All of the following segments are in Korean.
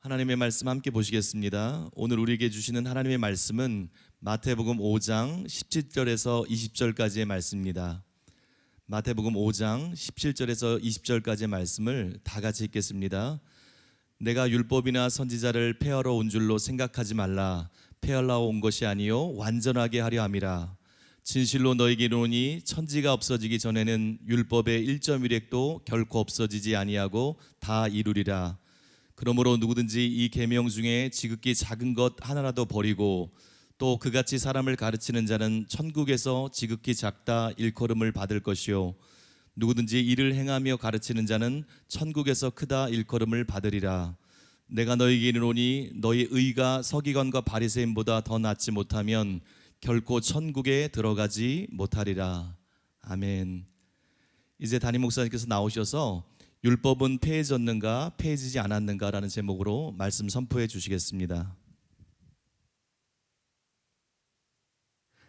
하나님의 말씀 함께 보시겠습니다. 오늘 우리에게 주시는 하나님의 말씀은 마태복음 5장 17절에서 20절까지의 말씀입니다. 마태복음 5장 17절에서 20절까지의 말씀을 다 같이 읽겠습니다. 내가 율법이나 선지자를 폐하러 온 줄로 생각하지 말라. 폐하러 온 것이 아니요 완전하게 하려 함이라. 진실로 너희에게 이르노니 천지가 없어지기 전에는 율법의 1.1획도 결코 없어지지 아니하고 다 이루리라. 그러므로 누구든지 이 계명 중에 지극히 작은 것 하나라도 버리고 또 그같이 사람을 가르치는 자는 천국에서 지극히 작다 일컬음을 받을 것이요 누구든지 이를 행하며 가르치는 자는 천국에서 크다 일컬음을 받으리라. 내가 너희에게 이르노니 너희 의가 서기관과 바리새인보다 더 낫지 못하면 결코 천국에 들어가지 못하리라. 아멘. 이제 담임 목사님께서 나오셔서 율법은 폐해졌는가 폐해지지 않았는가라는 제목으로 말씀 선포해 주시겠습니다.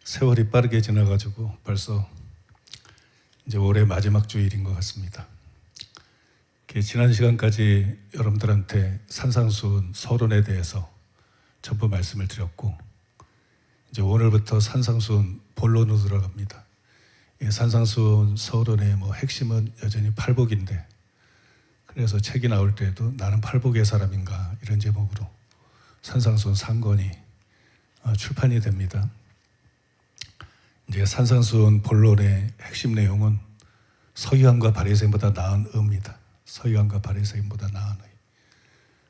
세월이 빠르게 지나가지고 벌써 이제 올해 마지막 주일인 것 같습니다. 지난 시간까지 여러분들한테 산상수훈 서론에 대해서 전부 말씀을 드렸고, 이제 오늘부터 산상수훈 본론으로 들어갑니다. 산상수훈 서론의 핵심은 여전히 팔복인데, 그래서 책이 나올 때도 나는 팔복의 사람인가 이런 제목으로 산상수훈 상권이 출판이 됩니다. 이제 산상수훈 본론의 핵심 내용은 서기관과 바리새인보다 나은 의입니다. 서기관과 바리새인보다 나은 의.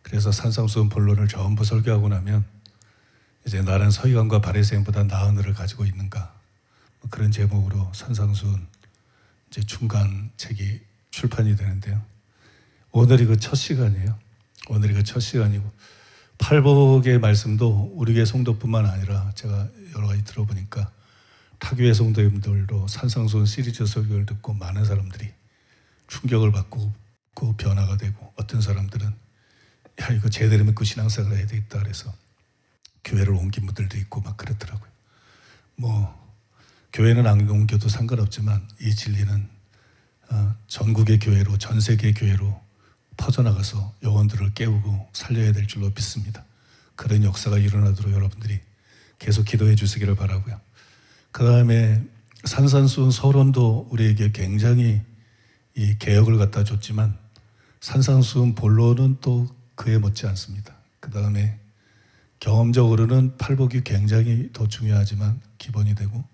그래서 산상수훈 본론을 전부 설교하고 나면 이제 나는 서기관과 바리새인보다 나은 의를 가지고 있는가, 그런 제목으로 산상수훈 이제 중간 책이 출판이 되는데요. 오늘이 그 첫 시간이에요. 오늘이 그 첫 시간이고, 팔복의 말씀도 우리 교회 성도뿐만 아니라 제가 여러 가지 들어보니까 타교회 성도님들도 산상수훈 시리즈 설교를 듣고 많은 사람들이 충격을 받고 변화가 되고, 어떤 사람들은 야 이거 제대로 믿고 신앙생활을 해야 되겠다 그래서 교회를 옮긴 분들도 있고 막 그렇더라고요. 교회는 안 옮겨도 상관없지만 이 진리는 전국의 교회로, 전 세계 교회로 퍼져나가서 영혼들을 깨우고 살려야 될 줄로 믿습니다. 그런 역사가 일어나도록 여러분들이 계속 기도해 주시기를 바라고요. 그 다음에 산상수훈 서론도 우리에게 굉장히 이 개혁을 갖다 줬지만 산상수훈 본론은 또 그에 못지 않습니다. 그 다음에 경험적으로는 팔복이 굉장히 더 중요하지만 기본이 되고,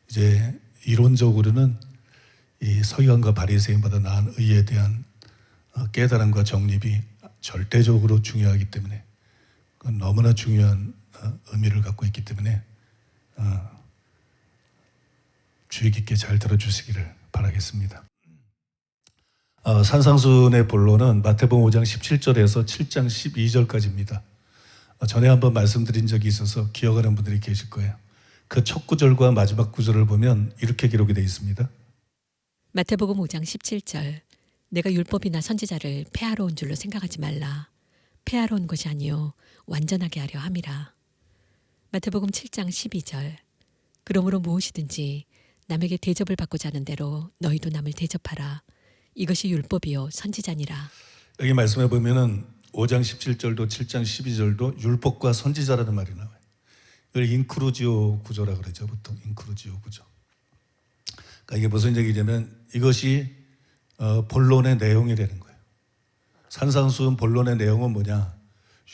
이제 이론적으로는 이 서기관과 바리새인보다 나은 의에 대한 깨달음과 정립이 절대적으로 중요하기 때문에, 너무나 중요한 의미를 갖고 있기 때문에 주의 깊게 잘 들어주시기를 바라겠습니다. 산상수훈의 본론은 마태복음 5장 17절에서 7장 12절까지입니다. 전에 한번 말씀드린 적이 있어서 기억하는 분들이 계실 거예요. 그 첫 구절과 마지막 구절을 보면 이렇게 기록이 되어 있습니다. 마태복음 5장 17절 내가 율법이나 선지자를 폐하러 온 줄로 생각하지 말라. 폐하러 온 것이 아니요 완전하게 하려 함이라. 마태복음 7장 12절 그러므로 무엇이든지 남에게 대접을 받고자 하는 대로 너희도 남을 대접하라. 이것이 율법이요 선지자니라. 여기 말씀해 보면은 5장 17절도 7장 12절도 율법과 선지자라는 말이 나와요. 이걸 인크루지오 구조라 그러죠. 보통 인크루지오 구조. 그러니까 이게 무슨 얘기냐면 이것이 본론의 내용이라는 거예요. 산상수훈 본론의 내용은 뭐냐?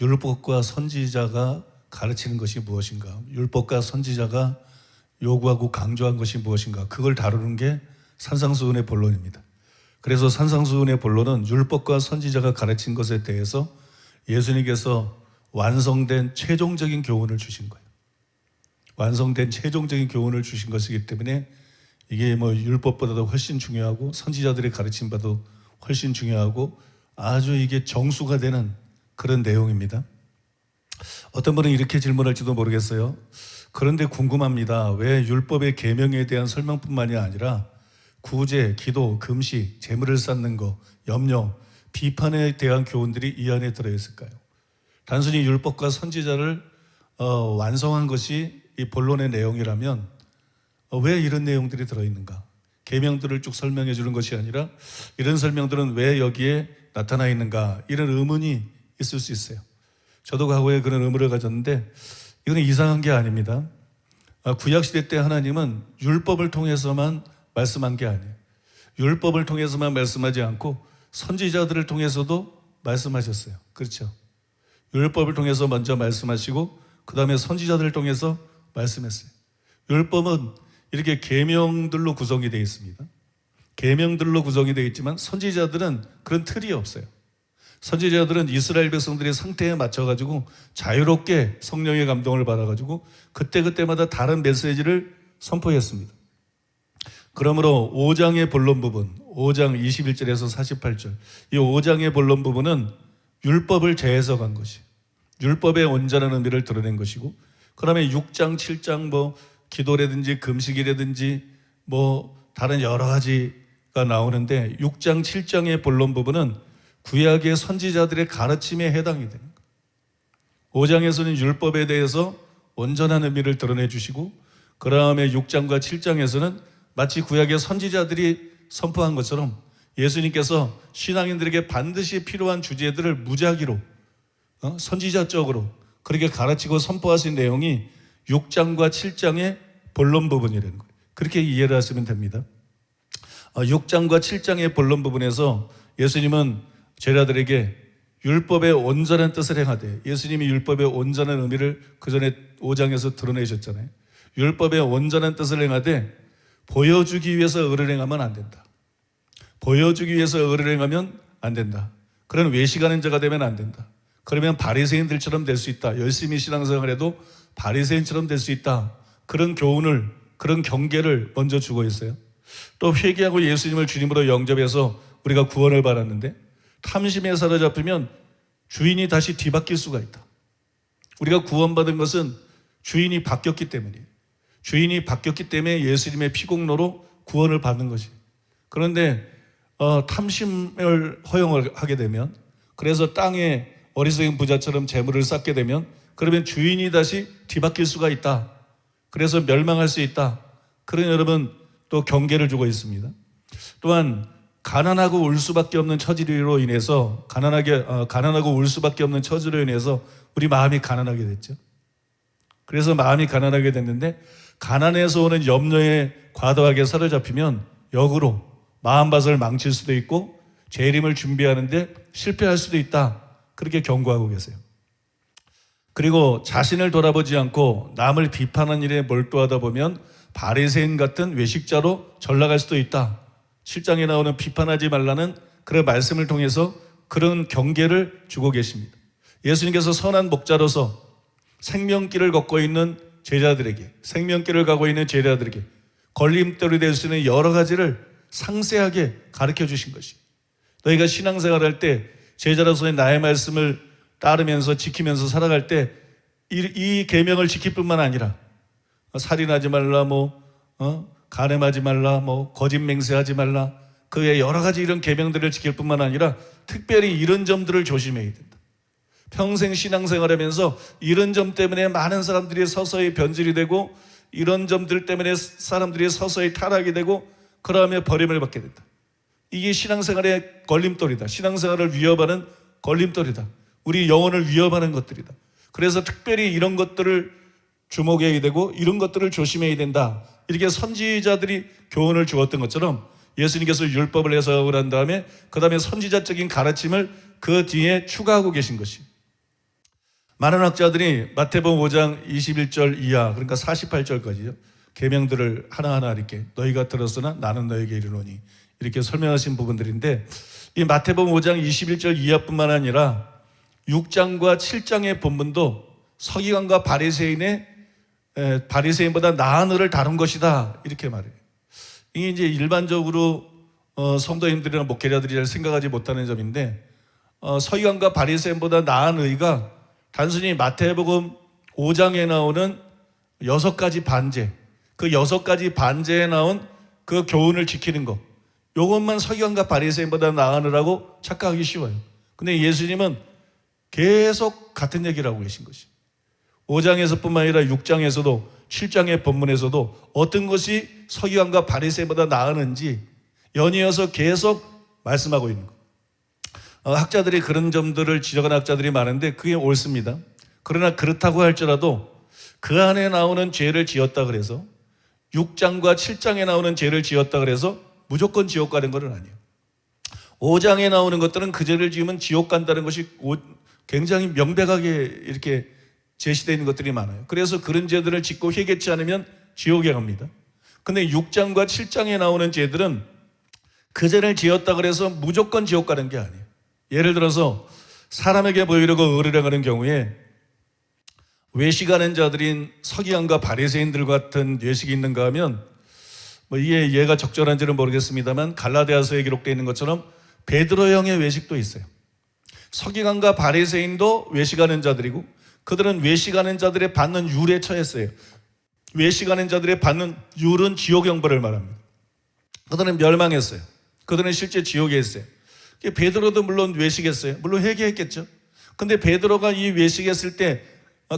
율법과 선지자가 가르치는 것이 무엇인가? 율법과 선지자가 요구하고 강조한 것이 무엇인가? 그걸 다루는 게 산상수훈의 본론입니다. 그래서 산상수훈의 본론은 율법과 선지자가 가르친 것에 대해서 예수님께서 완성된 최종적인 교훈을 주신 거예요. 완성된 최종적인 교훈을 주신 것이기 때문에 이게 율법보다도 훨씬 중요하고 선지자들의 가르침 바도 훨씬 중요하고 아주 이게 정수가 되는 그런 내용입니다. 어떤 분은 이렇게 질문할지도 모르겠어요. 그런데 궁금합니다. 왜 율법의 계명에 대한 설명뿐만이 아니라 구제, 기도, 금식, 재물을 쌓는 것, 염려, 비판에 대한 교훈들이 이 안에 들어있을까요? 단순히 율법과 선지자를 완성한 것이 이 본론의 내용이라면 왜 이런 내용들이 들어있는가? 계명들을 쭉 설명해 주는 것이 아니라 이런 설명들은 왜 여기에 나타나 있는가? 이런 의문이 있을 수 있어요. 저도 과거에 그런 의무를 가졌는데 이거는 이상한 게 아닙니다. 구약시대 때 하나님은 율법을 통해서만 말씀한 게 아니에요. 율법을 통해서만 말씀하지 않고 선지자들을 통해서도 말씀하셨어요. 그렇죠? 율법을 통해서 먼저 말씀하시고 그 다음에 선지자들을 통해서 말씀했어요. 율법은 이렇게 계명들로 구성이 되어 있습니다. 계명들로 구성이 되어 있지만 선지자들은 그런 틀이 없어요. 선지자들은 이스라엘 백성들의 상태에 맞춰가지고 자유롭게 성령의 감동을 받아가지고 그때그때마다 다른 메시지를 선포했습니다. 그러므로 5장의 본론 부분, 5장 21절에서 48절, 이 5장의 본론 부분은 율법을 재해석한 것이, 율법의 온전한 의미를 드러낸 것이고, 그 다음에 6장, 7장 뭐 기도라든지 금식이라든지 뭐 다른 여러 가지가 나오는데 6장, 7장의 본론 부분은 구약의 선지자들의 가르침에 해당이 되는 거예요. 5장에서는 율법에 대해서 온전한 의미를 드러내 주시고, 그 다음에 6장과 7장에서는 마치 구약의 선지자들이 선포한 것처럼 예수님께서 신앙인들에게 반드시 필요한 주제들을 무작위로 선지자적으로 그렇게 가르치고 선포하신 내용이 6장과 7장의 본론 부분이라는 거예요. 그렇게 이해를 하시면 됩니다. 6장과 7장의 본론 부분에서 예수님은 제자들에게 율법의 온전한 뜻을 행하되, 예수님이 율법의 온전한 의미를 그 전에 5장에서 드러내셨잖아요. 율법의 온전한 뜻을 행하되 보여주기 위해서 의를 행하면 안 된다. 보여주기 위해서 의를 행하면 안 된다. 그런 외식하는 자가 되면 안 된다. 그러면 바리새인들처럼 될 수 있다. 열심히 신앙생활해도 바리새인처럼 될 수 있다. 그런 교훈을, 그런 경계를 먼저 주고 있어요. 또 회개하고 예수님을 주님으로 영접해서 우리가 구원을 받았는데 탐심에 사로잡히면 주인이 다시 뒤바뀔 수가 있다. 우리가 구원받은 것은 주인이 바뀌었기 때문이에요. 주인이 바뀌었기 때문에 예수님의 피공로로 구원을 받는 것이. 그런데 탐심을 허용을 하게 되면, 그래서 땅에 어리석은 부자처럼 재물을 쌓게 되면, 그러면 주인이 다시 뒤바뀔 수가 있다. 그래서 멸망할 수 있다. 그런 여러분 또 경계를 주고 있습니다. 또한 가난하고 울 수밖에 없는 처지로 인해서 가난하고 울 수밖에 없는 처지로 인해서 우리 마음이 가난하게 됐죠. 그래서 마음이 가난하게 됐는데 가난에서 오는 염려에 과도하게 사로잡히면 역으로 마음밭을 망칠 수도 있고 재림을 준비하는데 실패할 수도 있다. 그렇게 경고하고 계세요. 그리고 자신을 돌아보지 않고 남을 비판하는 일에 몰두하다 보면 바리새인 같은 외식자로 전락할 수도 있다. 7장에 나오는 비판하지 말라는 그런 말씀을 통해서 그런 경계를 주고 계십니다. 예수님께서 선한 목자로서 생명길을 걷고 있는 제자들에게, 생명길을 가고 있는 제자들에게 걸림돌이 될 수 있는 여러 가지를 상세하게 가르쳐 주신 것이, 너희가 신앙생활할 때 제자로서의 나의 말씀을 따르면서 지키면서 살아갈 때 이 계명을 지킬 뿐만 아니라 살인하지 말라, 간음하지 말라, 거짓 맹세하지 말라, 그 외에 여러 가지 이런 계명들을 지킬 뿐만 아니라 특별히 이런 점들을 조심해야 된다. 평생 신앙생활하면서 이런 점 때문에 많은 사람들이 서서히 변질이 되고 이런 점들 때문에 사람들이 서서히 타락이 되고 그러면 버림을 받게 된다. 이게 신앙생활의 걸림돌이다. 신앙생활을 위협하는 걸림돌이다. 우리 영혼을 위협하는 것들이다. 그래서 특별히 이런 것들을 주목해야 되고 이런 것들을 조심해야 된다. 이렇게 선지자들이 교훈을 주었던 것처럼 예수님께서 율법을 해석을 한 다음에 그 다음에 선지자적인 가르침을 그 뒤에 추가하고 계신 것이, 많은 학자들이 마태복음 5장 21절 이하, 그러니까 48절까지요, 계명들을 하나하나 이렇게 너희가 들었으나 나는 너에게 이르노니 이렇게 설명하신 부분들인데, 이 마태복음 5장 21절 이하뿐만 아니라 6장과 7장의 본문도 서기관과 바리새인보다 나은 의를 다룬 것이다, 이렇게 말해요. 이게 이제 일반적으로 성도님들이나 목회자들이 잘 생각하지 못하는 점인데, 서기관과 바리새인보다 나은 의가 단순히 마태복음 5장에 나오는 6가지 반제, 그 6가지 반제에 나온 그 교훈을 지키는 것, 이것만 서기관과 바리새인보다 나은 의라고 착각하기 쉬워요. 근데 예수님은 계속 같은 얘기를 하고 계신 것이, 5장에서뿐만 아니라 6장에서도 7장의 본문에서도 어떤 것이 서기관과 바리새인보다 나은지 연이어서 계속 말씀하고 있는 것. 학자들이 그런 점들을 지적하는 학자들이 많은데 그게 옳습니다. 그러나 그렇다고 할지라도 그 안에 나오는 죄를 지었다 그래서 6장과 7장에 나오는 죄를 지었다 그래서 무조건 지옥 가는 건 아니에요. 5장에 나오는 것들은 그 죄를 지으면 지옥 간다는 것이 굉장히 명백하게 이렇게 제시되어 있는 것들이 많아요. 그래서 그런 죄들을 짓고 회개치 않으면 지옥에 갑니다. 근데 6장과 7장에 나오는 죄들은 그 죄를 지었다 그래서 무조건 지옥 가는 게 아니에요. 예를 들어서 사람에게 보이려고 의뢰하는 경우에 외식하는 자들인 서기관과 바리새인들 같은 외식이 있는가 하면 이게 예가 적절한지는 모르겠습니다만 갈라디아서에 기록되어 있는 것처럼 베드로형의 외식도 있어요. 서기관과 바리새인도 외식하는 자들이고 그들은 외식하는 자들의 받는 율에 처했어요. 외식하는 자들의 받는 율은 지옥 형벌을 말합니다. 그들은 멸망했어요. 그들은 실제 지옥에 있어요. 베드로도 물론 외식했어요. 물론 회개했겠죠. 근데 베드로가 이 외식했을 때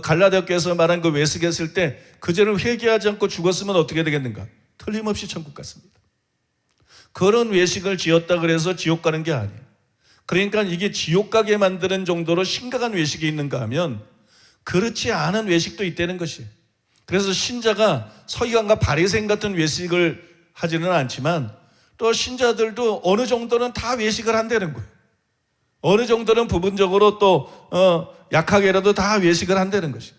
갈라디아 교회에서 말한 그 외식했을 때 그 죄를 회개하지 않고 죽었으면 어떻게 되겠는가? 틀림없이 천국 갔습니다. 그런 외식을 지었다 그래서 지옥 가는 게 아니에요. 그러니까 이게 지옥 가게 만드는 정도로 심각한 외식이 있는가 하면 그렇지 않은 외식도 있다는 것이에요. 그래서 신자가 서기관과 바리새인 같은 외식을 하지는 않지만 또 신자들도 어느 정도는 다 외식을 한다는 거예요. 어느 정도는 부분적으로 또 약하게라도 다 외식을 한다는 것이에요.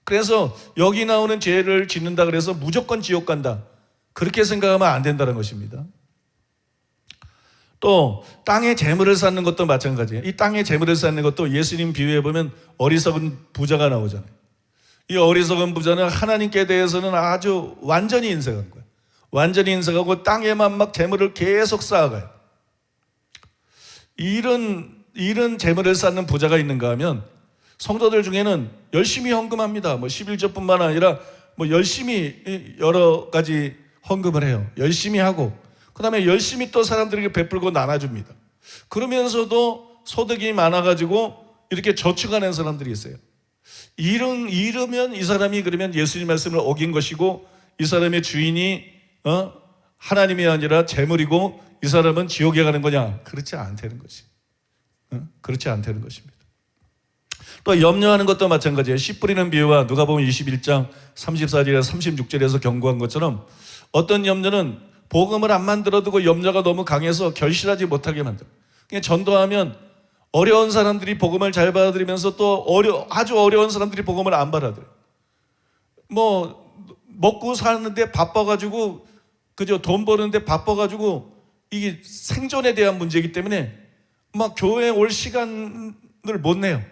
그래서 여기 나오는 죄를 짓는다 그래서 무조건 지옥 간다. 그렇게 생각하면 안 된다는 것입니다. 또 땅에 재물을 쌓는 것도 마찬가지예요. 이 땅에 재물을 쌓는 것도 예수님 비유해 보면 어리석은 부자가 나오잖아요. 이 어리석은 부자는 하나님께 대해서는 아주 완전히 인색한 거예요. 완전히 인색하고 땅에만 막 재물을 계속 쌓아가요. 이런 재물을 쌓는 부자가 있는가 하면 성도들 중에는 열심히 헌금합니다. 11조뿐만 아니라 열심히 여러 가지 헌금을 해요. 열심히 하고 그 다음에 열심히 또 사람들에게 베풀고 나눠줍니다. 그러면서도 소득이 많아가지고 이렇게 저축하는 사람들이 있어요. 이러면 이 사람이 그러면 예수님 말씀을 어긴 것이고 이 사람의 주인이 하나님이 아니라 재물이고 이 사람은 지옥에 가는 거냐? 그렇지 않다는 것이. 그렇지 않다는 것입니다. 또 염려하는 것도 마찬가지예요. 씨 뿌리는 비유와 누가복음 21장 34절에서 36절에서 경고한 것처럼 어떤 염려는 복음을 안 만들어두고 염려가 너무 강해서 결실하지 못하게 만들어요. 그냥 전도하면 어려운 사람들이 복음을 잘 받아들이면서 또 아주 어려운 사람들이 복음을 안 받아들여요. 먹고 사는데 바빠가지고 그죠? 돈 버는데 바빠가지고 이게 생존에 대한 문제이기 때문에 막 교회에 올 시간을 못 내요.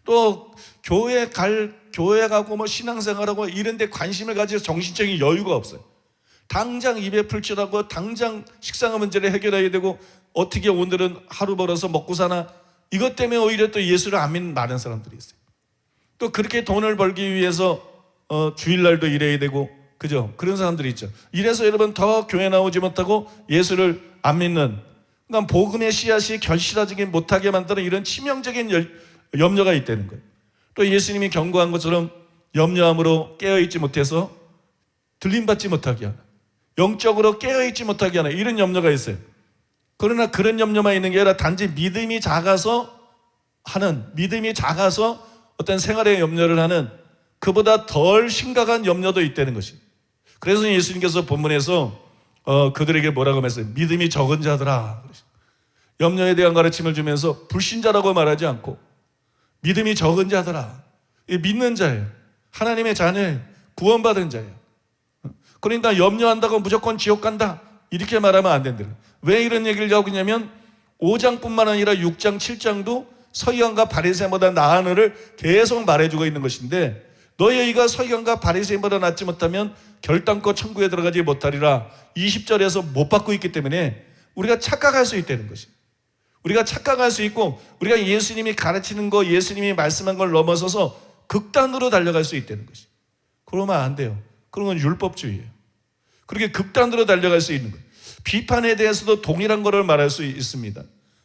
또 교회 가고 신앙생활하고 이런 데 관심을 가지고 정신적인 여유가 없어요. 당장 입에 풀칠하고 당장 식상한 문제를 해결해야 되고 어떻게 오늘은 하루 벌어서 먹고 사나 이것 때문에 오히려 또 예수를 안 믿는 많은 사람들이 있어요. 또 그렇게 돈을 벌기 위해서 주일날도 일해야 되고 그죠? 그런 사람들이 있죠. 이래서 여러분 더 교회 나오지 못하고 예수를 안 믿는 그러니까 복음의 씨앗이 결실하지 못하게 만드는 이런 치명적인 염려가 있다는 거예요. 또 예수님이 경고한 것처럼 염려함으로 깨어있지 못해서 들림받지 못하게 하는 영적으로 깨어있지 못하게 하는 이런 염려가 있어요. 그러나 그런 염려만 있는 게 아니라 단지 믿음이 작아서 어떤 생활의 염려를 하는 그보다 덜 심각한 염려도 있다는 것입니다. 그래서 예수님께서 본문에서 그들에게 뭐라고 했어요? 믿음이 적은 자들아. 염려에 대한 가르침을 주면서 불신자라고 말하지 않고 믿음이 적은 자들아. 믿는 자예요. 하나님의 자녀예요. 구원받은 자예요. 그러니까 염려한다고 무조건 지옥 간다 이렇게 말하면 안 된다. 왜 이런 얘기를 하고 있냐면 5장뿐만 아니라 6장, 7장도 서기관과 바리새인보다 나은 을을 계속 말해주고 있는 것인데 너희가 서기관과 바리새인보다 낫지 못하면 결단코 천국에 들어가지 못하리라 20절에서 못 받고 있기 때문에 우리가 착각할 수 있다는 것이. 우리가 착각할 수 있고 우리가 예수님이 가르치는 거 예수님이 말씀한 걸 넘어서서 극단으로 달려갈 수 있다는 것이. 그러면 안 돼요. 그런 건 율법주의예요. 그렇게 극단으로 달려갈 수 있는 거예요. 비판에 대해서도 동일한 거를 말할 수 있습니다.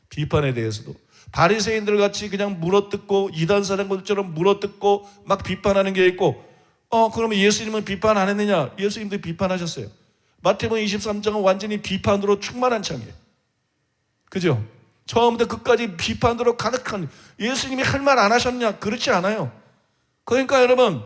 비판에 대해서도 바리새인들 같이 그냥 물어뜯고 이단 사람들처럼 물어뜯고 막 비판하는 게 있고 그러면 예수님은 비판 안 했느냐? 예수님도 비판하셨어요. 마태복음 23장은 완전히 비판으로 충만한 장이에요. 그죠? 처음부터 끝까지 비판으로 가득한, 예수님이 할 말 안 하셨냐? 그렇지 않아요. 그러니까 여러분,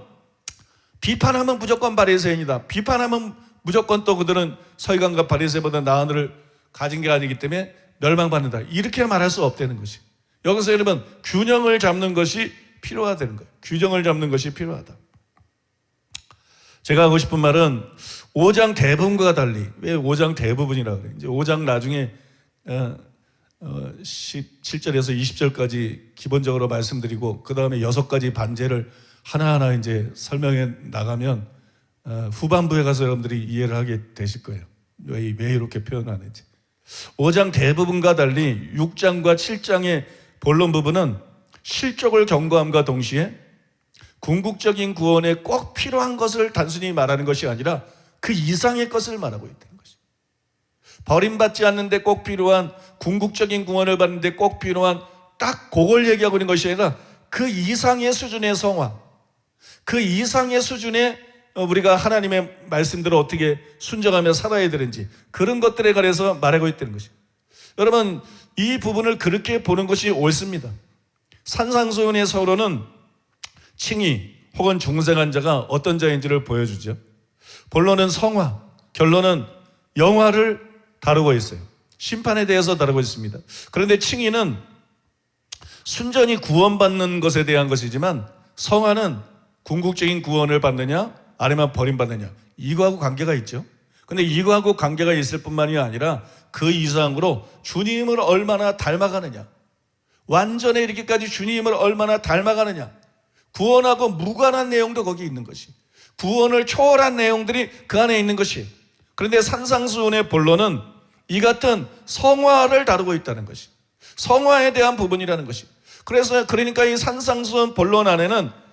비판하면 무조건 바리새인이다. 비판하면 무조건 또 그들은 서기관과 바리새인보다 나은 을을 가진 게 아니기 때문에 멸망받는다. 이렇게 말할 수 없다는 것이. 여기서 여러분, 균형을 잡는 것이 필요하다는 거예요. 규정을 잡는 것이 필요하다. 제가 하고 싶은 말은 5장 대부분과 달리, 왜 5장 대부분이라고 그래요? 이제 5장 나중에 17절에서 20절까지 기본적으로 말씀드리고 그 다음에 6가지 반제를 하나하나 이제 설명해 나가면 후반부에 가서 여러분들이 이해를 하게 되실 거예요. 왜 이렇게 표현하는지. 5장 대부분과 달리 6장과 7장의 본론 부분은 실족을 경고함과 동시에 궁극적인 구원에 꼭 필요한 것을 단순히 말하는 것이 아니라 그 이상의 것을 말하고 있다는 것이. 버림받지 않는데 꼭 필요한, 궁극적인 구원을 받는데 꼭 필요한 딱 그걸 얘기하고 있는 것이 아니라 그 이상의 수준의 성화, 그 이상의 수준의 우리가 하나님의 말씀대로 어떻게 순종하며 살아야 되는지, 그런 것들에 관해서 말하고 있다는 것이. 여러분, 이 부분을 그렇게 보는 것이 옳습니다. 산상수훈의 서론은 칭의 혹은 중생한 자가 어떤 자인지를 보여주죠. 본론은 성화, 결론은 영화를 다루고 있어요. 심판에 대해서 다루고 있습니다. 그런데 칭의는 순전히 구원받는 것에 대한 것이지만 성화는 궁극적인 구원을 받느냐 아니면 버림받느냐, 이거하고 관계가 있죠. 근데 이거하고 관계가 있을 뿐만이 아니라 그 이상으로 주님을 얼마나 닮아가느냐, 완전히 이렇게까지 주님을 얼마나 닮아가느냐, 구원하고 무관한 내용도 거기 있는 것이, 구원을 초월한 내용들이 그 안에 있는 것이. 그런데 산상수훈의 본론은 이 같은 성화를 다루고 있다는 것이, 성화에 대한 부분이라는 것이. 그러니까 이 산상수훈 본론 안에는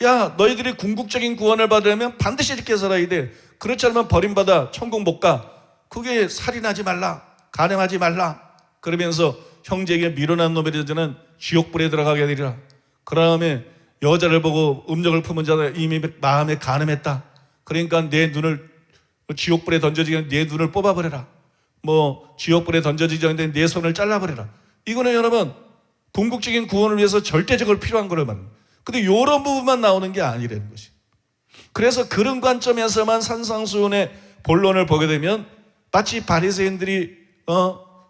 야, 너희들이 궁극적인 구원을 받으려면 반드시 이렇게 살아야 돼. 그렇지 않으면 버림받아 천국 못 가. 그게 살인하지 말라, 간음하지 말라, 그러면서 형제에게 미련한 놈이라는 지옥불에 들어가게 되리라. 그 다음에 여자를 보고 음력을 품은 자가 이미 마음에 간음했다. 그러니까 내 눈을 지옥불에 던져지게 내 눈을 뽑아버려라. 뭐 지옥불에 던져지기 전에 내 손을 잘라버려라. 이거는 여러분 궁극적인 구원을 위해서 절대적으로 필요한 거를 말합니다. 근데 이런 부분만 나오는 게 아니라는 것이. 그래서 그런 관점에서만 산상수훈의 본론을 보게 되면 마치 바리새인들이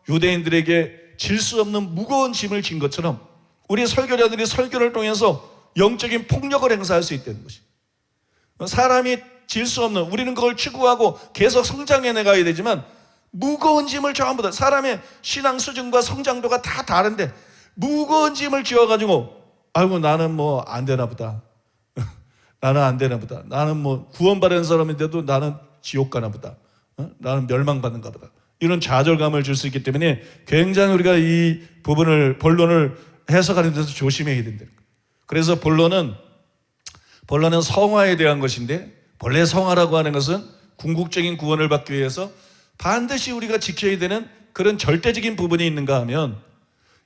유대인들에게 질 수 없는 무거운 짐을 진 것처럼 우리 설교자들이 설교를 통해서 영적인 폭력을 행사할 수 있다는 것이. 사람이 질 수 없는, 우리는 그걸 추구하고 계속 성장해 나가야 되지만 무거운 짐을 전부 다, 사람의 신앙 수준과 성장도가 다 다른데 무거운 짐을 지어가지고 아이고 나는 뭐 안 되나 보다. 나는 안 되나 보다. 나는 뭐 구원받은 사람인데도 나는 지옥 가나 보다. 나는 멸망받는가 보다. 이런 좌절감을 줄 수 있기 때문에 굉장히 우리가 이 부분을, 본론을 해석하는 데서 조심해야 된다는 거예요. 그래서 본론은 성화에 대한 것인데, 본래 성화라고 하는 것은 궁극적인 구원을 받기 위해서 반드시 우리가 지켜야 되는 그런 절대적인 부분이 있는가 하면,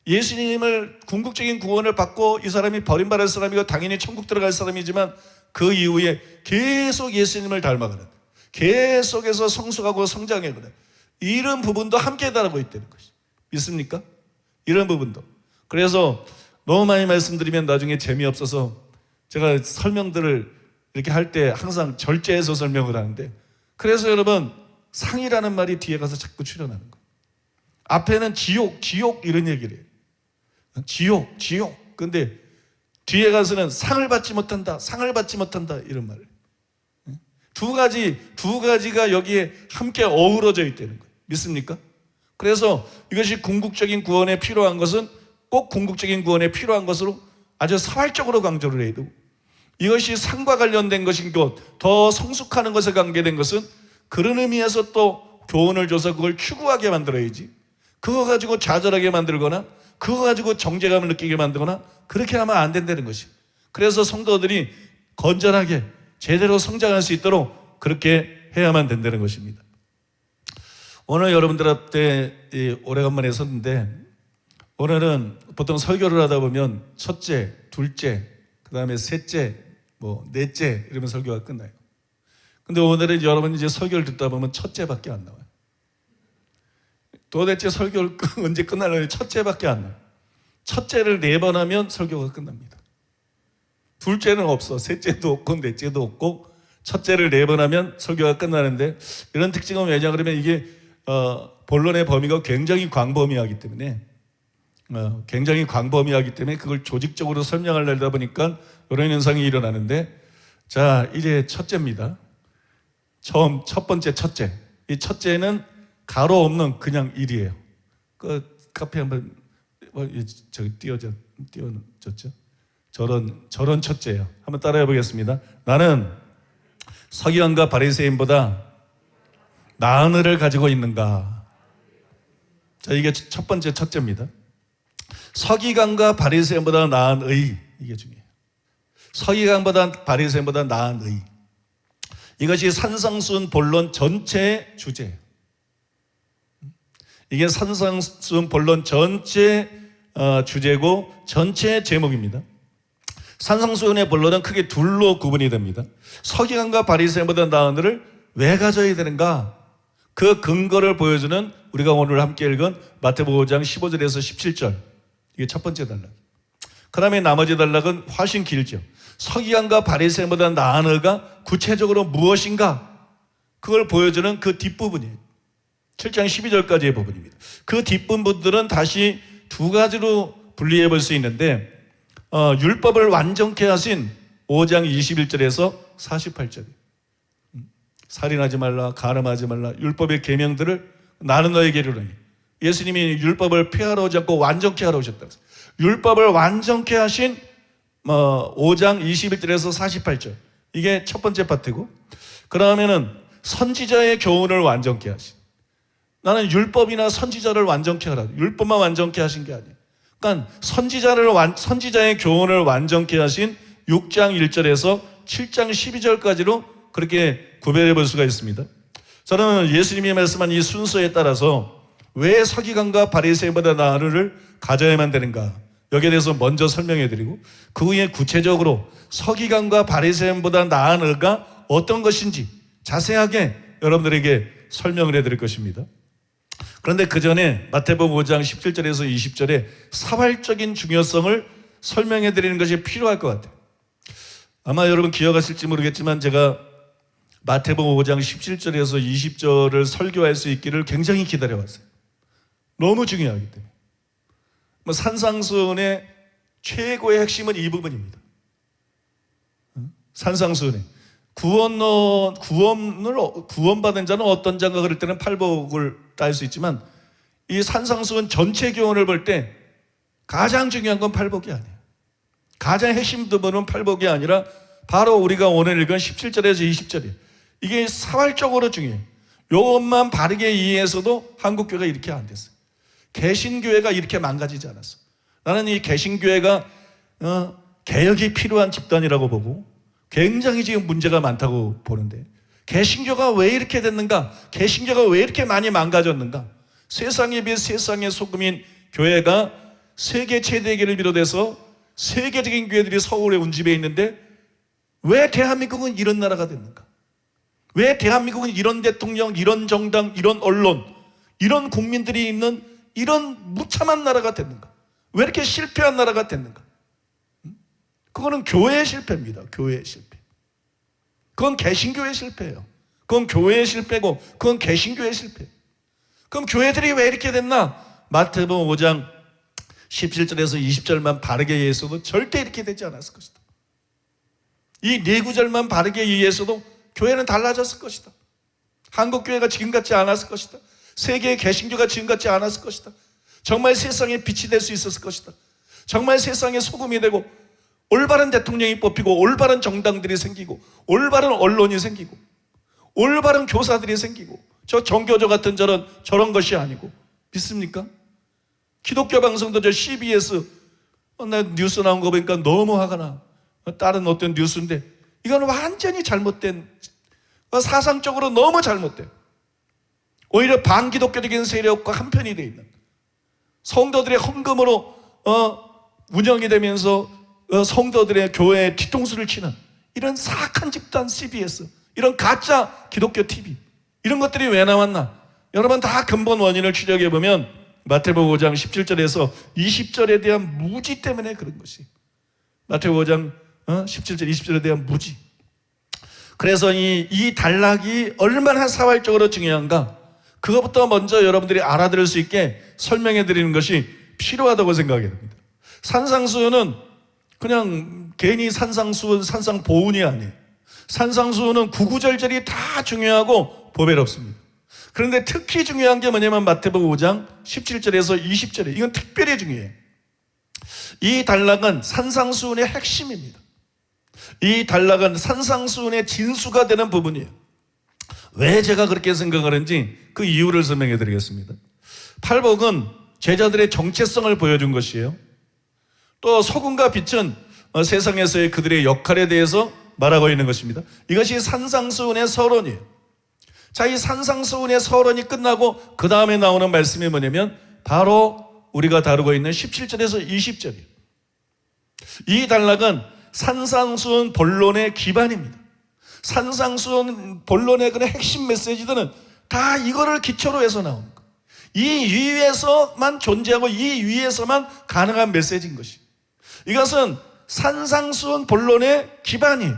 예수님을 궁극적인 구원을 받고 이 사람이 버림받을 사람이고 당연히 천국 들어갈 사람이지만 그 이후에 계속 예수님을 닮아가는, 계속해서 성숙하고 성장해가는 이런 부분도 함께 다루고 있다는 것이. 믿습니까? 이런 부분도. 그래서 너무 많이 말씀드리면 나중에 재미없어서 제가 설명들을 이렇게 할 때 항상 절제해서 설명을 하는데, 그래서 여러분 상이라는 말이 뒤에 가서 자꾸 출현하는 거예요. 앞에는 지옥 이런 얘기를 해요. 지옥. 근데 뒤에 가서는 상을 받지 못한다 이런 말을. 두 가지가 여기에 함께 어우러져 있다는 거예요. 믿습니까? 그래서 이것이 궁극적인 구원에 필요한 것은 꼭 궁극적인 구원에 필요한 것으로 아주 사활적으로 강조를 해야 되고, 이것이 상과 관련된 것인 것, 더 성숙하는 것에 관계된 것은 그런 의미에서 또 교훈을 줘서 그걸 추구하게 만들어야지, 그거 가지고 좌절하게 만들거나 그거 가지고 정죄감을 느끼게 만들거나 그렇게 하면 안 된다는 것이. 그래서 성도들이 건전하게 제대로 성장할 수 있도록 그렇게 해야만 된다는 것입니다. 오늘 여러분들한테 오래간만에 섰는데, 오늘은 보통 설교를 하다 보면 첫째, 둘째, 그 다음에 셋째, 뭐 넷째 이러면 설교가 끝나요. 근데 오늘은 여러분이 이제 설교를 듣다 보면 첫째밖에 안 나와요. 도대체 설교를 언제 끝나려면 첫째밖에 안 나요. 첫째를 4번 하면 설교가 끝납니다. 둘째는 없어. 셋째도 없고 넷째도 없고 첫째를 4번 하면 설교가 끝나는데, 이런 특징은 왜냐 그러면 이게 본론의 범위가 굉장히 광범위하기 때문에 그걸 조직적으로 설명하려다 보니까 이런 현상이 일어나는데, 자, 이제 첫째입니다. 첫 번째 첫째. 이 첫째는 가로 없는 그냥 일이에요. 그 카페 한번 저기 띄워졌죠? 저런 첫째예요. 한번 따라해 보겠습니다. 나는 서기관과 바리새인보다 나은 의를 가지고 있는가? 자, 이게 첫 번째 첫째입니다. 서기관과 바리새인보다 나은 의, 이게 중요해요. 서기관보다 바리새인보다 나은 의. 이것이 산상수훈 본론 전체의 주제예요. 이게 산상수훈 본론 전체 주제고 전체 제목입니다. 산상수훈의 본론은 크게 둘로 구분이 됩니다. 서기관과 바리새인보다 나은 의를 왜 가져야 되는가? 그 근거를 보여주는 우리가 오늘 함께 읽은 마태복음 5장 15절에서 17절. 이게 첫 번째 단락. 그 다음에 나머지 단락은 훨씬 길죠. 서기관과 바리새인보다 나은 의가 구체적으로 무엇인가? 그걸 보여주는 그 뒷부분이에요. 7장 12절까지의 부분입니다. 그 뒷부분들은 다시 두 가지로 분리해 볼 수 있는데, 율법을 완전케 하신 5장 21절에서 48절. 살인하지 말라, 간음하지 말라, 율법의 계명들을 나는 너에게 이르노니. 예수님이 율법을 폐하러 오지 않고 완전케 하러 오셨다. 율법을 완전케 하신 5장 21절에서 48절. 이게 첫 번째 파트고, 그러면은 선지자의 교훈을 완전케 하신. 나는 율법이나 선지자를 완전케 하라. 율법만 완전케 하신 게 아니에요. 그러니까 선지자의 교훈을 완전케 하신 6장 1절에서 7장 12절까지로 그렇게 구별해 볼 수가 있습니다. 저는 예수님이 말씀한 이 순서에 따라서 왜 서기관과 바리새인보다 나은 의를 가져야만 되는가, 여기에 대해서 먼저 설명해 드리고, 그 후에 구체적으로 서기관과 바리새인보다 나은 의가 어떤 것인지 자세하게 여러분들에게 설명을 해 드릴 것입니다. 그런데 그 전에 마태복음 5장 17절에서 20절에 사활적인 중요성을 설명해 드리는 것이 필요할 것 같아요. 아마 여러분 기억하실지 모르겠지만 제가 마태복음 5장 17절에서 20절을 설교할 수 있기를 굉장히 기다려왔어요. 너무 중요하기 때문에. 산상수훈의 최고의 핵심은 이 부분입니다. 산상수훈의 구원받은 자는 어떤 자가 그럴 때는 팔복을 딸 수 있지만, 이 산상수훈 전체 교훈을 볼 때 가장 중요한 건 팔복이 아니에요. 가장 핵심 부분은 팔복이 아니라 바로 우리가 오늘 읽은 17절에서 20절이에요. 이게 사활적으로 중요해요. 요것만 바르게 이해해서도 한국교회가 이렇게 안 됐어요. 개신교회가 이렇게 망가지지 않았어. 나는 이 개신교회가 개혁이 필요한 집단이라고 보고 굉장히 지금 문제가 많다고 보는데, 개신교가 왜 이렇게 됐는가? 개신교가 왜 이렇게 많이 망가졌는가? 세상에 비해 세상의 소금인 교회가 세계 최대교를 비롯해서 세계적인 교회들이 서울에 운집해 있는데 왜 대한민국은 이런 나라가 됐는가? 왜 대한민국은 이런 대통령, 이런 정당, 이런 언론, 이런 국민들이 있는 이런 무참한 나라가 됐는가? 왜 이렇게 실패한 나라가 됐는가? 그거는 교회의 실패입니다. 교회의 실패. 그건 개신교회의 실패예요. 그건 교회의 실패고 그건 개신교회의 실패예요. 그럼 교회들이 왜 이렇게 됐나? 마태복음 5장 17절에서 20절만 바르게 이해했어도 절대 이렇게 되지 않았을 것이다. 이 네 구절만 바르게 이해했어도 교회는 달라졌을 것이다. 한국교회가 지금 같지 않았을 것이다. 세계의 개신교가 지금 같지 않았을 것이다. 정말 세상에 빛이 될 수 있었을 것이다. 정말 세상에 소금이 되고 올바른 대통령이 뽑히고 올바른 정당들이 생기고 올바른 언론이 생기고 올바른 교사들이 생기고, 저 정교조 같은 저런 것이 아니고. 믿습니까? 기독교 방송도 저 CBS 나 뉴스 나온 거 보니까 너무 화가 나. 다른 어떤 뉴스인데 이건 완전히 잘못된, 사상적으로 너무 잘못된, 오히려 반기독교적인 세력과 한편이 되어 있는, 성도들의 헌금으로 운영이 되면서 성도들의 교회에 뒤통수를 치는 이런 사악한 집단 CBS, 이런 가짜 기독교 TV, 이런 것들이 왜 나왔나? 여러분 다 근본 원인을 추적해 보면 마태복음 5장 17절에서 20절에 대한 무지 때문에 그런 것이. 마태복음 5장 17절 20절에 대한 무지. 그래서 이 단락이 얼마나 사활적으로 중요한가, 그것부터 먼저 여러분들이 알아들을 수 있게 설명해 드리는 것이 필요하다고 생각이 됩니다. 산상수훈은 그냥 괜히 산상보훈이 아니에요. 산상수훈은 구구절절이 다 중요하고 보배롭습니다. 그런데 특히 중요한 게 뭐냐면 마태복음 5장 17절에서 20절에 이건 특별히 중요해요. 이 단락은 산상수훈의 핵심입니다. 이 단락은 산상수훈의 진수가 되는 부분이에요. 왜 제가 그렇게 생각하는지 그 이유를 설명해 드리겠습니다. 팔복은 제자들의 정체성을 보여준 것이에요. 또 소금과 빛은 세상에서의 그들의 역할에 대해서 말하고 있는 것입니다. 이것이 산상수훈의 서론이에요. 자, 이 산상수훈의 서론이 끝나고 그 다음에 나오는 말씀이 뭐냐면 바로 우리가 다루고 있는 17절에서 20절이에요. 이 단락은 산상수훈 본론의 기반입니다. 산상수훈 본론의 그런 핵심 메시지들은 다 이거를 기초로 해서 나오는 거예요. 이 위에서만 존재하고 이 위에서만 가능한 메시지인 것이. 이것은 산상수훈 본론의 기반이에요.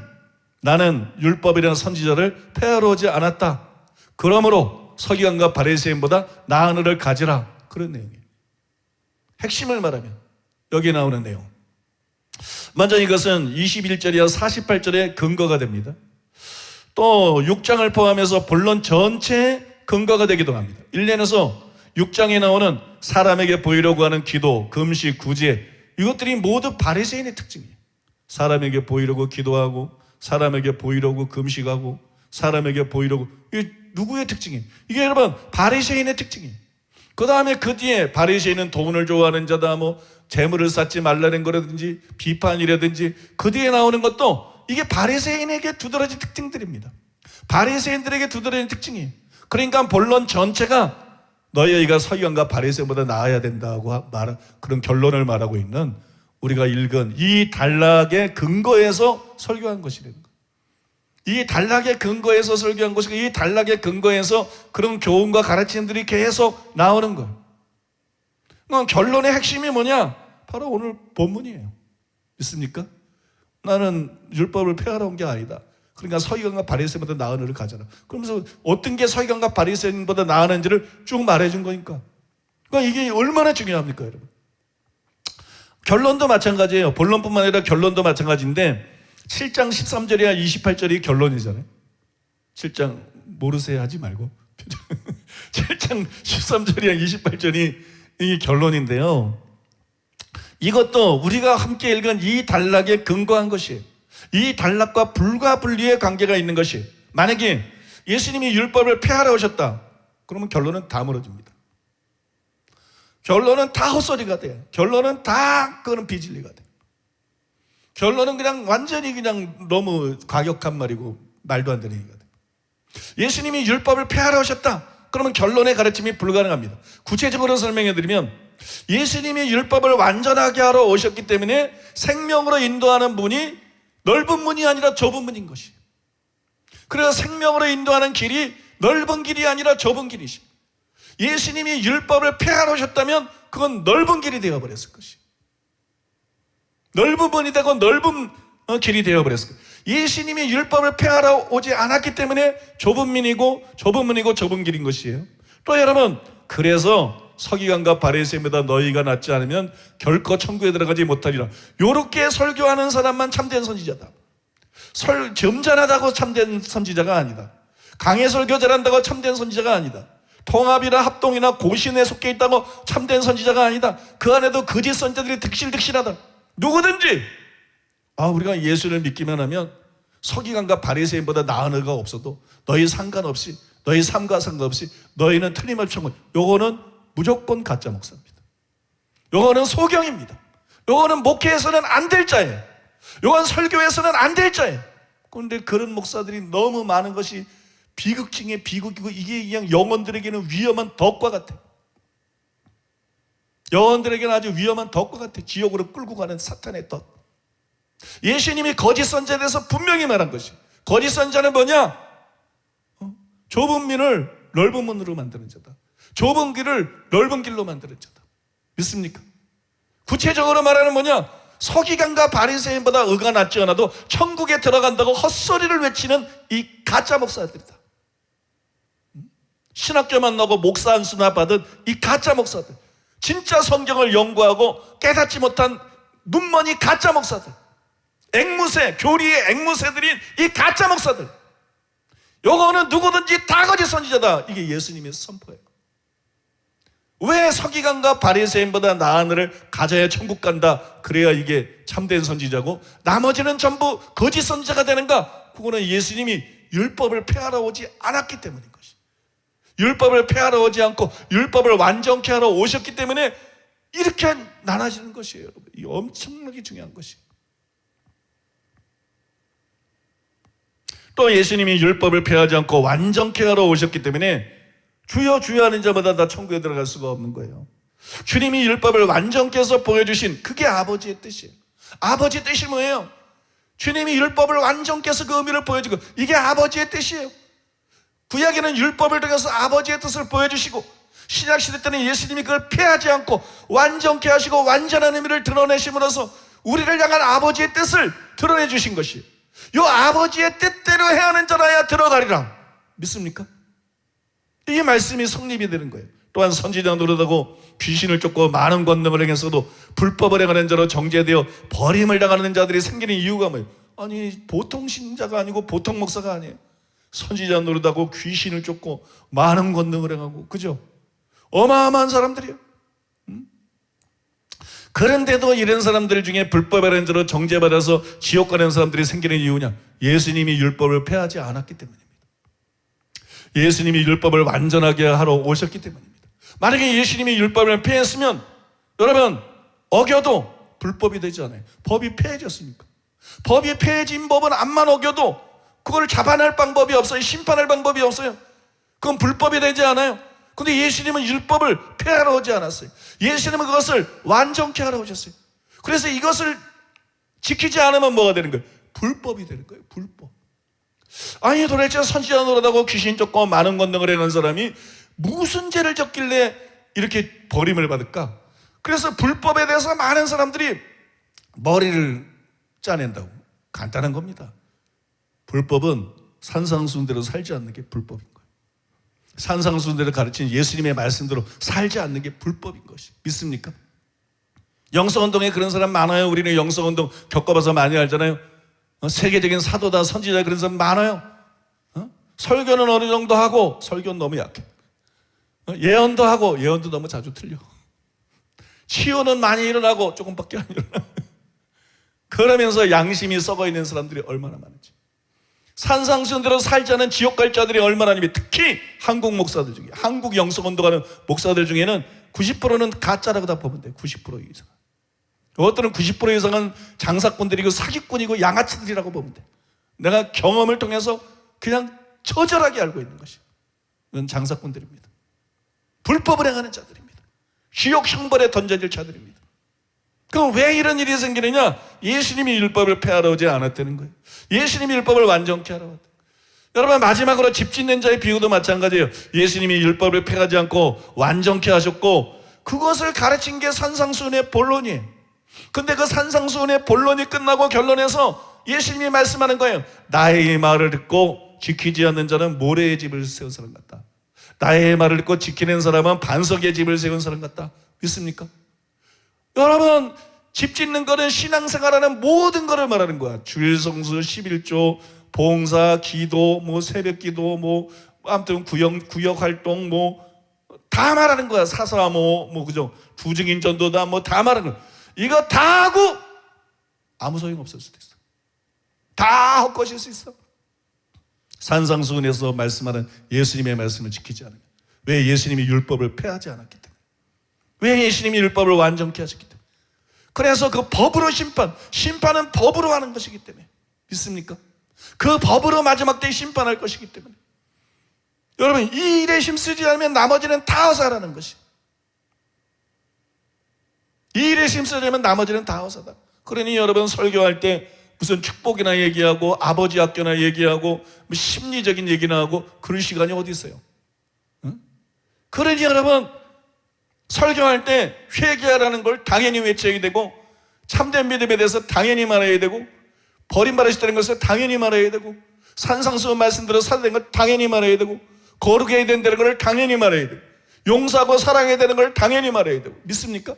나는 율법이라는 선지자를 폐하러 오지 않았다. 그러므로 서기관과 바리새인보다 나은 의를 가지라. 그런 내용이에요. 핵심을 말하면 여기 나오는 내용. 먼저 이것은 21절이와 48절의 근거가 됩니다. 또 6장을 포함해서 본론 전체의 근거가 되기도 합니다. 1년에서 6장에 나오는 사람에게 보이려고 하는 기도, 금식, 구제, 이것들이 모두 바리새인의 특징이에요. 사람에게 보이려고 기도하고, 사람에게 보이려고 금식하고, 사람에게 보이려고, 이게 누구의 특징이에요? 이게 여러분 바리새인의 특징이에요. 그 다음에 그 뒤에 바리새인은 돈을 좋아하는 자다, 뭐 재물을 쌓지 말라는 거라든지 비판이라든지 그 뒤에 나오는 것도 이게 바리새인에게 두드러진 특징들입니다. 바리새인들에게 두드러진 특징이에요. 그러니까 본론 전체가 너희가 서기관과 바리새인보다 나아야 된다고 그런 결론을 말하고 있는 우리가 읽은 이 단락의 근거에서 설교한 것이라는 거예요. 이 단락의 근거에서 설교한 것이고 이 단락의 근거에서 그런 교훈과 가르침들이 계속 나오는 거예요. 그러니까 결론의 핵심이 뭐냐? 바로 오늘 본문이에요. 믿습니까? 나는 율법을 폐하러 온 게 아니다. 그러니까 서기관과 바리새인보다 나은 의를 가져라. 그러면서 어떤 게 서기관과 바리새인보다 나은지를 쭉 말해준 거니까. 그러니까 이게 얼마나 중요합니까, 여러분? 결론도 마찬가지예요. 본론뿐만 아니라 결론도 마찬가지인데 7장 13절이야 28절이 결론이잖아요. 7장 모르세요 하지 말고 7장 13절이야 28절이 이 결론인데요. 이것도 우리가 함께 읽은 이 단락에 근거한 것이에요. 이 단락과 불가분리의 관계가 있는 것이. 만약에 예수님이 율법을 폐하러 오셨다, 그러면 결론은 다 무너집니다. 결론은 다 헛소리가 돼요. 결론은 다 그거는 비진리가 돼요. 결론은 그냥 완전히 그냥 너무 과격한 말이고 말도 안 되는 얘기가 돼요. 예수님이 율법을 폐하러 오셨다, 그러면 결론의 가르침이 불가능합니다. 구체적으로 설명해 드리면 예수님이 율법을 완전하게 하러 오셨기 때문에 생명으로 인도하는 문이 넓은 문이 아니라 좁은 문인 것이에요. 그래서 생명으로 인도하는 길이 넓은 길이 아니라 좁은 길이시. 예수님이 율법을 폐하러 오셨다면 그건 넓은 길이 되어버렸을 것이에요. 넓은 문이 되고 넓은 길이 되어버렸을 거예요. 예수님이 율법을 폐하러 오지 않았기 때문에 좁은 문이고 좁은 길인 것이에요. 또 여러분, 그래서 서기관과 바리새인보다 너희가 낫지 않으면 결코 천국에 들어가지 못하리라. 요렇게 설교하는 사람만 참된 선지자다. 점잖하다고 참된 선지자가 아니다. 강해 설교 잘한다고 참된 선지자가 아니다. 통합이나 합동이나 고신에 속해 있다고 참된 선지자가 아니다. 그 안에도 거짓 선지자들이 득실득실하다. 누구든지 우리가 예수를 믿기만 하면 서기관과 바리새인보다 나은 의가 없어도 너희 상관없이, 너희 삶과 상관없이 너희는 틀림없이 천국. 요거는 무조건 가짜 목사입니다. 요거는 소경입니다. 요거는 목회에서는 안 될 자예요. 요건 설교에서는 안 될 자예요. 그런데 그런 목사들이 너무 많은 것이 비극 중에 비극이고 이게 그냥 영혼들에게는 위험한 덫과 같아. 영혼들에게는 아주 위험한 덫과 같아. 지옥으로 끌고 가는 사탄의 덫. 예수님이 거짓 선지자에 대해서 분명히 말한 것이, 거짓 선지자는 뭐냐? 좁은 문을 넓은 문으로 만드는 자다. 좁은 길을 넓은 길로 만드는 자다. 믿습니까? 구체적으로 말하는 뭐냐? 서기관과 바리새인보다 의가 낫지 않아도 천국에 들어간다고 헛소리를 외치는 이 가짜 목사들이다. 신학교 만나고 목사 안수나 받은 이 가짜 목사들, 진짜 성경을 연구하고 깨닫지 못한 눈머니 가짜 목사들, 앵무새, 교리의 앵무새들인 이 가짜 목사들, 요거는 누구든지 다 거짓 선지자다. 이게 예수님의 선포예요. 왜 서기관과 바리새인보다 나은 을을 가져야 천국 간다, 그래야 이게 참된 선지자고 나머지는 전부 거짓 선지자가 되는가? 그거는 예수님이 율법을 폐하러 오지 않았기 때문인 것이. 율법을 폐하러 오지 않고 율법을 완전케 하러 오셨기 때문에 이렇게 나눠지는 것이에요, 여러분. 이 엄청나게 중요한 것이에요. 또 예수님이 율법을 폐하지 않고 완전케 하러 오셨기 때문에 주여 주여 하는 자마다 다 천국에 들어갈 수가 없는 거예요. 주님이 율법을 완전케 해서 보여주신 그게 아버지의 뜻이에요. 아버지의 뜻이 뭐예요? 주님이 율법을 완전케 해서 그 의미를 보여주고, 이게 아버지의 뜻이에요. 구약에는 율법을 통해서 아버지의 뜻을 보여주시고, 신약시대 때는 예수님이 그걸 폐하지 않고 완전케 하시고 완전한 의미를 드러내심으로써 우리를 향한 아버지의 뜻을 드러내 주신 것이에요. 이 아버지의 뜻대로 행하는 자라야 들어가리라. 믿습니까? 이 말씀이 성립이 되는 거예요. 또한 선지자 노릇하고 귀신을 쫓고 많은 권능을 행해서도 불법을 행하는 자로 정죄되어 버림을 당하는 자들이 생기는 이유가 뭐예요? 아니, 보통 신자가 아니고 보통 목사가 아니에요. 선지자 노릇하고 귀신을 쫓고 많은 권능을 행하고, 그죠? 어마어마한 사람들이에요. 그런데도 이런 사람들 중에 불법을 행하는 자로 정죄받아서 지옥 가는 사람들이 생기는 이유냐? 예수님이 율법을 폐하지 않았기 때문입니다. 예수님이 율법을 완전하게 하러 오셨기 때문입니다. 만약에 예수님이 율법을 폐했으면 여러분 어겨도 불법이 되지 않아요. 법이 폐해졌습니까? 법이 폐해진 법은 암만 어겨도 그걸 잡아낼 방법이 없어요. 심판할 방법이 없어요. 그건 불법이 되지 않아요. 근데 예수님은 율법을 폐하러 오지 않았어요. 예수님은 그것을 완전케 하러 오셨어요. 그래서 이것을 지키지 않으면 뭐가 되는 거예요? 불법이 되는 거예요. 불법. 아니, 도대체 선지자 노릇하고 귀신 쫓고 많은 권능을 행한 사람이 무슨 죄를 졌길래 이렇게 버림을 받을까? 그래서 불법에 대해서 많은 사람들이 머리를 짜낸다고. 간단한 겁니다. 불법은 산상수훈대로 살지 않는 게 불법인 거예요. 산상수훈대로 가르친 예수님의 말씀대로 살지 않는 게 불법인 것이. 믿습니까? 영성운동에 그런 사람 많아요. 우리는 영성운동 겪어봐서 많이 알잖아요. 세계적인 사도다, 선지자, 그런 사람 많아요. 설교는 어느 정도 하고 설교는 너무 약해. 예언도 하고 예언도 너무 자주 틀려. 치유는 많이 일어나고 조금밖에 안 일어나. 그러면서 양심이 썩어 있는 사람들이 얼마나 많은지. 산상수훈대로 살지 않은 지옥 갈 자들이 얼마나 많으면, 특히 한국 목사들 중에, 한국 영성운동하는 목사들 중에는 90%는 가짜라고 다 보면 돼요. 90% 이상. 어떤 90% 이상은 장사꾼들이고 사기꾼이고 양아치들이라고 보면 돼. 내가 경험을 통해서 그냥 처절하게 알고 있는 것이. 이건 장사꾼들입니다. 불법을 행하는 자들입니다. 지옥 형벌에 던져질 자들입니다. 그럼 왜 이런 일이 생기느냐? 예수님이 율법을 폐하러 오지 않았다는 거예요. 예수님이 율법을 완전케 하러 왔다. 여러분, 마지막으로 집 짓는 자의 비유도 마찬가지예요. 예수님이 율법을 폐하지 않고 완전케 하셨고, 그것을 가르친 게 산상수훈의 본론이에요. 근데 그 산상수훈의 본론이 끝나고 결론에서 예수님이 말씀하는 거예요. 나의 말을 듣고 지키지 않는 자는 모래의 집을 세운 사람 같다. 나의 말을 듣고 지키는 사람은 반석의 집을 세운 사람 같다. 믿습니까? 여러분, 집 짓는 거는 신앙생활하는 모든 거를 말하는 거야. 주일성수, 11조, 봉사, 기도, 새벽기도, 아무튼 구역 활동, 다 말하는 거야. 사사모, 그죠? 부증인 전도다, 다 말하는 거야. 이거 다 하고 아무 소용 없을 수도 있어. 다 헛것일 수 있어. 산상수훈에서 말씀하는 예수님의 말씀을 지키지 않으면. 왜? 예수님이 율법을 폐하지 않았기 때문에. 왜? 예수님이 율법을 완전케 하셨기 때문에. 그래서 그 법으로 심판은 법으로 하는 것이기 때문에. 믿습니까? 그 법으로 마지막 때에 심판할 것이기 때문에. 여러분, 이 일에 힘쓰지 않으면 나머지는 다 허사라는 것이. 이 일에 힘쓰려면 나머지는 다 허사다. 그러니 여러분, 설교할 때 무슨 축복이나 얘기하고 아버지 학교나 얘기하고 심리적인 얘기나 하고 그럴 시간이 어디 있어요? 그러니 여러분, 설교할 때 회개하라는 걸 당연히 외쳐야 되고, 참된 믿음에 대해서 당연히 말해야 되고, 버림받으셨다는 것을 당연히 말해야 되고, 산상수훈 말씀대로 살아야 되는 걸 당연히 말해야 되고, 거룩해야 된다는 걸 당연히 말해야 되고, 용서하고 사랑해야 되는 걸 당연히 말해야 되고. 믿습니까?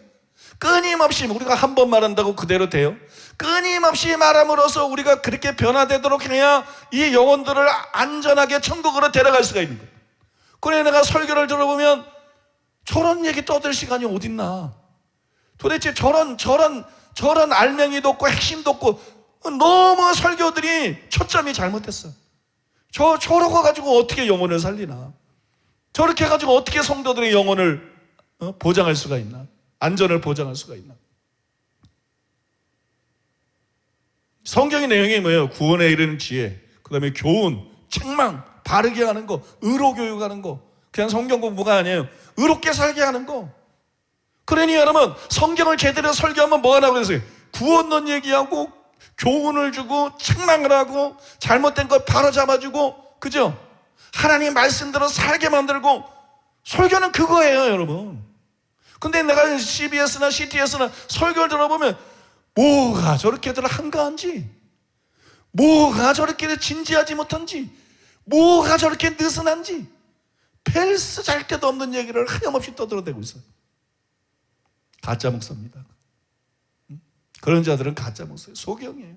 끊임없이 우리가 한 번 말한다고 그대로 돼요? 끊임없이 말함으로써 우리가 그렇게 변화되도록 해야 이 영혼들을 안전하게 천국으로 데려갈 수가 있는 거예요. 그래, 내가 설교를 들어보면 저런 얘기 떠들 시간이 어딨나? 도대체 저런 알맹이도 없고 핵심도 없고, 너무 설교들이 초점이 잘못됐어. 저러고 가지고 어떻게 영혼을 살리나? 저렇게 해가지고 어떻게 성도들의 영혼을 보장할 수가 있나? 안전을 보장할 수가 있나? 성경의 내용이 뭐예요? 구원에 이르는 지혜, 그 다음에 교훈, 책망, 바르게 하는 거, 의로 교육하는 거. 그냥 성경 공부가 아니에요. 의롭게 살게 하는 거. 그러니 여러분, 성경을 제대로 설교하면 뭐가 나오고 있어요? 구원론 얘기하고, 교훈을 주고, 책망을 하고, 잘못된 걸 바로 잡아주고, 그죠? 하나님 말씀대로 살게 만들고. 설교는 그거예요, 여러분. 근데 내가 CBS나 CTS나 설교를 들어보면 뭐가 저렇게들 한가한지, 뭐가 저렇게 진지하지 못한지, 뭐가 저렇게 느슨한지, 펠스 잘 때도 없는 얘기를 하염없이 떠들어대고 있어요. 가짜 목사입니다. 그런 자들은 가짜 목사예요. 소경이에요.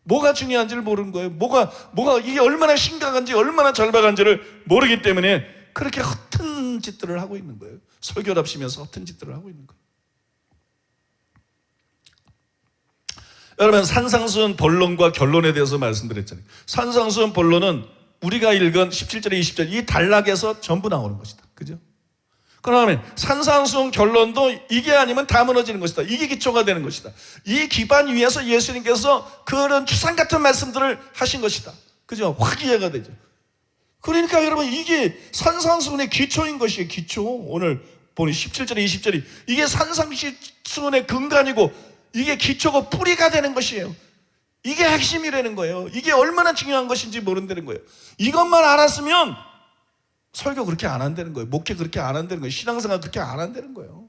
뭐가 중요한지를 모르는 거예요. 뭐가 이게 얼마나 심각한지, 얼마나 절박한지를 모르기 때문에 그렇게 허튼 짓들을 하고 있는 거예요. 설교랍시면서 허튼 짓들을 하고 있는 거예요. 여러분, 산상수훈 본론과 결론에 대해서 말씀드렸잖아요. 산상수훈 본론은 우리가 읽은 17절에 20절 이 단락에서 전부 나오는 것이다. 그죠? 그러면 산상수훈 결론도 이게 아니면 다 무너지는 것이다. 이게 기초가 되는 것이다. 이 기반 위에서 예수님께서 그런 추상 같은 말씀들을 하신 것이다. 그죠? 확 이해가 되죠. 그러니까 여러분, 이게 산상수훈의 기초인 것이에요. 기초. 오늘 보니 17절에 20절이 이게 산상수훈의 근간이고, 이게 기초고 뿌리가 되는 것이에요. 이게 핵심이라는 거예요. 이게 얼마나 중요한 것인지 모른다는 거예요. 이것만 알았으면 설교 그렇게 안 한다는 거예요. 목회 그렇게 안 한다는 거예요. 신앙생활 그렇게 안 한다는 거예요.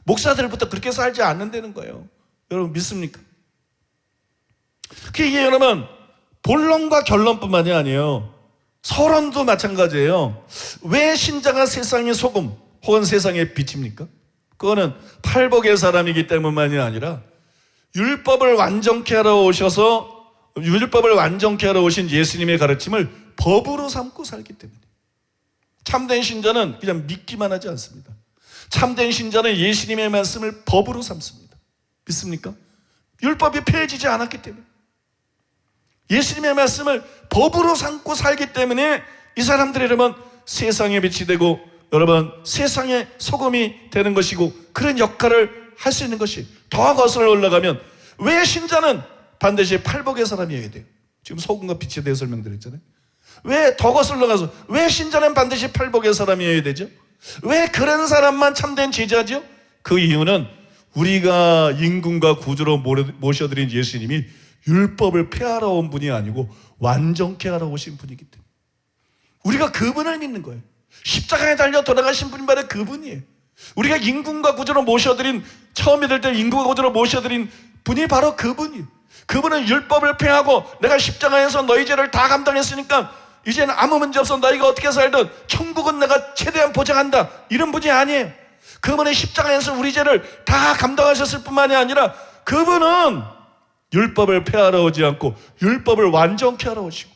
목사들부터 그렇게 살지 않는다는 거예요. 여러분 믿습니까? 이게 여러분 본론과 결론뿐만이 아니에요. 서론도 마찬가지예요. 왜 신자가 세상의 소금 혹은 세상의 빛입니까? 그거는 팔복의 사람이기 때문만이 아니라 율법을 완전케 하러 오셔서 율법을 완전케 하러 오신 예수님의 가르침을 법으로 삼고 살기 때문에. 참된 신자는 그냥 믿기만 하지 않습니다. 참된 신자는 예수님의 말씀을 법으로 삼습니다. 믿습니까? 율법이 폐해지지 않았기 때문에. 예수님의 말씀을 법으로 삼고 살기 때문에 이 사람들이 여러분 세상의 빛이 되고 여러분 세상의 소금이 되는 것이고, 그런 역할을 할 수 있는 것이. 더 거슬러 올라가면 왜 신자는 반드시 팔복의 사람이어야 돼요? 지금 소금과 빛에 대해 설명드렸잖아요. 왜 더 거슬러 가서 왜 신자는 반드시 팔복의 사람이어야 되죠? 왜 그런 사람만 참된 제자죠? 그 이유는 우리가 임금과 구주로 모셔드린 예수님이 율법을 폐하러 온 분이 아니고 완전케 하러 오신 분이기 때문에 우리가 그분을 믿는 거예요. 십자가에 달려 돌아가신 분이 바로 그분이에요. 우리가 임금과 구주로 모셔드린, 처음 믿을 때 임금과 구주로 모셔드린 분이 바로 그분이에요. 그분은 율법을 폐하고 내가 십자가에서 너희 죄를 다 감당했으니까 이제는 아무 문제 없어, 너희가 어떻게 살든 천국은 내가 최대한 보장한다, 이런 분이 아니에요. 그분은 십자가에서 우리 죄를 다 감당하셨을 뿐만이 아니라 그분은 율법을 폐하러 오지 않고 율법을 완전케 하러 오시고,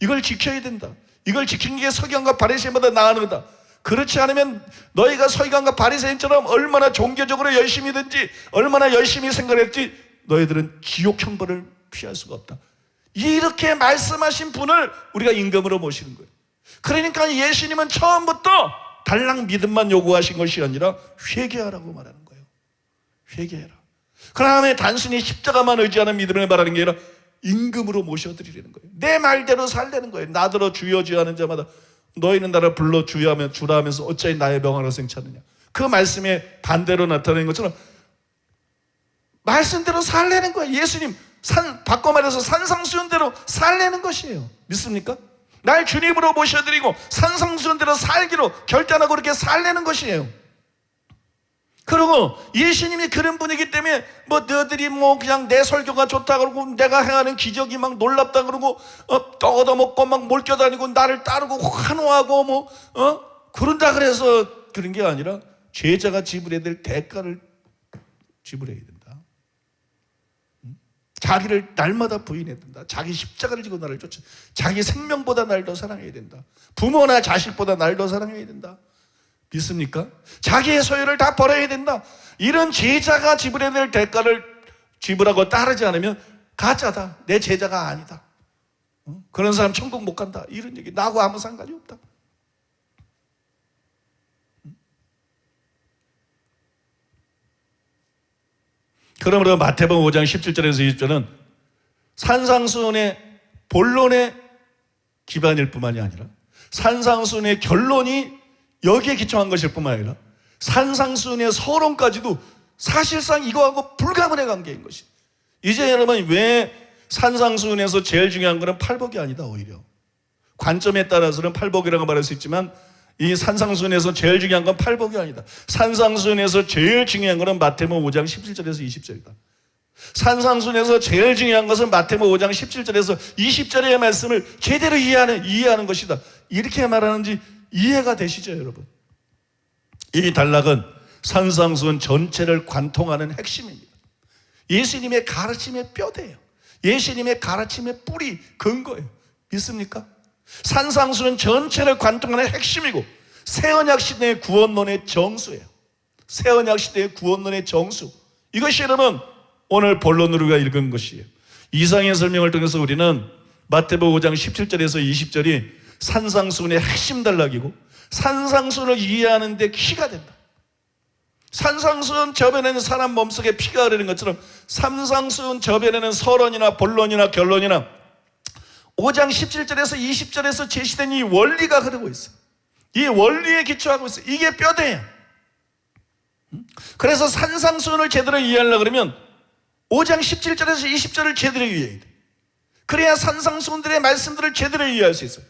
이걸 지켜야 된다. 이걸 지키는 게 서기관과 바리새인보다 나으다. 그렇지 않으면 너희가 서기관과 바리새인처럼 얼마나 종교적으로 열심히든지 얼마나 열심히 생각했지 너희들은 지옥 형벌을 피할 수가 없다. 이렇게 말씀하신 분을 우리가 임금으로 모시는 거예요. 그러니까 예수님은 처음부터 달랑 믿음만 요구하신 것이 아니라 회개하라고 말하는 거예요. 회개해라. 그 다음에 단순히 십자가만 의지하는 믿음을 말하는 게 아니라 임금으로 모셔드리려는 거예요. 내 말대로 살려는 거예요. 나더러 주여 주여 하는 자마다 너희는 나를 불러 주여 하면 주라 하면서 어찌 나의 명하러 생차느냐. 그 말씀에 반대로 나타내는 것처럼 말씀대로 살려는 거예요. 예수님 바꿔 말해서 산상수훈대로 살려는 것이에요. 믿습니까? 날 주님으로 모셔드리고 산상수훈대로 살기로 결단하고 그렇게 살려는 것이에요. 그리고 예수님이 그런 분이기 때문에 너희들이 그냥 내 설교가 좋다 그러고 내가 행하는 기적이 막 놀랍다 그러고 얻어먹고 막 몰겨다니고 나를 따르고 환호하고 그런다 그래서 그런 게 아니라 제자가 지불해야 될 대가를 지불해야 된다. 자기를 날마다 부인해야 된다. 자기 십자가를 지고 나를 쫓아 자기 생명보다 날 더 사랑해야 된다. 부모나 자식보다 날 더 사랑해야 된다. 믿습니까? 자기의 소유를 다 버려야 된다. 이런 제자가 지불해야 될 대가를 지불하고 따르지 않으면 가짜다. 내 제자가 아니다. 그런 사람 천국 못 간다. 이런 얘기 나하고 아무 상관이 없다. 그러므로 마태복음 5장 17절에서 20절은 산상수훈의 본론의 기반일 뿐만이 아니라 산상수훈의 결론이 여기에 기초한 것일 뿐만 아니라 산상수훈의 서론까지도 사실상 이거하고 불가분의 관계인 것이. 이제 여러분 왜 산상수훈에서 제일 중요한 것은 팔복이 아니다. 오히려 관점에 따라서는 팔복이라고 말할 수 있지만 이 산상수훈에서 제일 중요한 건 팔복이 아니다. 산상수훈에서 제일 중요한 것은 마태복음 5장 17절에서 20절이다. 산상수훈에서 제일 중요한 것은 마태복음 5장 17절에서 20절의 말씀을 제대로 이해하는 것이다. 이렇게 말하는지 이해가 되시죠, 여러분? 이 단락은 산상수훈 전체를 관통하는 핵심입니다. 예수님의 가르침의 뼈대예요. 예수님의 가르침의 뿌리, 근거예요. 믿습니까? 산상수훈 전체를 관통하는 핵심이고 새언약 시대의 구원론의 정수예요. 새언약 시대의 구원론의 정수. 이것이 여러분 오늘 본론으로 우리가 읽은 것이에요. 이상의 설명을 통해서 우리는 마태복음 5장 17절에서 20절이 산상수훈의 핵심 단락이고 산상수훈을 이해하는 데 키가 된다. 산상수훈 저변에는 사람 몸속에 피가 흐르는 것처럼 산상수훈 저변에는 서론이나 본론이나 결론이나 5장 17절에서 20절에서 제시된 이 원리가 흐르고 있어요. 이 원리에 기초하고 있어요. 이게 뼈대예요. 그래서 산상수훈을 제대로 이해하려고 그러면 5장 17절에서 20절을 제대로 이해해야 돼. 그래야 산상수훈들의 말씀들을 제대로 이해할 수 있어요.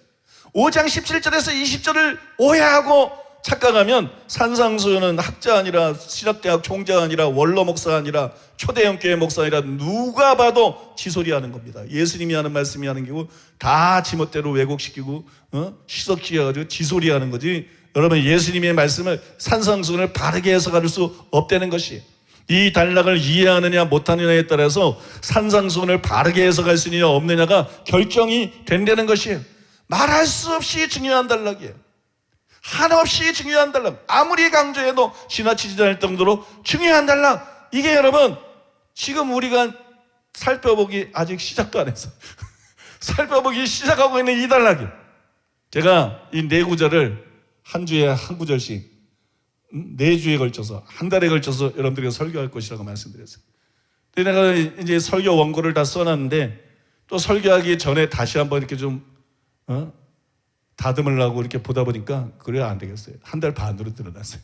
5장 17절에서 20절을 오해하고 착각하면 산상수훈은 학자 아니라 신학대학 총장 아니라 원로 목사 아니라 초대형 교회 목사 아니라 누가 봐도 지소리하는 겁니다. 예수님이 하는 말씀이 하는 게고 다 지멋대로 왜곡시키고 시석시켜가지고 지소리하는 거지. 여러분 예수님의 말씀을 산상수훈을 바르게 해석할 수 없다는 것이에요. 이 단락을 이해하느냐 못하느냐에 따라서 산상수훈을 바르게 해석할 수 있느냐 없느냐가 결정이 된다는 것이에요. 말할 수 없이 중요한 단락이에요. 한없이 중요한 단락. 아무리 강조해도 지나치지 않을 정도로 중요한 단락. 이게 여러분 지금 우리가 살펴보기 아직 시작도 안 했어. 살펴보기 시작하고 있는 이 단락이에요. 제가 이 네 구절을 한 주에 한 구절씩 4주에 걸쳐서 한 달에 걸쳐서 여러분들에게 설교할 것이라고 말씀드렸어요. 근데 내가 이제 설교 원고를 다 써놨는데 또 설교하기 전에 다시 한번 이렇게 좀 다듬으려고 이렇게 보다 보니까 그래야 안 되겠어요. 한 달 반으로 늘어났어요.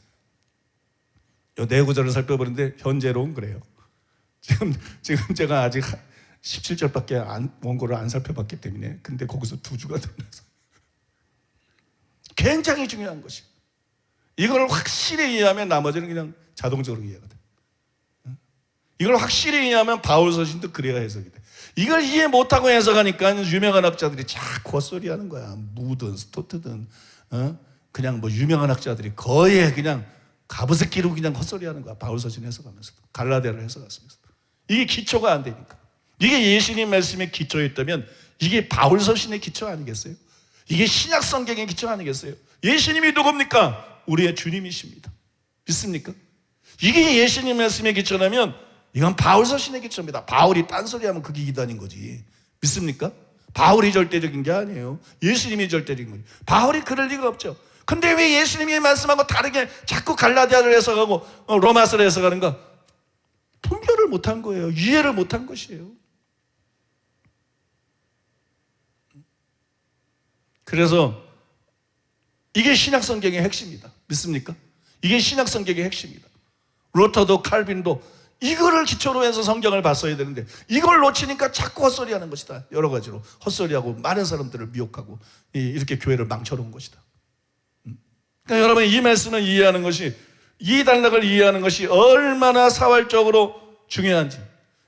이 네 구절을 살펴보는데 현재로는 그래요. 지금 제가 아직 17절밖에 원고를 안 살펴봤기 때문에 근데 거기서 2주가 늘어나서 굉장히 중요한 것이. 이걸 확실히 이해하면 나머지는 그냥 자동적으로 이해가 돼. 이걸 확실히 이해하면 바울 서신도 그래야 해석이 돼. 이걸 이해 못하고 해석하니까 유명한 학자들이 자꾸 헛소리하는 거야. 무든 스토트든 그냥 유명한 학자들이 거의 그냥 가부새끼로 그냥 헛소리하는 거야. 바울 서신 해석하면서도 갈라디아를 해석하면서도. 이게 기초가 안 되니까. 이게 예수님 말씀의 기초였다면 이게 바울 서신의 기초 아니겠어요? 이게 신약 성경의 기초 아니겠어요? 예수님이 누굽니까? 우리의 주님이십니다. 믿습니까? 이게 예수님 말씀의 기초라면 이건 바울 서신의 기초입니다. 바울이 딴소리하면 그게 이단인 거지. 믿습니까? 바울이 절대적인 게 아니에요. 예수님이 절대적인 거지. 바울이 그럴 리가 없죠. 근데 왜 예수님이 말씀하고 다르게 자꾸 갈라디아를 해석하고 로마서를 해석하는가? 분별을 못한 거예요. 이해를 못한 것이에요. 그래서 이게 신약 성경의 핵심이다. 믿습니까? 이게 신약 성경의 핵심이다. 루터도 칼빈도 이거를 기초로 해서 성경을 봤어야 되는데 이걸 놓치니까 자꾸 헛소리하는 것이다. 여러 가지로 헛소리하고 많은 사람들을 미혹하고 이렇게 교회를 망쳐놓은 것이다. 그러니까 여러분, 이 말씀을 이해하는 것이, 이 단락을 이해하는 것이 얼마나 사활적으로 중요한지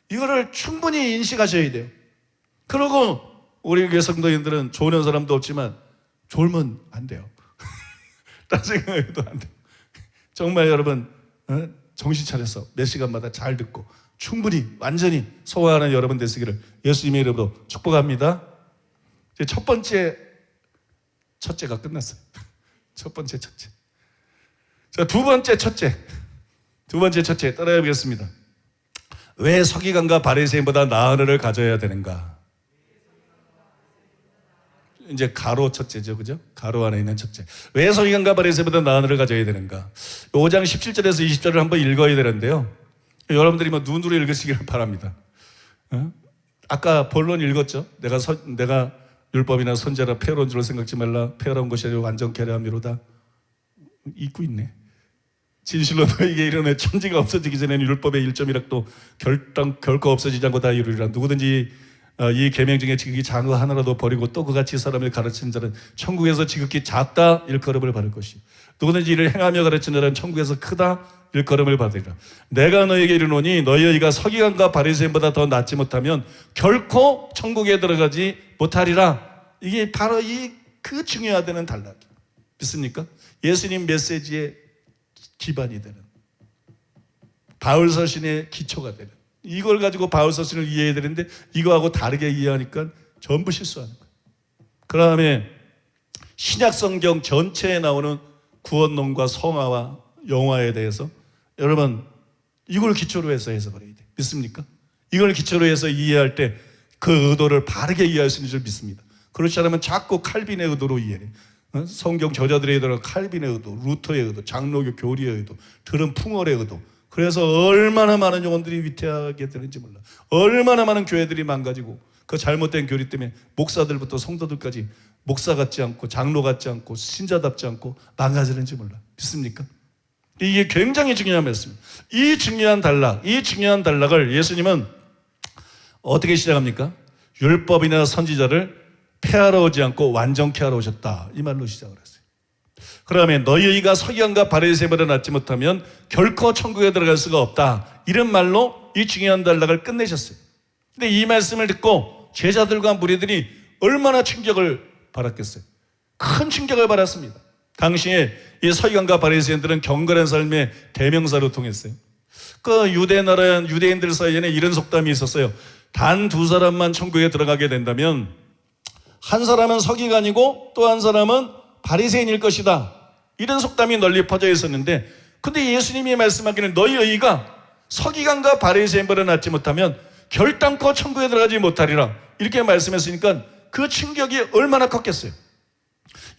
이거를 충분히 인식하셔야 돼요. 그리고 우리 교회 성도님들은 좋은 사람도 없지만 졸면 안 돼요. 딴 생각해도 안 돼요. 정말 여러분, 정신 차려서 몇 시간마다 잘 듣고 충분히 완전히 소화하는 여러분 되시기를 예수님의 이름으로 축복합니다. 이제 첫째가 끝났어요. 첫 번째 첫째. 자, 두 번째 첫째 따라해 보겠습니다. 왜 서기관과 바리새인보다 나은 은을 가져야 되는가? 이제 가로 첫째죠, 그죠? 가로 안에 있는 첫째. 왜 서기관과 바리새인보다 나은 은을 가져야 되는가? 5장 17절에서 20절을 한번 읽어야 되는데요. 여러분들이 눈으로 읽으시기를 바랍니다. 아까 본론 읽었죠? 내가 율법이나 선제라 폐허로운 줄을 생각지 말라. 폐허로운 것이 아니라 완전케 하려 함이로다. 읽고 있네. 진실로 너에게 이르노니 천지가 없어지기 전에는 율법의 1점이라도 결코 없어지지 않고 다 이루리라. 누구든지 이 계명 중에 지극히 작은 거 하나라도 버리고 또 그같이 사람을 가르치는 자는 천국에서 지극히 작다 일컬음을 받을 것이. 누구든지 이를 행하며 가르치는 자는 천국에서 크다 일컬음을 받으리라. 내가 너에게 이르노니 너희가 서기관과 바리새인보다 더 낫지 못하면 결코 천국에 들어가지 못하리라. 이게 바로 그 중요하다는 단락이 믿습니까? 예수님 메시지의 기반이 되는, 바울 서신의 기초가 되는, 이걸 가지고 바울 서신을 이해해야 되는데 이거하고 다르게 이해하니까 전부 실수하는 거예요. 그 다음에 신약 성경 전체에 나오는 구원론과 성화와 영화에 대해서 여러분 이걸 기초로 해서 해석을 해야 돼요. 믿습니까? 이걸 기초로 해서 이해할 때 그 의도를 바르게 이해할 수 있는 줄 믿습니다. 그렇지 않으면 자꾸 칼빈의 의도로 이해해. 성경 저자들의 의도는 칼빈의 의도, 루터의 의도, 장로교 교리의 의도, 들은 풍월의 의도. 그래서 얼마나 많은 영혼들이 위태하게 되는지 몰라. 얼마나 많은 교회들이 망가지고 그 잘못된 교리 때문에 목사들부터 성도들까지 목사 같지 않고 장로 같지 않고 신자답지 않고 망가지는지 몰라. 믿습니까? 이게 굉장히 중요한 말씀입니다. 이 중요한 단락을 예수님은 어떻게 시작합니까? 율법이나 선지자를 폐하러 오지 않고 완전케 하러 오셨다. 이 말로 시작을 했어요. 그러면 너희가 서기관과 바리새인보다 낫지 못하면 결코 천국에 들어갈 수가 없다. 이런 말로 이 중요한 단락을 끝내셨어요. 근데 이 말씀을 듣고 제자들과 무리들이 얼마나 충격을 받았겠어요. 큰 충격을 받았습니다. 당시에 이 서기관과 바리새인들은 경건한 삶의 대명사로 통했어요. 그 유대인들 사이에는 이런 속담이 있었어요. 단 두 사람만 천국에 들어가게 된다면 한 사람은 서기관이고 또 한 사람은 바리새인일 것이다. 이런 속담이 널리 퍼져 있었는데, 근데 예수님이 말씀하기는 너희가 서기관과 바리새인보다 낫지 못하면 결단코 천국에 들어가지 못하리라. 이렇게 말씀했으니까 그 충격이 얼마나 컸겠어요.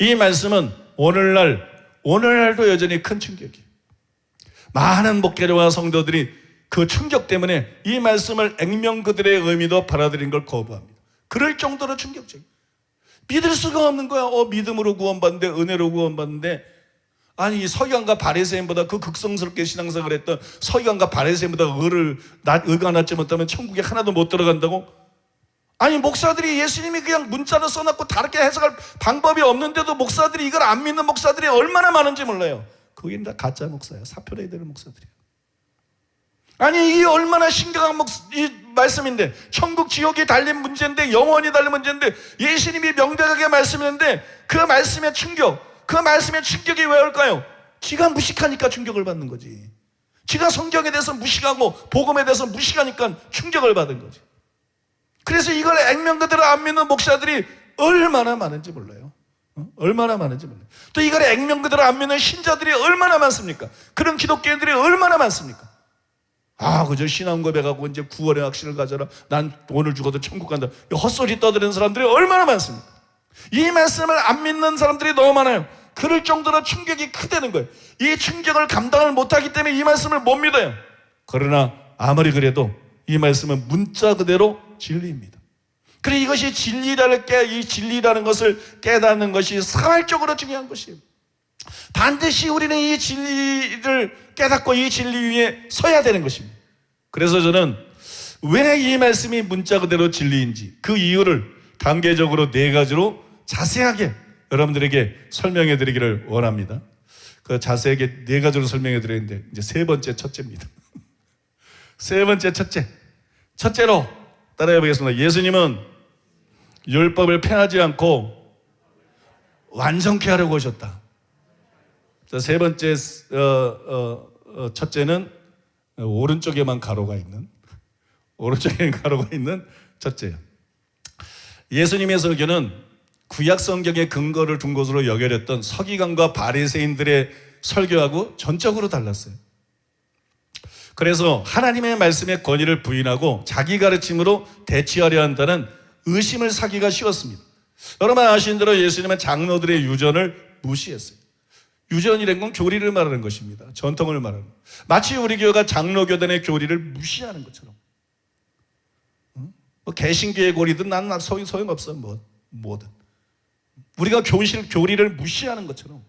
이 말씀은 오늘날도 여전히 큰 충격이에요. 많은 목회자와 성도들이 그 충격 때문에 이 말씀을 액면 그들의 의미도 받아들인 걸 거부합니다. 그럴 정도로 충격적이에요. 믿을 수가 없는 거야. 믿음으로 구원받는데, 은혜로 구원받는데, 아니 이 서기관과 바리새인보다 그 극성스럽게 신앙생활을 했던 서기관과 바리새인보다 의가 낫지 못하면 천국에 하나도 못 들어간다고? 아니 목사들이 예수님이 그냥 문자로 써놨고 다르게 해석할 방법이 없는데도 목사들이 이걸 안 믿는 목사들이 얼마나 많은지 몰라요. 그게 다 가짜 목사예요. 사표내야 되는 목사들이에요. 아니 이 얼마나 심각한 이 말씀인데, 천국 지옥이 달린 문제인데, 영원히 달린 문제인데 예수님이 명백하게 말씀했는데 그 말씀의 충격이 왜 올까요? 지가 무식하니까 충격을 받는 거지. 지가 성경에 대해서 무식하고 복음에 대해서 무식하니까 충격을 받은 거지. 그래서 이걸 액면 그대로 안 믿는 목사들이 얼마나 많은지 몰라요. 얼마나 많은지 몰라요. 또 이걸 액면 그대로 안 믿는 신자들이 얼마나 많습니까? 그런 기독교인들이 얼마나 많습니까? 그저 신앙 고백하고 이제 구원의 확신을 가져라. 난 오늘 죽어도 천국 간다. 헛소리 떠드는 사람들이 얼마나 많습니까? 이 말씀을 안 믿는 사람들이 너무 많아요. 그럴 정도로 충격이 크다는 거예요. 이 충격을 감당을 못하기 때문에 이 말씀을 못 믿어요. 그러나 아무리 그래도 이 말씀은 문자 그대로 진리입니다. 그리고 이것이 이 진리라는 것을 깨닫는 것이 사활적으로 중요한 것이에요. 반드시 우리는 이 진리를 깨닫고 이 진리 위에 서야 되는 것입니다. 그래서 저는 왜 이 말씀이 문자 그대로 진리인지 그 이유를 단계적으로 4가지로 자세하게 여러분들에게 설명해 드리기를 원합니다. 그 자세하게 4가지로 설명해 드리는데 이제 3번째 첫째입니다. 3번째 첫째. 첫째로 따라해 보겠습니다. 예수님은 율법을 폐하지 않고 완성케 하려고 오셨다. 자, 3번째 첫째는 오른쪽에만 가로가 있는 첫째예요. 예수님의 설교는 구약 성경의 근거를 둔 것으로 여겨졌던 서기관과 바리새인들의 설교하고 전적으로 달랐어요. 그래서 하나님의 말씀의 권위를 부인하고 자기 가르침으로 대치하려 한다는 의심을 사기가 쉬웠습니다. 여러분 아시는 대로 예수님은 장로들의 유전을 무시했어요. 유전이라는 건 교리를 말하는 것입니다. 전통을 말하는 것. 마치 우리 교회가 장로교단의 교리를 무시하는 것처럼. 뭐 개신교의 교리든 난 소용없어. 뭐든. 우리가 교리를 무시하는 것처럼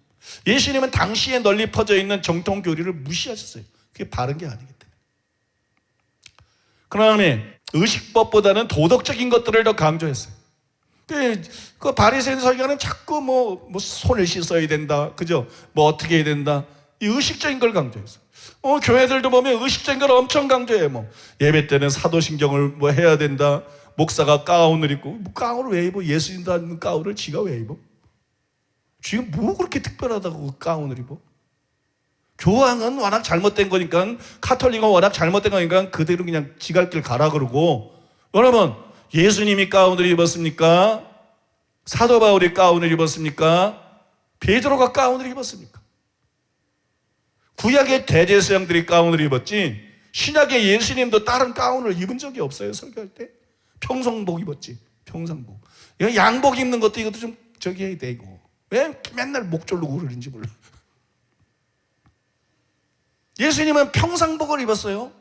예수님은 당시에 널리 퍼져 있는 정통 교리를 무시하셨어요. 그게 바른 게 아니기 때문에. 그다음에 의식법보다는 도덕적인 것들을 더 강조했어요. 그 바리새인 설교는 자꾸 뭐 손을 씻어야 된다, 그죠? 뭐 어떻게 해야 된다, 이 의식적인 걸 강조했어요. 교회들도 보면 의식적인 걸 엄청 강조해요. 뭐 예배 때는 사도신경을 뭐 해야 된다. 목사가 가운을 입고 가운을 왜 입어? 예수님도 하는 가운을 지가 왜 입어? 지금 뭐 그렇게 특별하다고 가운을 입어? 교황은 워낙 잘못된 거니까, 카톨릭은 워낙 잘못된 거니까 그대로 그냥 지갈 길 가라 그러고. 여러분, 예수님이 가운을 입었습니까? 사도 바울이 가운을 입었습니까? 베드로가 가운을 입었습니까? 구약의 대제사장들이 가운을 입었지 신약의 예수님도 다른 가운을 입은 적이 없어요. 설교할 때 평상복 입었지. 평상복. 양복 입는 것도 이것도 좀 저기 해야 되고, 왜 맨날 목 졸르고 그러는지 몰라. 예수님은 평상복을 입었어요.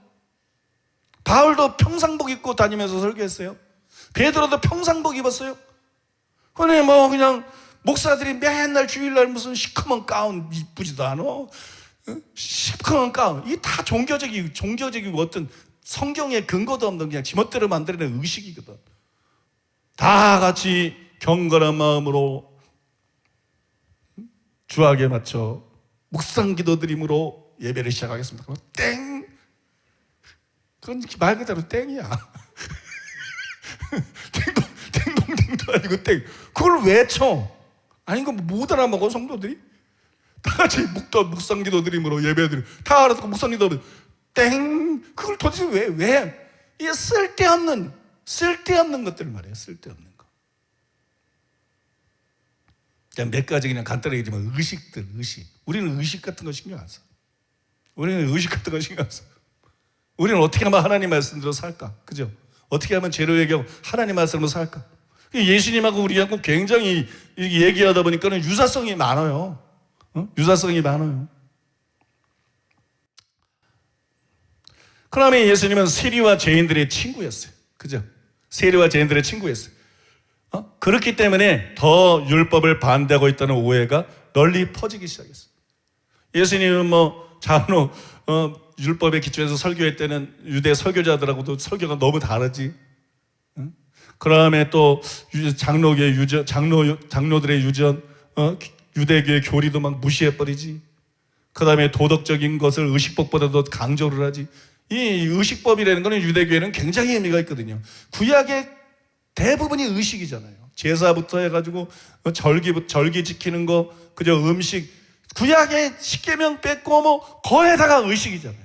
바울도 평상복 입고 다니면서 설교했어요. 베드로도 평상복 입었어요. 그런데 뭐 그냥 목사들이 맨날 주일날 무슨 시커먼 가운 이쁘지도 않아. 시커먼 가운. 이게 다 종교적이고 어떤 성경에 근거도 없는 그냥 지멋대로 만들어낸 의식이거든. 다 같이 경건한 마음으로 주악에 맞춰 묵상 기도 드림으로 예배를 시작하겠습니다. 그럼 땡! 그건 말 그대로 땡이야. 땡동땡도 아니고 땡. 그걸 왜 쳐? 아니, 이거 못 알아먹어, 성도들이? 다 같이 묵상 기도 드림으로 예배 드림. 다 알아듣고 묵상 기도 드림. 땡! 그걸 도대체 왜? 이게 쓸데없는 것들 말이에요. 쓸데없는 거. 그냥 몇 가지 그냥 간단하게 얘기하면 의식. 우리는 의식 같은 거 신경 안 써. 우리는 어떻게 하면 하나님 말씀대로 살까? 그죠? 어떻게 하면 죄를 회개하고 하나님 말씀으로 살까? 예수님하고 우리하고 굉장히 얘기하다 보니까는 유사성이 많아요. 유사성이 많아요. 그다음에 예수님은 세리와 죄인들의 친구였어요. 그죠? 세리와 죄인들의 친구였어요. 그렇기 때문에 더 율법을 반대하고 있다는 오해가 널리 퍼지기 시작했어요. 예수님은 장로 율법에 기초해서 설교할 때는 유대 설교자들하고도 설교가 너무 다르지. 그 다음에 또 장로들의 유전, 유대교의 교리도 막 무시해버리지. 그 다음에 도덕적인 것을 의식법보다도 강조를 하지. 이 의식법이라는 것은 유대교에는 굉장히 의미가 있거든요. 구약의 대부분이 의식이잖아요. 제사부터 해가지고 절기 지키는 거, 그저 음식, 구약의 십계명 뺐고 거에다가 의식이잖아요.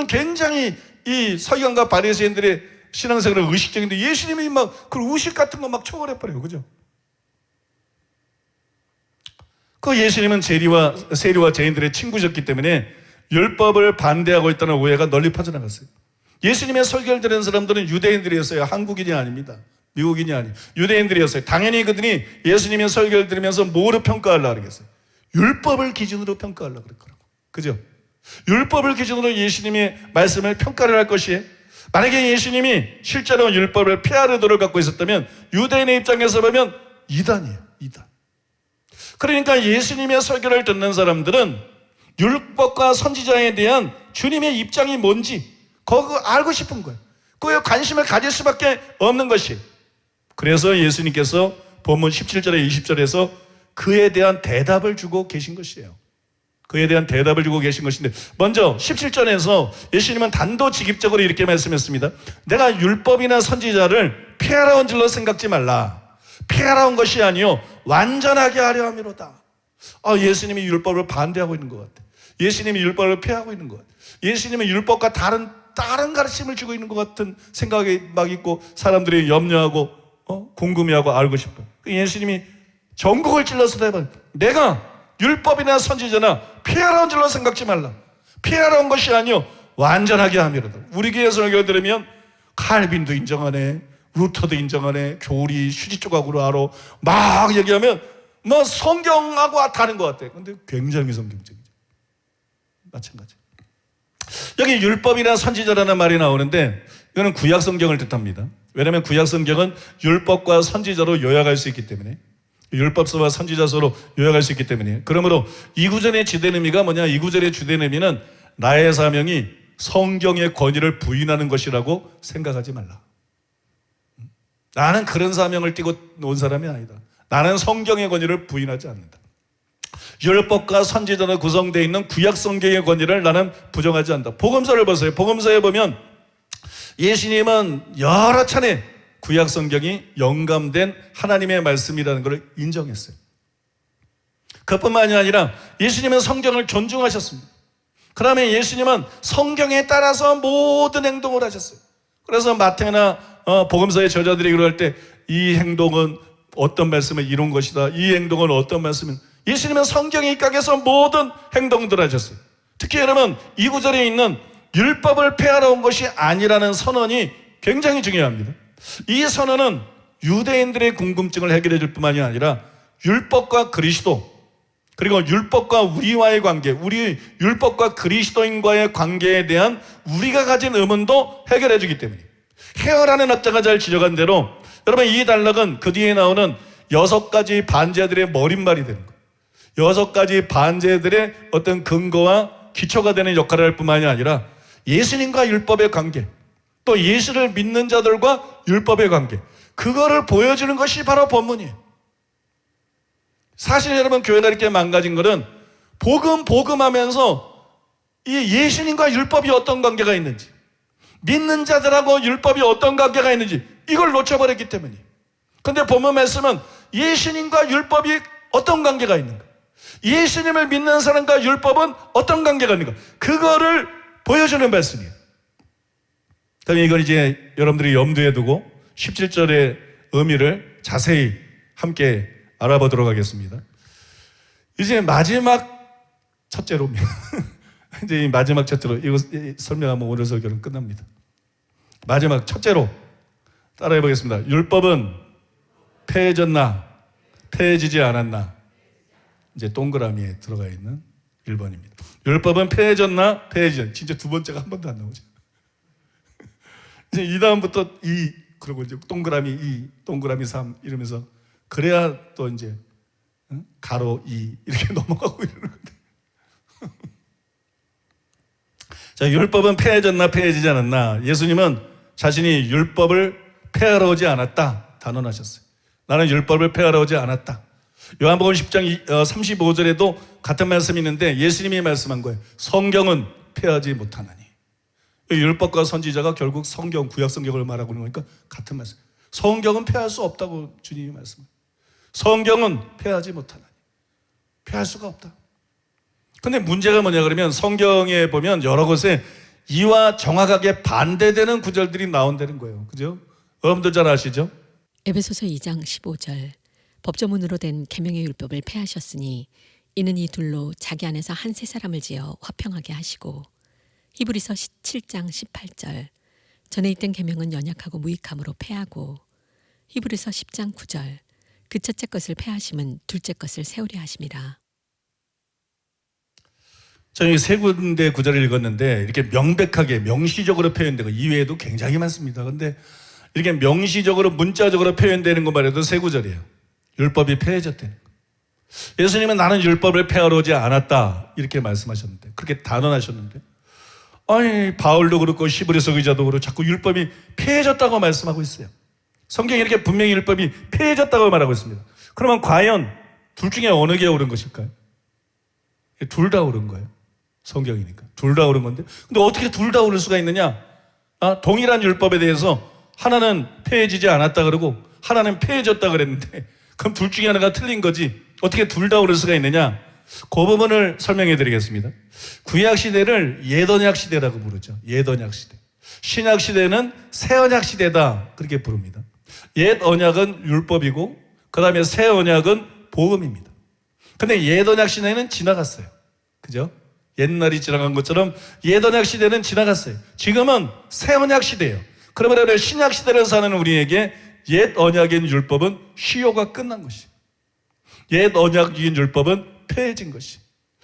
굉장히 이 서기관과 바리새인들의 신앙생활은 의식적인데 예수님이 그 의식 같은 거 초월해버려요. 그죠? 그 예수님은 세리와 죄인들의 친구셨기 때문에 율법을 반대하고 있다는 오해가 널리 퍼져나갔어요. 예수님의 설교를 들은 사람들은 유대인들이었어요. 한국인이 아닙니다. 미국인이 아니에요. 유대인들이었어요. 당연히 그들이 예수님의 설교를 들으면서 뭐로 평가하려고 그러겠어요? 율법을 기준으로 평가하려고 그럴 거라고. 그죠? 율법을 기준으로 예수님의 말씀을 평가를 할 것이에요. 만약에 예수님이 실제로 율법을 폐하는 도를 갖고 있었다면 유대인의 입장에서 보면 이단이에요. 이단. 그러니까 예수님의 설교를 듣는 사람들은 율법과 선지자에 대한 주님의 입장이 뭔지, 그거 알고 싶은 거예요. 그거에 관심을 가질 수밖에 없는 것이. 그래서 예수님께서 본문 17절에 20절에서 그에 대한 대답을 주고 계신 것이에요. 그에 대한 대답을 주고 계신 것인데, 먼저 17절에서 예수님은 단도직입적으로 이렇게 말씀했습니다. 내가 율법이나 선지자를 폐하러 온 줄로 생각지 말라. 폐하러 온 것이 아니요 완전하게 하려 함이로다. 예수님이 율법을 반대하고 있는 것 같아. 예수님이 율법을 폐하고 있는 것 같아. 예수님은 율법과 다른 가르침을 주고 있는 것 같은 생각이 막 있고, 사람들이 염려하고 궁금해하고 알고 싶어. 예수님이 전국을 찔러서 대답해. 내가 율법이나 선지자나 폐하러 온 줄로 생각지 말라. 폐하러 온 것이 아니요 완전하게 함이로다. 우리 교회 설교 들으면 칼빈도 인정하네, 루터도 인정하네, 교리 휴지 조각으로 알아 막 얘기하면 뭐 성경하고 다른 것 같아. 근데 굉장히 성경적이죠. 마찬가지. 여기 율법이나 선지자라는 말이 나오는데 이거는 구약 성경을 뜻합니다. 왜냐하면 구약 성경은 율법과 선지자로 요약할 수 있기 때문에, 율법서와 선지자서로 요약할 수 있기 때문에. 그러므로 이 구절의 주된 의미가 뭐냐? 이 구절의 주된 의미는 나의 사명이 성경의 권위를 부인하는 것이라고 생각하지 말라. 나는 그런 사명을 띠고 온 사람이 아니다. 나는 성경의 권위를 부인하지 않는다. 율법과 선지자로 구성되어 있는 구약 성경의 권위를 나는 부정하지 않는다. 복음서를 보세요. 복음서에 보면 예수님은 여러 차례 구약 성경이 영감된 하나님의 말씀이라는 것을 인정했어요. 그뿐만이 아니라 예수님은 성경을 존중하셨습니다. 그다음에 예수님은 성경에 따라서 모든 행동을 하셨어요. 그래서 마태나 복음서의 저자들이 그럴 때 이 행동은 어떤 말씀을 이룬 것이다, 이 행동은 어떤 말씀을, 예수님은 성경에 입각해서 모든 행동들을 하셨어요. 특히 여러분 이 구절에 있는 율법을 폐하러 온 것이 아니라는 선언이 굉장히 중요합니다. 이 선언은 유대인들의 궁금증을 해결해 줄 뿐만이 아니라 율법과 그리스도, 그리고 율법과 우리와의 관계, 우리 율법과 그리스도인과의 관계에 대한 우리가 가진 의문도 해결해 주기 때문에, 헤어라는 학자가 잘 지적한 대로 여러분 이 단락은 그 뒤에 나오는 6가지 반제들의 머릿말이 되는 거예요. 6가지 반제들의 어떤 근거와 기초가 되는 역할을 할 뿐만이 아니라 예수님과 율법의 관계, 또 예수를 믿는 자들과 율법의 관계, 그거를 보여주는 것이 바로 본문이에요. 사실 여러분 교회가 이렇게 망가진 것은 복음하면서 이 예수님과 율법이 어떤 관계가 있는지, 믿는 자들하고 율법이 어떤 관계가 있는지 이걸 놓쳐버렸기 때문이에요. 그런데 본문 말씀은 예수님과 율법이 어떤 관계가 있는가, 예수님을 믿는 사람과 율법은 어떤 관계가 있는가, 그거를 보여주는 말씀이에요. 그럼 이건 이제 여러분들이 염두에 두고 17절의 의미를 자세히 함께 알아보도록 하겠습니다. 이제 마지막 첫째로입니다. 이제 이 마지막 첫째로 이거 설명하면 오늘 설교는 끝납니다. 마지막 첫째로 따라해 보겠습니다. 율법은 폐해졌나 폐해지지 않았나? 이제 동그라미에 들어가 있는 1번입니다. 율법은 폐해졌나 폐해지지, 진짜 두 번째가 한 번도 안 나오죠. 이제 이 다음부터 2, 그리고 이제 동그라미 2, 동그라미 3 이러면서, 그래야 또 이제 가로 2 이렇게 넘어가고 이러는 건데. 자, 율법은 폐해졌나 폐해지지 않았나? 예수님은 자신이 율법을 폐하러 오지 않았다 단언하셨어요. 나는 율법을 폐하러 오지 않았다. 요한복음 10장 35절에도 같은 말씀이 있는데 예수님이 말씀한 거예요. 성경은 폐하지 못하나니. 율법과 선지자가 결국 성경, 구약 성경을 말하고 있는 거니까 같은 말씀. 성경은 폐할 수 없다고 주님이 말씀해요. 성경은 폐하지 못하나니. 폐할 수가 없다. 근데 문제가 뭐냐 그러면 성경에 보면 여러 곳에 이와 정확하게 반대되는 구절들이 나온다는 거예요. 그죠? 여러분들 잘 아시죠? 에베소서 2장 15절. 법조문으로 된 계명의 율법을 폐하셨으니 이는 이 둘로 자기 안에서 한 세 사람을 지어 화평하게 하시고. 히브리서 7장 18절. 전에 있던 계명은 연약하고 무익함으로 폐하고. 히브리서 10장 9절. 그 첫째 것을 폐하심은 둘째 것을 세우려 하심이라. 저희 세 군데 구절을 읽었는데 이렇게 명백하게 명시적으로 표현되고 이외에도 굉장히 많습니다. 그런데 이렇게 명시적으로 문자적으로 표현되는 것만 해도 세 구절이에요. 율법이 폐해졌다는 거. 예수님은 나는 율법을 폐하러 오지 않았다 이렇게 말씀하셨는데, 그렇게 단언하셨는데, 아니 바울도 그렇고 히브리서 기자도 그렇고 자꾸 율법이 폐해졌다고 말씀하고 있어요. 성경이 이렇게 분명히 율법이 폐해졌다고 말하고 있습니다. 그러면 과연 둘 중에 어느 게 옳은 것일까요? 둘 다 옳은 거예요. 성경이니까 둘 다 옳은 건데, 근데 어떻게 둘 다 옳을 수가 있느냐? 동일한 율법에 대해서 하나는 폐해지지 않았다 그러고 하나는 폐해졌다 그랬는데, 그럼 둘 중에 하나가 틀린 거지 어떻게 둘 다 옳을 수가 있느냐? 그 부분을 설명해 드리겠습니다. 구약 시대를 옛언약 시대라고 부르죠. 옛언약 시대. 신약 시대는 새언약 시대다 그렇게 부릅니다. 옛언약은 율법이고 그 다음에 새언약은 복음입니다. 근데 옛언약 시대는 지나갔어요. 그죠? 옛날이 지나간 것처럼 옛언약 시대는 지나갔어요. 지금은 새언약 시대예요. 그러면 신약 시대를 사는 우리에게 옛언약인 율법은 시효가 끝난 것이에요. 옛언약인 율법은 폐해진 것이.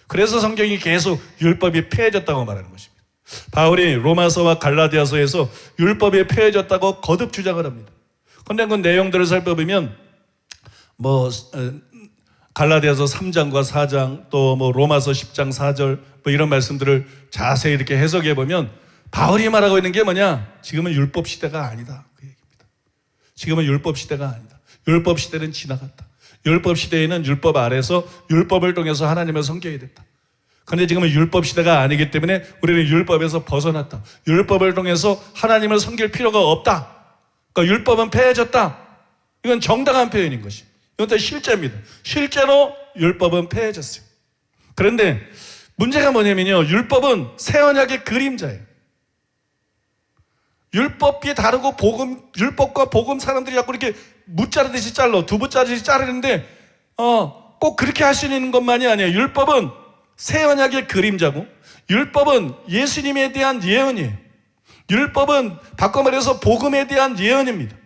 그래서 성경이 계속 율법이 폐해졌다고 말하는 것입니다. 바울이 로마서와 갈라디아서에서 율법이 폐해졌다고 거듭 주장을 합니다. 그런데 그 내용들을 살펴보면 갈라디아서 3장과 4장 또 로마서 10장 4절 이런 말씀들을 자세히 이렇게 해석해 보면 바울이 말하고 있는 게 뭐냐? 지금은 율법 시대가 아니다 그 얘기입니다. 지금은 율법 시대가 아니다. 율법 시대는 지나갔다. 율법 시대에는 율법 아래서 율법을 통해서 하나님을 섬겨야 됐다. 그런데 지금은 율법 시대가 아니기 때문에 우리는 율법에서 벗어났다. 율법을 통해서 하나님을 섬길 필요가 없다. 그러니까 율법은 폐해졌다. 이건 정당한 표현인 것이. 이건 또 실제입니다. 실제로 율법은 폐해졌어요. 그런데 문제가 뭐냐면요, 율법은 새언약의 그림자예요. 율법이 다르고 율법과 복음 사람들이 자꾸 이렇게 무자르듯이 잘라, 두부자르듯이 자르는데 꼭 그렇게 할 수 있는 것만이 아니에요. 율법은 새 언약의 그림자고 율법은 예수님에 대한 예언이에요. 율법은 바꿔 말해서 복음에 대한 예언입니다.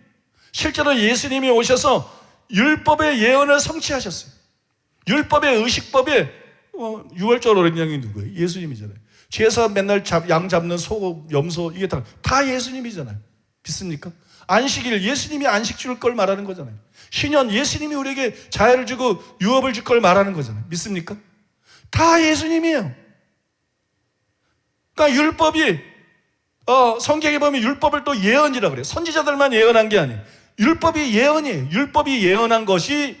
실제로 예수님이 오셔서 율법의 예언을 성취하셨어요. 율법의 의식법에 유월절 어린 양이 누구예요? 예수님이잖아요. 제사 맨날 양 잡는 소, 염소 이게 다 예수님이잖아요. 믿습니까? 안식일 예수님이 안식 줄 걸 말하는 거잖아요. 신년 예수님이 우리에게 자유를 주고 유업을 줄 걸 말하는 거잖아요. 믿습니까? 다 예수님이에요. 그러니까 율법이 성경에 보면 율법을 또 예언이라고 그래요. 선지자들만 예언한 게 아니에요. 율법이 예언이에요. 율법이 예언한 것이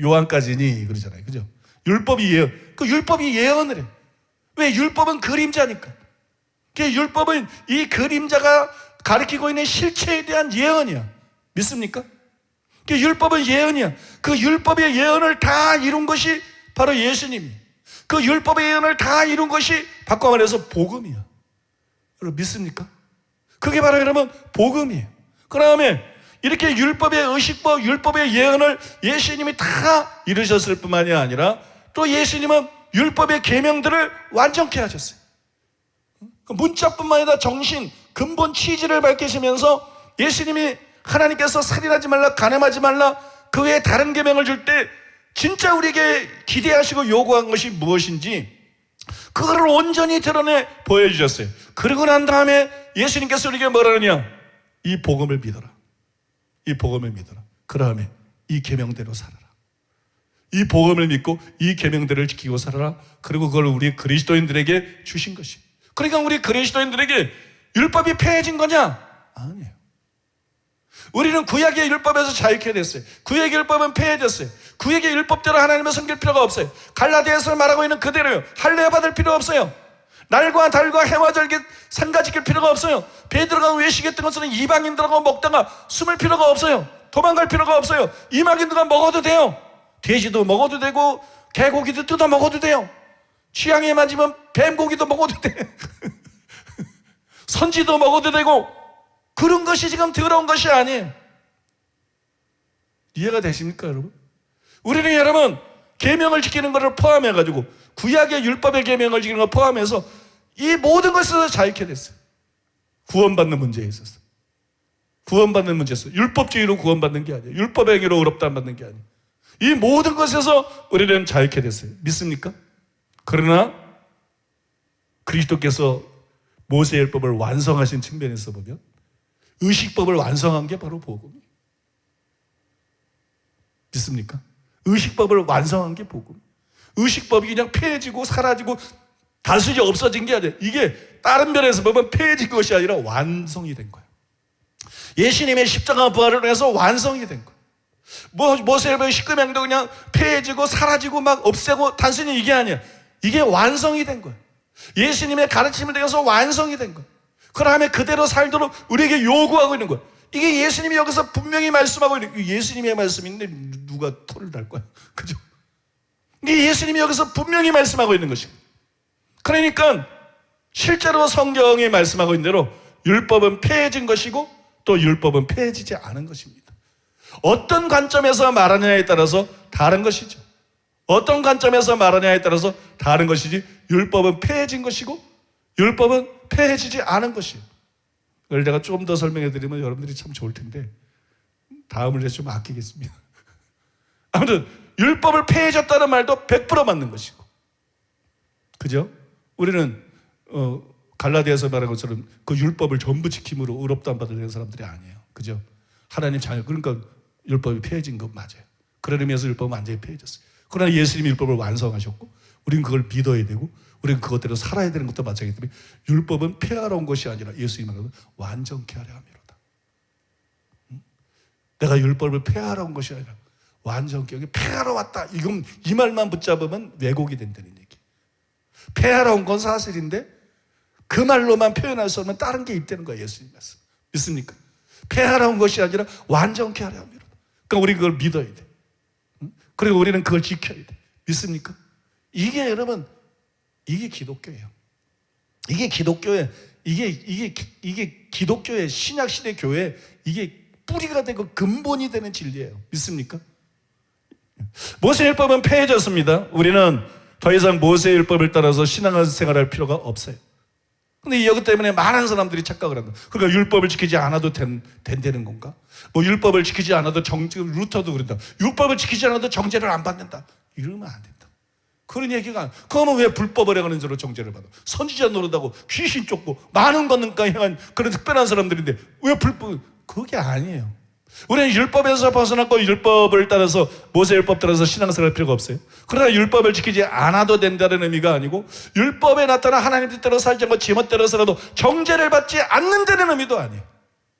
요한까지니 그러잖아요. 그죠? 율법이 예언. 그 율법이 예언을 해요. 왜? 율법은 그림자니까. 율법은 이 그림자가 가리키고 있는 실체에 대한 예언이야. 믿습니까? 율법은 예언이야. 그 율법의 예언을 다 이룬 것이 바로 예수님이에요. 그 율법의 예언을 다 이룬 것이 바꿔 말해서 복음이야. 여러분 믿습니까? 그게 바로 여러분 복음이에요. 그 다음에 이렇게 율법의 의식법, 율법의 예언을 예수님이 다 이루셨을 뿐만이 아니라 또 예수님은 율법의 계명들을 완전케 하셨어요. 문자뿐만 아니라 정신, 근본 취지를 밝히시면서 예수님이 하나님께서 살인하지 말라, 간음하지 말라, 그 외에 다른 계명을 줄 때 진짜 우리에게 기대하시고 요구한 것이 무엇인지 그거를 온전히 드러내 보여주셨어요. 그러고 난 다음에 예수님께서 우리에게 뭐라느냐? 이 복음을 믿어라. 이 복음을 믿어라. 그 다음에 이 계명대로 살아라. 이 복음을 믿고 이 계명들을 지키고 살아라. 그리고 그걸 우리 그리스도인들에게 주신 것이. 그러니까 우리 그리스도인들에게 율법이 폐해진 거냐? 아니에요. 우리는 구약의 율법에서 자유케 됐어요. 구약의 율법은 폐해졌어요. 구약의 율법대로 하나님을 섬길 필요가 없어요. 갈라디아서 말하고 있는 그대로요. 할례 받을 필요 없어요. 날과 달과 해와 절기 상가 지킬 필요가 없어요. 베드로가 외식했던 것은 이방인들하고 먹다가 숨을 필요가 없어요. 도망갈 필요가 없어요. 이방인들과 먹어도 돼요. 돼지도 먹어도 되고 개고기도 뜯어 먹어도 돼요. 취향에 맞으면 뱀고기도 먹어도 돼. 선지도 먹어도 되고 그런 것이 지금 더러운 것이 아니에요. 이해가 되십니까 여러분? 우리는 여러분 계명을 지키는 것을 포함해가지고 구약의 율법의 계명을 지키는 걸 포함해서 이 모든 것에서 자유케 됐어요. 구원받는 문제에 있어서. 구원받는 문제에서 율법주의로 구원받는 게 아니에요. 율법의 행위로 의롭다 받는 게 아니에요. 이 모든 것에서 우리는 자유케 됐어요. 믿습니까? 그러나 그리스도께서 모세의 율법을 완성하신 측면에서 보면 의식법을 완성한 게 바로 복음이에요. 믿습니까? 의식법을 완성한 게 복음. 의식법이 그냥 폐해지고 사라지고 단순히 없어진 게 아니라 이게 다른 면에서 보면 폐해진 것이 아니라 완성이 된 거예요. 예수님의 십자가 부활을 통해서 완성이 된 거예요. 모세의 십계명도 그냥 폐해지고 사라지고 막 없애고 단순히 이게 아니야. 이게 완성이 된 거예요. 예수님의 가르침을 통해서 완성이 된 거예요. 그 다음에 그대로 살도록 우리에게 요구하고 있는 거예요. 이게 예수님이 여기서 분명히 말씀하고 있는 거예요. 예수님의 말씀인데 누가 토를 달 거야? 그죠? 이게 예수님이 여기서 분명히 말씀하고 있는 것이고, 그러니까 실제로 성경이 말씀하고 있는 대로 율법은 폐해진 것이고 또 율법은 폐해지지 않은 것입니다. 어떤 관점에서 말하느냐에 따라서 다른 것이죠. 어떤 관점에서 말하느냐에 따라서 다른 것이지, 율법은 폐해진 것이고 율법은 폐해지지 않은 것이에요. 그걸 제가 조금 더 설명해 드리면 여러분들이 참 좋을 텐데 다음을 좀 아끼겠습니다. 아무튼 율법을 폐해졌다는 말도 100% 맞는 것이고, 그죠? 우리는 갈라디아서 말한 것처럼 그 율법을 전부 지킴으로 의롭다 안 받는 사람들이 아니에요. 그죠? 하나님 자녀, 그러니까 율법이 폐해진 것 맞아요. 그런 의미에서 율법은 완전히 폐해졌어요. 그러나 예수님이 율법을 완성하셨고 우리는 그걸 믿어야 되고 우리는 그것대로 살아야 되는 것도 마찬가지기 때문에 율법은 폐하러 온 것이 아니라 예수님은 완전케 하려 함이로다. 내가 율법을 폐하러 온 것이 아니라 완전케, 여기 폐하러 왔다, 이건 이 말만 붙잡으면 왜곡이 된다는 얘기. 폐하러 온 건 사실인데 그 말로만 표현할 수 없는 다른 게 있다는 거예요. 예수님 말씀 믿습니까? 폐하러 온 것이 아니라 완전케 하려 함이로다. 그러니까 우리는 그걸 믿어야 돼. 그리고 우리는 그걸 지켜야 돼. 믿습니까? 이게 여러분, 이게 기독교예요. 이게 기독교의, 이게 기독교의 신약시대 교회, 이게 뿌리가 되고 근본이 되는 진리예요. 믿습니까? 모세율법은 폐해졌습니다. 우리는 더 이상 모세율법을 따라서 신앙생활할 필요가 없어요. 근데 이것 때문에 많은 사람들이 착각을 한다. 그러니까 율법을 지키지 않아도 된다는 건가? 뭐 율법을 지키지 않아도 루터도 그런다. 율법을 지키지 않아도 정죄를 안 받는다. 이러면 안 된다. 그런 얘기가, 그러면 왜 불법을 행하는 자로 정죄를 받아? 선지자 노릇하고 귀신 쫓고 많은 것과 행한 그런 특별한 사람들인데 왜 불법? 그게 아니에요. 우리는 율법에서 벗어났고 율법을 따라서, 모세율법 따라서 신앙생활할 필요가 없어요. 그러나 율법을 지키지 않아도 된다는 의미가 아니고 율법에 나타난 하나님 뜻대로 살지 않고 제멋대로 살아도 정죄를 받지 않는다는 의미도 아니에요.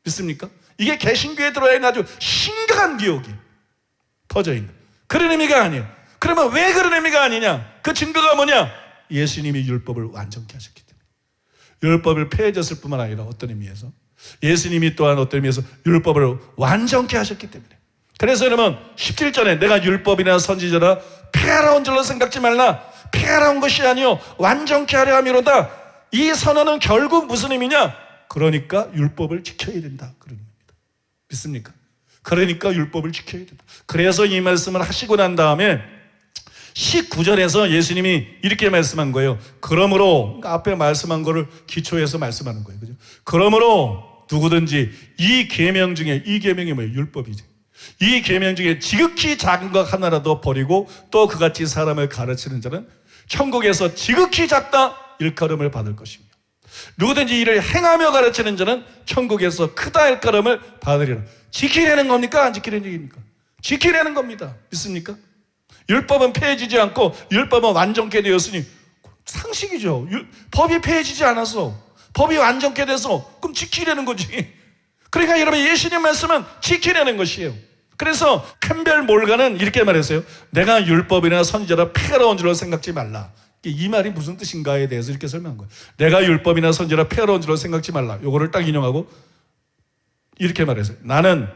믿습니까? 이게 개신교에 들어야 있는 아주 심각한 기억이 퍼져 있는 그런 의미가 아니에요. 그러면 왜 그런 의미가 아니냐? 그 증거가 뭐냐? 예수님이 율법을 완전케 하셨기 때문에. 율법을 폐해졌을 뿐만 아니라 어떤 의미에서 예수님이 또한 어떤 의미에서 율법을 완전케 하셨기 때문에. 그래서 여러분 17절에 내가 율법이나 선지자라 폐하러 온 줄로 생각지 말라. 폐하러 온 것이 아니요 완전케 하려 함이로다. 이 선언은 결국 무슨 의미냐? 그러니까 율법을 지켜야 된다, 그런 의미입니다. 믿습니까? 그러니까 율법을 지켜야 된다. 그래서 이 말씀을 하시고 난 다음에 19절에서 예수님이 이렇게 말씀한 거예요. 그러므로, 그러니까 앞에 말씀한 거를 기초해서 말씀하는 거예요. 그죠? 그러므로 누구든지 이 계명 중에, 이 계명이 뭐예요? 율법이지. 이 계명 중에 지극히 작은 것 하나라도 버리고 또 그같이 사람을 가르치는 자는 천국에서 지극히 작다 일컬음을 받을 것이며, 누구든지 이를 행하며 가르치는 자는 천국에서 크다 일컬음을 받으리라. 지키려는 겁니까? 안 지키려는 얘기입니까? 지키려는 겁니다. 믿습니까? 율법은 폐해지지 않고 율법은 완전케 되었으니 상식이죠. 법이 폐해지지 않아서, 법이 완전케 돼서 그럼 지키려는 거지. 그러니까 여러분 예수님 말씀은 지키려는 것이에요. 그래서 캠벨 몰간은 이렇게 말했어요. 내가 율법이나 선지자라 폐하러 온 줄로 생각지 말라. 이 말이 무슨 뜻인가에 대해서 이렇게 설명한 거예요. 내가 율법이나 선지자라 폐하러 온 줄로 생각지 말라. 요거를 딱 인용하고 이렇게 말했어요. 나는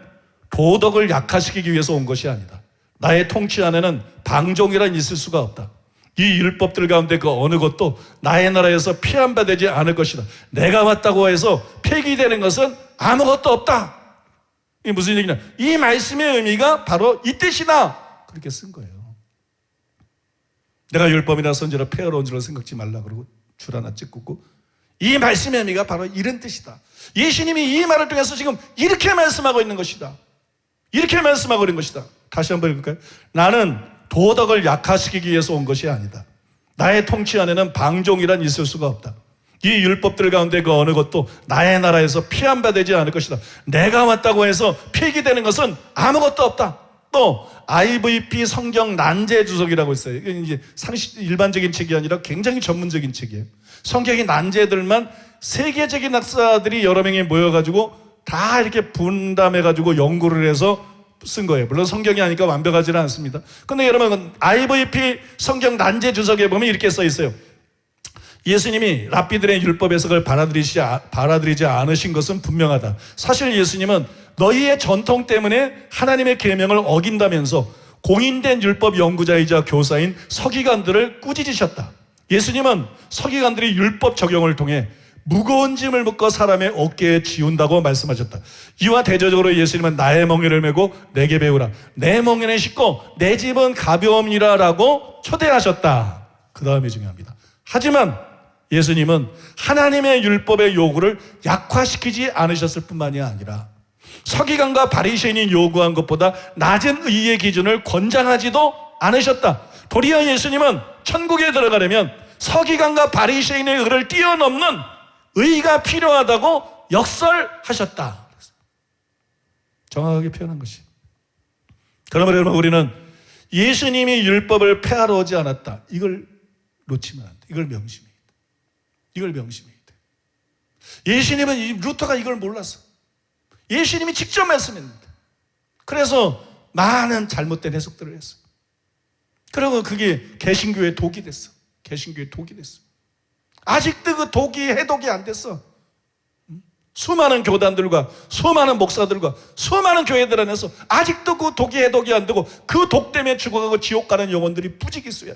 도덕을 약화시키기 위해서 온 것이 아니다. 나의 통치 안에는 방종이란 있을 수가 없다. 이 율법들 가운데 그 어느 것도 나의 나라에서 폐함받지 않을 것이다. 내가 왔다고 해서 폐기되는 것은 아무것도 없다. 이게 무슨 얘기냐? 이 말씀의 의미가 바로 이 뜻이다. 그렇게 쓴 거예요. 내가 율법이나 선지자라 폐하러 온 줄로 생각지 말라 그러고 줄 하나 찍고, 이 말씀의 의미가 바로 이런 뜻이다. 예수님이 이 말을 통해서 지금 이렇게 말씀하고 있는 것이다. 이렇게 말씀하고 있는 것이다. 다시 한번 읽을까요? 나는 도덕을 약화시키기 위해서 온 것이 아니다. 나의 통치 안에는 방종이란 있을 수가 없다. 이 율법들 가운데 그 어느 것도 나의 나라에서 폐함받지 않을 것이다. 내가 왔다고 해서 폐기되는 것은 아무것도 없다. 또 IVP 성경 난제 주석이라고 있어요. 이게 이제 상식 일반적인 책이 아니라 굉장히 전문적인 책이에요. 성경의 난제들만 세계적인 학자들이 여러 명이 모여가지고 다 이렇게 분담해가지고 연구를 해서 쓴 거예요. 물론 성경이 아니까 완벽하지는 않습니다. 근데 여러분, IVP 성경 난제 주석에 보면 이렇게 써 있어요. 예수님이 랍비들의 율법 해석을 받아들이지 않으신 것은 분명하다. 사실 예수님은 너희의 전통 때문에 하나님의 계명을 어긴다면서 공인된 율법 연구자이자 교사인 서기관들을 꾸짖으셨다. 예수님은 서기관들이 율법 적용을 통해 무거운 짐을 묶어 사람의 어깨에 지운다고 말씀하셨다. 이와 대조적으로 예수님은 나의 멍에를 메고 내게 배우라. 내 멍에는 쉽고 내 짐은 가벼움이라 라고 초대하셨다. 그 다음이 중요합니다. 하지만 예수님은 하나님의 율법의 요구를 약화시키지 않으셨을 뿐만이 아니라 서기관과 바리새인이 요구한 것보다 낮은 의의 기준을 권장하지도 않으셨다. 도리어 예수님은 천국에 들어가려면 서기관과 바리새인의 의를 뛰어넘는 의가 필요하다고 역설하셨다. 정확하게 표현한 것이. 그러면 여러분, 우리는 예수님이 율법을 폐하러 오지 않았다, 이걸 놓치면 안 돼. 이걸 명심해야 돼. 이걸 명심해야 돼. 예수님은 루터가 이걸 몰랐어. 예수님이 직접 말씀했는데, 그래서 많은 잘못된 해석들을 했어. 그리고 그게 개신교의 독이 됐어. 개신교의 독이 됐어. 아직도 그 독이 해독이 안 됐어. 수많은 교단들과 수많은 목사들과 수많은 교회들 안에서 아직도 그 독이 해독이 안 되고 그 독 때문에 죽어가고 지옥 가는 영혼들이 부지기수야.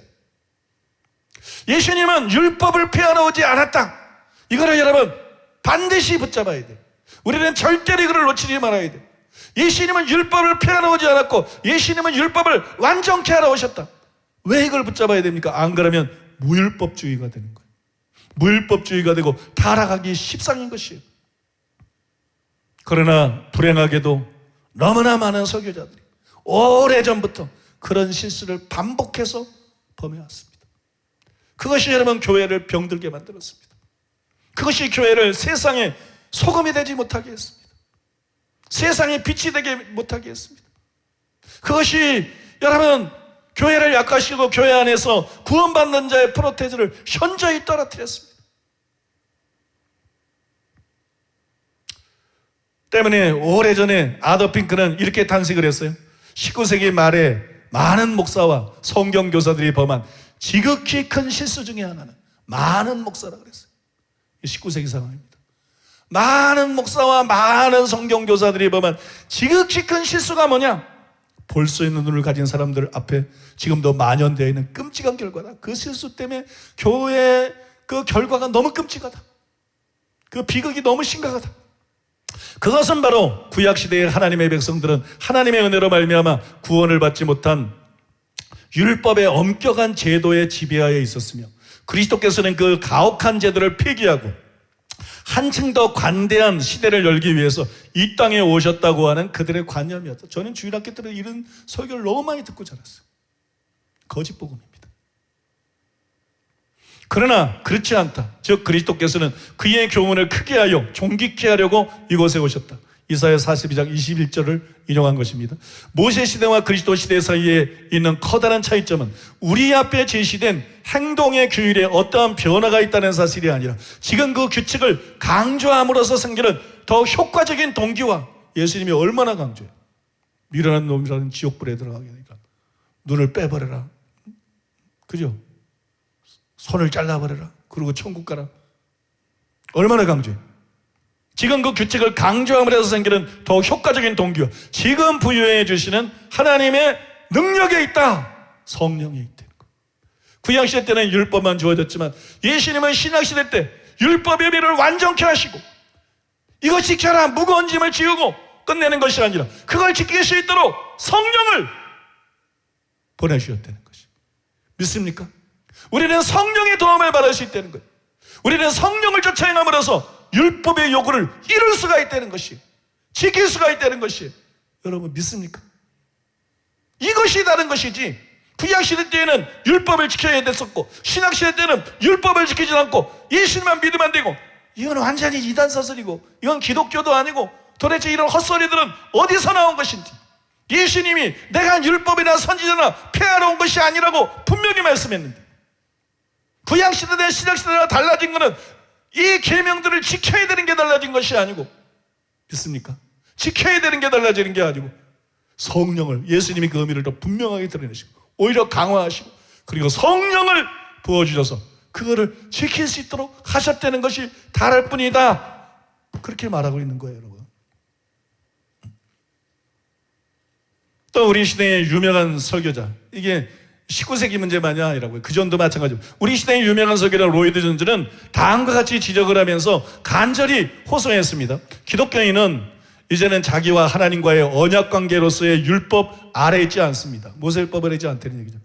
예수님은 율법을 폐하러 오지 않았다. 이거를 여러분 반드시 붙잡아야 돼. 우리는 절대로 이거를 놓치지 말아야 돼. 예수님은 율법을 폐하러 오지 않았고 예수님은 율법을 완전케 하러 오셨다. 왜 이걸 붙잡아야 됩니까? 안 그러면 무율법주의가 되는 거예요. 무율법주의가 되고 타락하기 십상인 것이에요. 그러나 불행하게도 너무나 많은 설교자들이 오래전부터 그런 실수를 반복해서 범해왔습니다. 그것이 여러분 교회를 병들게 만들었습니다. 그것이 교회를 세상에 소금이 되지 못하게 했습니다. 세상에 빛이 되게 못하게 했습니다. 그것이 여러분 교회를 약화시키고 교회 안에서 구원받는 자의 프로테즈를 현저히 떨어뜨렸습니다. 때문에 오래전에 아더 핑크는 이렇게 탄식을 했어요. 19세기 말에 많은 목사와 성경교사들이 범한 지극히 큰 실수 중에 하나는 많은 목사라고 그랬어요. 19세기 상황입니다. 많은 목사와 많은 성경교사들이 범한 지극히 큰 실수가 뭐냐? 볼 수 있는 눈을 가진 사람들 앞에 지금도 만연되어 있는 끔찍한 결과다. 그 실수 때문에 교회의 그 결과가 너무 끔찍하다. 그 비극이 너무 심각하다. 그것은 바로 구약시대의 하나님의 백성들은 하나님의 은혜로 말미암아 구원을 받지 못한 율법의 엄격한 제도의 지배하에 있었으며 그리스도께서는 그 가혹한 제도를 폐기하고 한층 더 관대한 시대를 열기 위해서 이 땅에 오셨다고 하는 그들의 관념이었다. 저는 주일학교 때 이런 설교를 너무 많이 듣고 자랐어요. 거짓 복음입니다. 그러나 그렇지 않다. 즉 그리스도께서는 그의 교훈을 크게 하여 존귀케 하려고 이곳에 오셨다. 이사야 42장 21절을 인용한 것입니다. 모세 시대와 그리스도 시대 사이에 있는 커다란 차이점은 우리 앞에 제시된 행동의 규율에 어떠한 변화가 있다는 사실이 아니라 지금 그 규칙을 강조함으로써 생기는 더 효과적인 동기와 예수님이 얼마나 강조해요. 미련한 놈이라는 지옥불에 들어가게 되니까 눈을 빼버려라. 그죠? 손을 잘라버려라. 그리고 천국 가라. 얼마나 강조해. 지금 그 규칙을 강조함으로 해서 생기는 더 효과적인 동기와 지금 부여해 주시는 하나님의 능력에 있다. 성령에 있다는 거. 구약시대 때는 율법만 주어졌지만 예수님은 신약시대 때 율법의 비를 완전케 하시고 이거 지켜라 무거운 짐을 지우고 끝내는 것이 아니라 그걸 지킬 수 있도록 성령을 보내주셨다는 것이. 믿습니까? 우리는 성령의 도움을 받을 수 있다는 거예요. 우리는 성령을 쫓아 행함으로써 율법의 요구를 이룰 수가 있다는 것이, 지킬 수가 있다는 것이. 여러분 믿습니까? 이것이 다른 것이지 구약시대 때에는 율법을 지켜야 됐었고 신약시대 때는 율법을 지키지 않고 예수님만 믿으면 안 되고 이건 완전히 이단 사설이고 이건 기독교도 아니고 도대체 이런 헛소리들은 어디서 나온 것인지 예수님이 내가 율법이나 선지자나 폐하러 온 것이 아니라고 분명히 말씀했는데, 구약시대나 신약시대나 달라진 것은 이 계명들을 지켜야 되는 게 달라진 것이 아니고, 믿습니까? 지켜야 되는 게 달라지는 게 아니고 성령을, 예수님이 그 의미를 더 분명하게 드러내시고 오히려 강화하시고, 그리고 성령을 부어주셔서 그거를 지킬 수 있도록 하셨다는 것이 다를 뿐이다, 그렇게 말하고 있는 거예요, 여러분. 또 우리 시대의 유명한 설교자, 이게 19세기 문제만이 아니라고요. 그 전도 마찬가지고, 우리 시대의 유명한 설교자 로이드 존즈는 다음과 같이 지적을 하면서 간절히 호소했습니다. 기독교인은 이제는 자기와 하나님과의 언약관계로서의 율법 아래에 있지 않습니다. 모세율법 아래에 있지 않다는 얘기죠.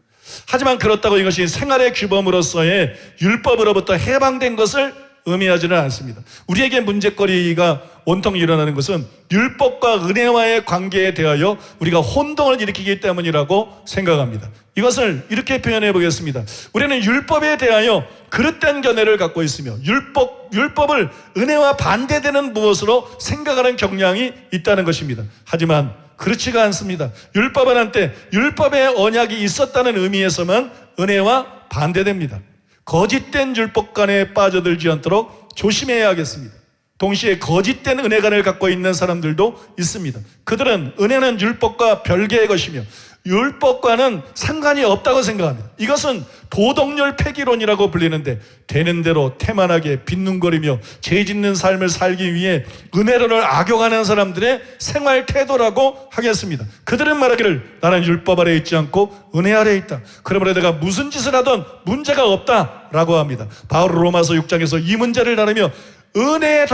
하지만 그렇다고 이것이 생활의 규범으로서의 율법으로부터 해방된 것을 의미하지는 않습니다. 우리에게 문제거리가 온통 일어나는 것은 율법과 은혜와의 관계에 대하여 우리가 혼동을 일으키기 때문이라고 생각합니다. 이것을 이렇게 표현해 보겠습니다. 우리는 율법에 대하여 그릇된 견해를 갖고 있으며 율법을 은혜와 반대되는 무엇으로 생각하는 경향이 있다는 것입니다. 하지만 그렇지가 않습니다. 율법은 한때 율법의 언약이 있었다는 의미에서만 은혜와 반대됩니다. 거짓된 율법관에 빠져들지 않도록 조심해야 하겠습니다. 동시에 거짓된 은혜관을 갖고 있는 사람들도 있습니다. 그들은 은혜는 율법과 별개의 것이며 율법과는 상관이 없다고 생각합니다. 이것은 도덕률 폐기론이라고 불리는데, 되는 대로 태만하게 빈둥거리며 죄 짓는 삶을 살기 위해 은혜론을 악용하는 사람들의 생활 태도라고 하겠습니다. 그들은 말하기를 나는 율법 아래 있지 않고 은혜 아래 있다, 그러므로 내가 무슨 짓을 하든 문제가 없다라고 합니다. 바울 로마서 6장에서 이 문제를 다루며 은혜를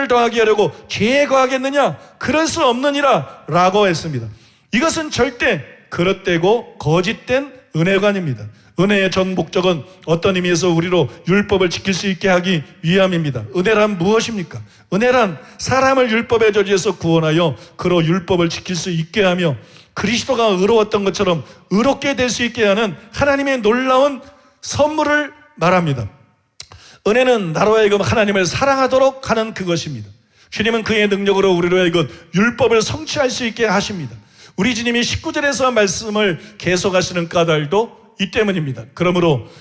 더하게 하려고 죄에 거하겠느냐? 그럴 수 없느니라 라고 했습니다. 이것은 절대 그릇되고 거짓된 은혜관입니다. 은혜의 전 목적은 어떤 의미에서 우리로 율법을 지킬 수 있게 하기 위함입니다. 은혜란 무엇입니까? 은혜란 사람을 율법의 저주에서 구원하여 그로 율법을 지킬 수 있게 하며 그리스도가 의로웠던 것처럼 의롭게 될 수 있게 하는 하나님의 놀라운 선물을 말합니다. 은혜는 나로 하여금 하나님을 사랑하도록 하는 그것입니다. 주님은 그의 능력으로 우리로 하여금 율법을 성취할 수 있게 하십니다. 우리 주님이 19절에서 말씀을 계속하시는 까닭도 이 때문입니다. 그러므로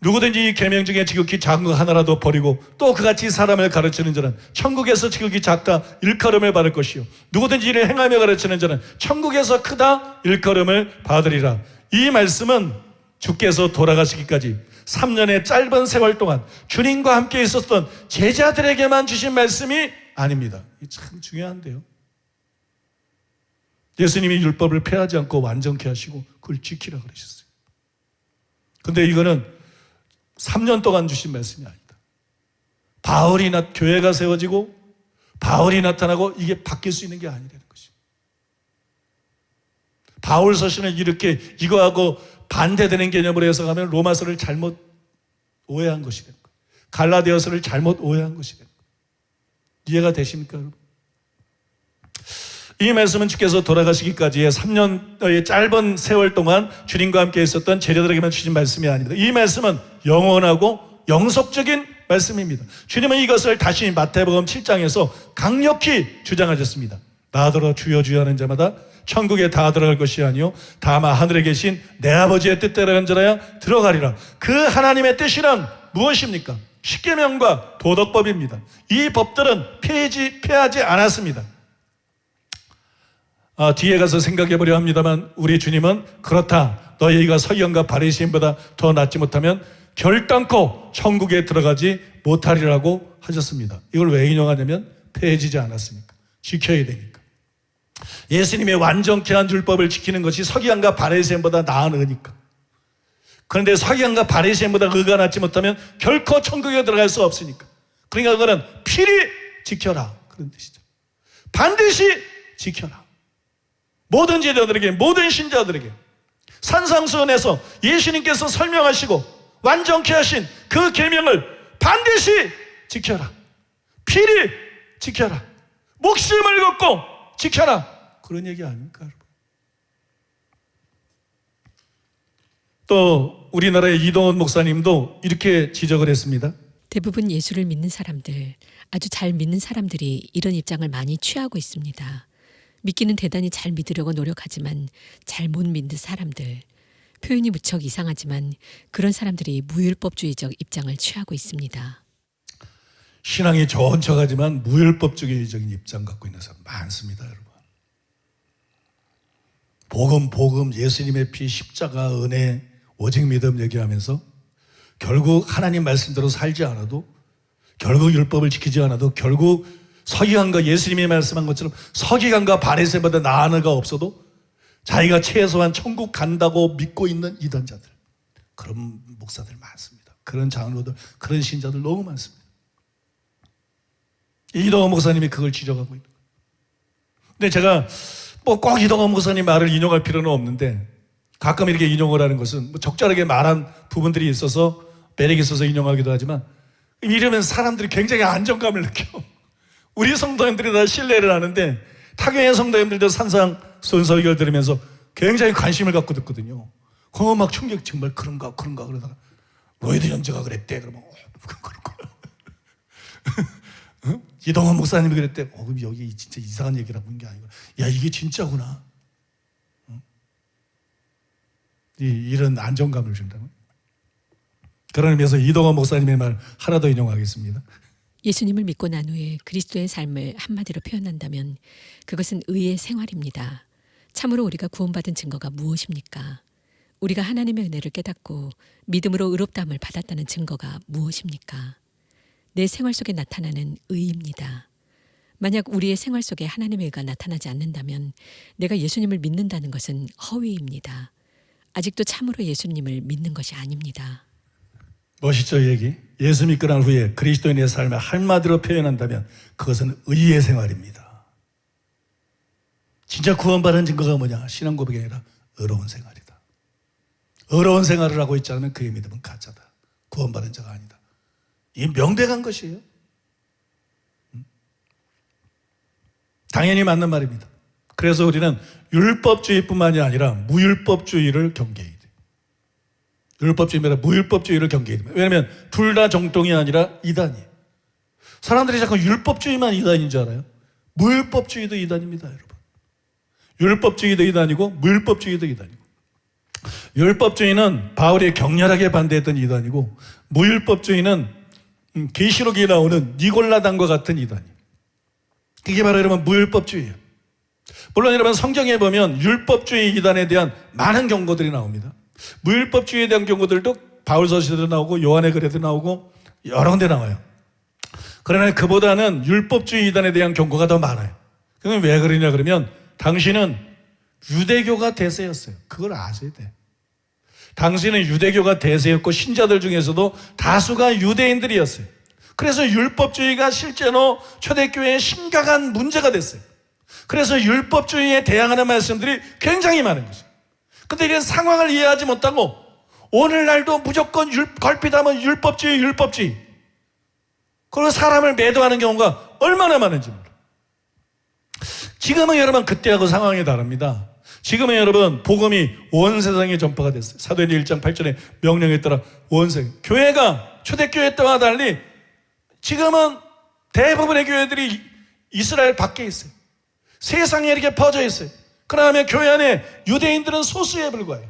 누구든지 이 계명 중에 지극히 작은 거 하나라도 버리고 또 그같이 사람을 가르치는 자는 천국에서 지극히 작다 일컬음을 받을 것이요, 누구든지 이를 행하며 가르치는 자는 천국에서 크다 일컬음을 받으리라. 이 말씀은 주께서 돌아가시기까지 3년의 짧은 세월 동안 주님과 함께 있었던 제자들에게만 주신 말씀이 아닙니다. 이게 참 중요한데요. 예수님이 율법을 폐하지 않고 완전케 하시고 그걸 지키라 그러셨어요. 근데 이거는 3년 동안 주신 말씀이 아니다. 교회가 세워지고 바울이 나타나고 이게 바뀔 수 있는 게 아니라는 것입니다. 바울 서신을 이렇게 이거하고 반대되는 개념으로 해석하면 로마서를 잘못 오해한 것이 되는 거예요. 갈라디아서를 잘못 오해한 것이 되는 거예요. 이해가 되십니까, 여러분? 이 말씀은 주께서 돌아가시기까지의 3년의 짧은 세월 동안 주님과 함께 있었던 제자들에게만 주신 말씀이 아닙니다. 이 말씀은 영원하고 영속적인 말씀입니다. 주님은 이것을 다시 마태복음 7장에서 강력히 주장하셨습니다. 나더러 주여 주여 하는 자마다 천국에 다 들어갈 것이 아니요 다만 하늘에 계신 내 아버지의 뜻대로 한 자라야 들어가리라. 그 하나님의 뜻이란 무엇입니까? 십계명과 도덕법입니다. 이 법들은 폐하지 않았습니다. 뒤에 가서 생각해보려 합니다만 우리 주님은 그렇다, 너희가 서기관과 바리새인보다 더 낫지 못하면 결단코 천국에 들어가지 못하리라고 하셨습니다. 이걸 왜 인용하냐면 폐해지지 않았으니까, 지켜야 되니까. 예수님의 완전케 한 율법을 지키는 것이 서기관과 바리새인보다 나은 의니까. 그런데 서기관과 바리새인보다 의가 낫지 못하면 결코 천국에 들어갈 수 없으니까. 그러니까 그거는 필히 지켜라, 그런 뜻이죠. 반드시 지켜라. 모든 제자들에게, 모든 신자들에게 산상수훈에서 예수님께서 설명하시고 완전케 하신 그 계명을 반드시 지켜라. 필히 지켜라. 목숨을 걸고 지켜라. 그런 얘기 아닙니까, 여러분? 또 우리나라의 이동원 목사님도 이렇게 지적을 했습니다. 대부분 예수를 믿는 사람들, 아주 잘 믿는 사람들이 이런 입장을 많이 취하고 있습니다. 믿기는 대단히 잘 믿으려고 노력하지만 잘 못 믿는 사람들. 표현이 무척 이상하지만 그런 사람들이 무율법주의적 입장을 취하고 있습니다. 신앙이 좋은 척하지만 무율법주의적인 입장 갖고 있는 사람 많습니다, 여러분. 복음, 예수님의 피, 십자가, 은혜, 오직 믿음 얘기하면서 결국 하나님 말씀대로 살지 않아도, 결국 율법을 지키지 않아도, 결국 서기관과 예수님이 말씀한 것처럼 서기관과 바리새인보다 나은 애가 없어도 자기가 최소한 천국 간다고 믿고 있는 이단자들, 그런 목사들 많습니다. 그런 장로들, 그런 신자들 너무 많습니다. 이동원 목사님이 그걸 지적하고 있는 거예요. 근데 제가 뭐 꼭 이동원 목사님 말을 인용할 필요는 없는데, 가끔 이렇게 인용을 하는 것은 뭐 적절하게 말한 부분들이 있어서 매력이 있어서 인용하기도 하지만, 이러면 사람들이 굉장히 안정감을 느껴. 우리 성도님들이 다 신뢰를 하는데 타교의 성도님들도 산상수훈 설교를 들으면서 굉장히 관심을 갖고 듣거든요. 그거 막 충격, 정말 그런가 그러다가 로이드 연주가 그랬대. 그러면 그런 거야. 이동원 목사님이 그랬대. 그럼 여기 진짜 이상한 얘기라고 하는 게 아니고, 야, 이게 진짜구나. 이런 안정감을 준다고. 그런 의미에서 이동원 목사님의 말 하나 더 인용하겠습니다. 예수님을 믿고 난 후에 그리스도의 삶을 한마디로 표현한다면 그것은 의의 생활입니다. 참으로 우리가 구원받은 증거가 무엇입니까? 우리가 하나님의 은혜를 깨닫고 믿음으로 의롭다함을 받았다는 증거가 무엇입니까? 내 생활 속에 나타나는 의입니다. 만약 우리의 생활 속에 하나님의 의가 나타나지 않는다면 내가 예수님을 믿는다는 것은 허위입니다. 아직도 참으로 예수님을 믿는 것이 아닙니다. 멋있죠, 이 얘기? 예수 믿고 난 후에 그리스도인의 삶을 한마디로 표현한다면 그것은 의의 생활입니다. 진짜 구원받은 증거가 뭐냐? 신앙 고백이 아니라 의로운 생활이다. 의로운 생활을 하고 있지 않으면 그의 믿음은 가짜다. 구원받은 자가 아니다. 이 명백한 것이에요. 당연히 맞는 말입니다. 그래서 우리는 율법주의뿐만이 아니라 무율법주의를 경계해야 돼요. 율법주의입니다. 무율법주의를 경계해야 됩니다. 왜냐하면 둘 다 정통이 아니라 이단이에요. 사람들이 자꾸 율법주의만 이단인 줄 알아요. 무율법주의도 이단입니다, 여러분. 율법주의도 이단이고 무율법주의도 이단이고. 율법주의는 바울이 격렬하게 반대했던 이단이고, 무율법주의는 계시록에 나오는 니골라당과 같은 이단이에요. 그게 바로 여러분 무율법주의예요. 물론 여러분 성경에 보면 율법주의 이단에 대한 많은 경고들이 나옵니다. 무율법주의에 대한 경고들도 바울서시에도 나오고 요한의 글에도 나오고 여러 군데 나와요. 그러나 그보다는 율법주의 이단에 대한 경고가 더 많아요. 그건 왜 그러냐 그러면 당신은 유대교가 대세였어요. 그걸 아셔야 돼요. 당신은 유대교가 대세였고 신자들 중에서도 다수가 유대인들이었어요. 그래서 율법주의가 실제로 초대교회에 심각한 문제가 됐어요. 그래서 율법주의에 대항하는 말씀들이 굉장히 많은 거죠. 근데 이런 상황을 이해하지 못하고 오늘날도 무조건 걸핏하면 율법주의 그리고 사람을 매도하는 경우가 얼마나 많은지 몰라요. 지금은 여러분 그때하고 상황이 다릅니다. 지금은 여러분 복음이 온 세상에 전파가 됐어요. 사도행전 1장 8절의 명령에 따라 온 세계, 교회가 초대교회 때와 달리 지금은 대부분의 교회들이 이스라엘 밖에 있어요. 세상에 이렇게 퍼져 있어요. 그러면 교회 안에 유대인들은 소수에 불과해요.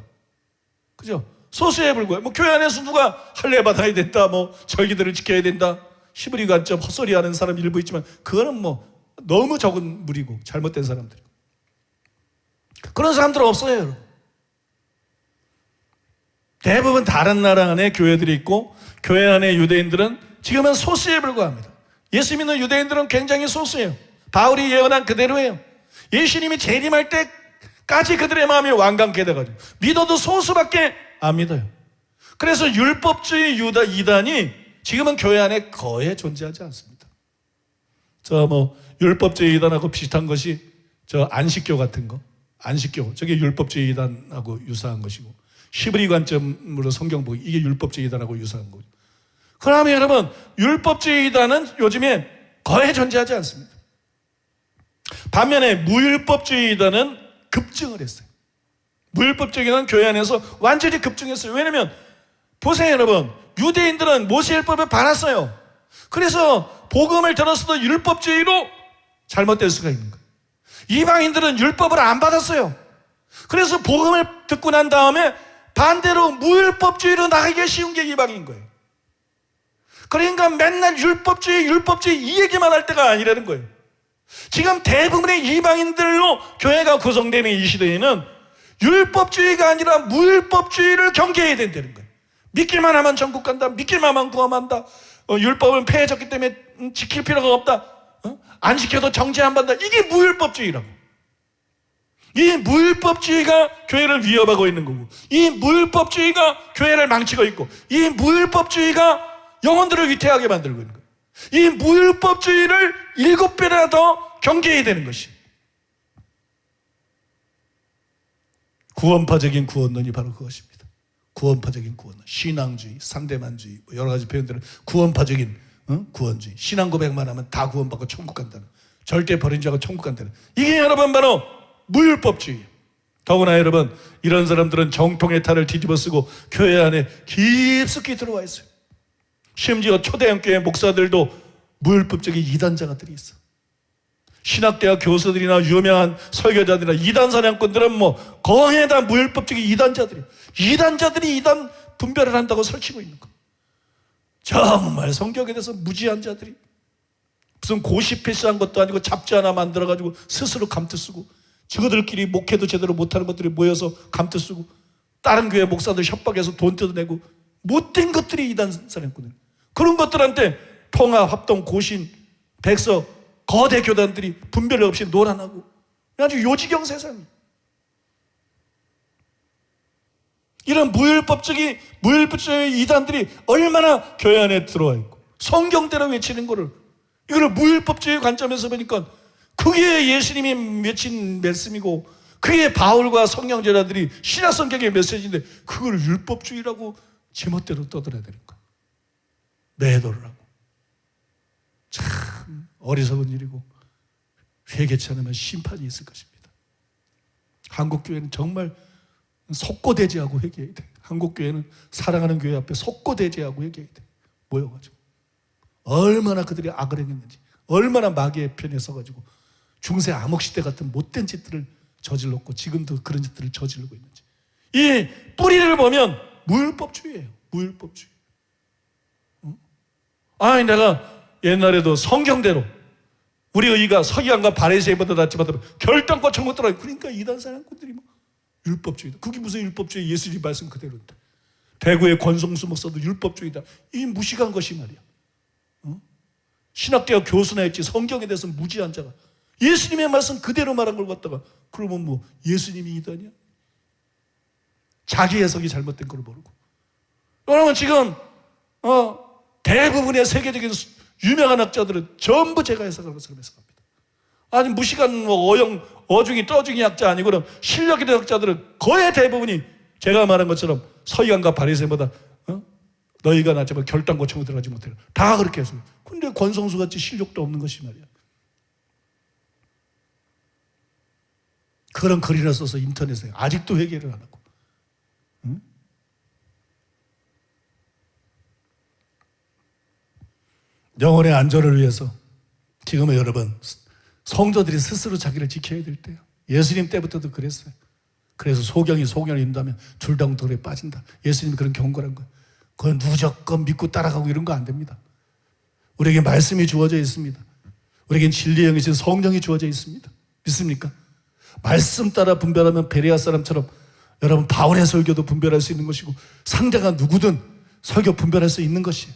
그죠? 소수에 불과해요. 뭐 교회 안에서 누가 할례 받아야 된다, 뭐 절기들을 지켜야 된다, 히브리 관점 헛소리하는 사람 일부 있지만 그거는 뭐 너무 적은 무리고 잘못된 사람들이고. 그런 사람들은 없어요, 여러분. 대부분 다른 나라 안에 교회들이 있고 교회 안에 유대인들은 지금은 소수에 불과합니다. 예수 믿는 유대인들은 굉장히 소수예요. 바울이 예언한 그대로예요. 예수님이 재림할 때까지 그들의 마음이 완강케 돼가지고 믿어도 소수밖에 안 믿어요. 그래서 율법주의 이단이 지금은 교회 안에 거의 존재하지 않습니다. 율법주의 이단하고 비슷한 것이 안식교 같은 거. 안식교, 저게 율법주의 이단하고 유사한 것이고, 히브리 관점으로 성경 보기, 이게 율법주의 이단하고 유사한 거죠. 그러면 여러분, 율법주의 이단은 요즘에 거의 존재하지 않습니다. 반면에 무율법주의 이단은 급증을 했어요. 무율법주의 이단은 교회 안에서 완전히 급증했어요. 왜냐하면 보세요, 여러분. 유대인들은 모세율법을 받았어요. 그래서 복음을 들었어도 율법주의로 잘못될 수가 있는 거예요. 이방인들은 율법을 안 받았어요. 그래서 복음을 듣고 난 다음에 반대로 무율법주의로 나가기가 쉬운 게 이방인 거예요. 그러니까 맨날 율법주의 이 얘기만 할 때가 아니라는 거예요. 지금 대부분의 이방인들로 교회가 구성되는 이 시대에는 율법주의가 아니라 무율법주의를 경계해야 된다는 거예요. 믿기만 하면 천국 간다. 믿기만 하면 구원한다. 율법은 폐해졌기 때문에 지킬 필요가 없다. 안 지켜도 정죄 안 받는다. 이게 무율법주의라고. 이 무율법주의가 교회를 위협하고 있는 거고, 이 무율법주의가 교회를 망치고 있고, 이 무율법주의가 영혼들을 위태하게 만들고 있는 거예요. 이 무율법주의를 7배나 더 경계해야 되는 것이 구원파적인 구원론이 바로 그것입니다. 구원파적인 구원론, 신앙주의, 상대만주의, 여러 가지 표현들은 구원파적인 구원주의. 신앙 고백만 하면 다 구원받고 천국 간다는, 절대 버린 자가 천국 간다는, 이게 여러분 바로 무율법주의. 더구나 여러분, 이런 사람들은 정통의 탈을 뒤집어 쓰고 교회 안에 깊숙이 들어와 있어요. 심지어 초대형 교회 목사들도 무율법적인 이단자가 들이 있어. 신학대학 교수들이나 유명한 설교자들이나 이단 사냥꾼들은 뭐 거의 다 무율법적인 이단자들이에요. 이단자들이 이단 분별을 한다고 설치고 있는 거. 정말 성경에 대해서 무지한 자들이 무슨 고시 패스한 것도 아니고 잡지 하나 만들어가지고 스스로 감투 쓰고, 저들끼리 목회도 제대로 못하는 것들이 모여서 감투 쓰고, 다른 교회 목사들 협박해서 돈 뜯어내고, 못된 것들이 이단 사냥꾼들. 그런 것들한테 통합, 합동, 고신, 백서, 거대 교단들이 분별 없이 노란하고 아주 요지경 세상이에요. 이런 무율법적인 이단들이 얼마나 교회 안에 들어와 있고, 성경대로 외치는 거를, 이걸 무율법주의 관점에서 보니까 그게 예수님이 외친 말씀이고, 그게 바울과 성령제자들이 신약 성경의 메시지인데, 그걸 율법주의라고 제멋대로 떠들어야 되는 거야. 매도를 하고. 참 어리석은 일이고, 회개치 않으면 심판이 있을 것입니다. 한국교회는 정말 속고대제하고 회개해야 돼. 한국교회는 사랑하는 교회 앞에 속고대제하고 회개해야 돼. 모여가지고 얼마나 그들이 악을 행했는지, 얼마나 마귀의 편에 서가지고 중세 암흑시대 같은 못된 짓들을 저질렀고 지금도 그런 짓들을 저지르고 있는지. 이 뿌리를 보면 무율법주의예요. 무율법주의. 아니, 내가 옛날에도 성경대로 우리 의가 서기관과 바리새인보다 낫지만 결단과 천국 들어가요. 그러니까 이단 사냥꾼들이 뭐 율법주의다. 그게 무슨 율법주의? 예수님 말씀 그대로인데. 대구의 권성수 목사도 율법주의다. 이 무식한 것이 말이야. 신학대학 교수나 했지 성경에 대해서 무지한 자가 예수님의 말씀 그대로 말한 걸 갖다가 그러면 뭐 예수님이 이단이야? 자기 해석이 잘못된 걸 모르고. 여러분 지금 대부분의 세계적인 유명한 학자들은 전부 제가 해석하는 것처럼 해석합니다. 아니 무식한 어중이 떠중이 학자 아니고 그럼 실력 있는 학자들은 거의 대부분이 제가 말한 것처럼 서기관과 바리새인보다 너희가 낫지만 결단과 청구 들어가지 못해요. 다 그렇게 해서. 근데 권성수 같이 실력도 없는 것이 말이야. 그런 글이나 써서 인터넷에 아직도 회개를 안 하고. 응? 영혼의 안전을 위해서 지금은 여러분 성도들이 스스로 자기를 지켜야 될 때요. 예수님 때부터도 그랬어요. 그래서 소경이 소경을 입는다면 줄당돌에 빠진다. 예수님이 그런 경고한 거예요. 그건 무조건 믿고 따라가고 이런 거 안 됩니다. 우리에게 말씀이 주어져 있습니다. 우리에겐 진리의 영이신 성령이 주어져 있습니다. 믿습니까? 말씀 따라 분별하면 베레아 사람처럼 여러분 바울의 설교도 분별할 수 있는 것이고 상대가 누구든 설교 분별할 수 있는 것이에요.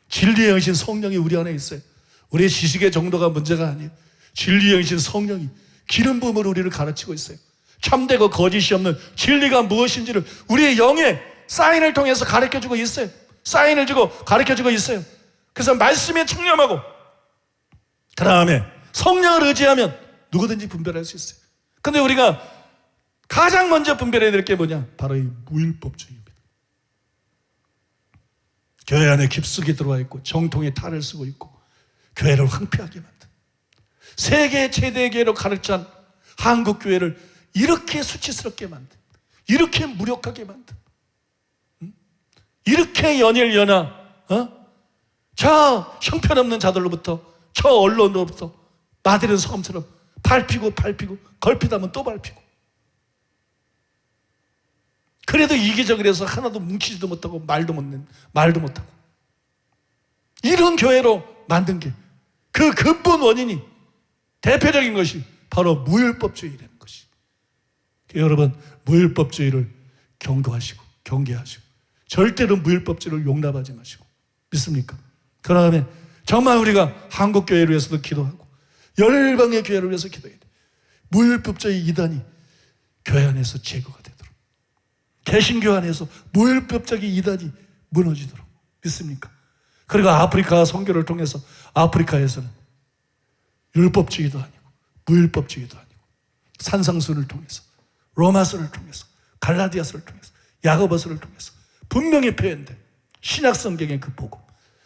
진리의 영이신 성령이 우리 안에 있어요. 우리의 지식의 정도가 문제가 아니에요. 진리의 영이신 성령이 기름 부음으로 우리를 가르치고 있어요. 참되고 거짓이 없는 진리가 무엇인지를 우리의 영의 사인을 통해서 가르쳐주고 있어요. 사인을 주고 가르쳐주고 있어요. 그래서 말씀에 청렴하고 그 다음에 성령을 의지하면 누구든지 분별할 수 있어요. 근데 우리가 가장 먼저 분별해야 될 게 뭐냐? 바로 이 무율법주의입니다. 교회 안에 깊숙이 들어와 있고 정통의 탈을 쓰고 있고 교회를 황폐하게 만든, 세계 최대 교회로 가르친 한국 교회를 이렇게 수치스럽게 만든, 이렇게 무력하게 만든, 이렇게 연일연하 저 형편없는 자들로부터, 저 언론으로부터 나대는 소금처럼 밟히고 걸핏하면 또 밟히고. 그래도 이기적이라서 하나도 뭉치지도 못하고 말도 못하고. 이런 교회로 만든 게 그 근본 원인이, 대표적인 것이 바로 무율법주의라는 것이. 여러분, 무율법주의를 경계하시고 절대로 무율법주의를 용납하지 마시고. 믿습니까? 그 다음에 정말 우리가 한국교회를 위해서도 기도하고 열방의 교회를 위해서 기도해야 돼. 무율법주의 이단이 교회 안에서 제거가 되도록, 개신교 안에서 무율법적인 이단이 무너지도록. 믿습니까? 그리고 아프리카 선교를 통해서 아프리카에서는 율법주의도 아니고 무율법주의도 아니고 산상수를 통해서, 로마서를 통해서, 갈라디아서를 통해서, 야고보서를 통해서 분명히 표현된 신약성경의 그 복음,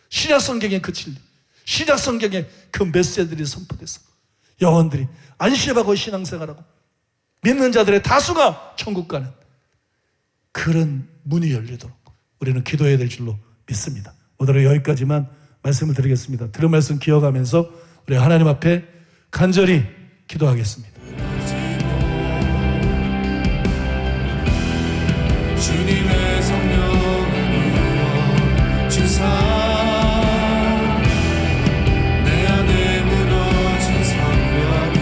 신약성경의 그 진리, 신약성경의 그 메시지들이 선포돼서 영혼들이 안심하고 신앙생활하고 믿는 자들의 다수가 천국 가는 그런 문이 열리도록 우리는 기도해야 될 줄로 믿습니다. 오늘은 여기까지만 말씀을 드리겠습니다. 들은 말씀 기억하면서 우리 하나님 앞에 간절히 기도하겠습니다. 주님의 성령을 주사 내 안에 무너진 성령을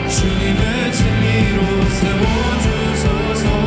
주님의 진리로 세워주소서.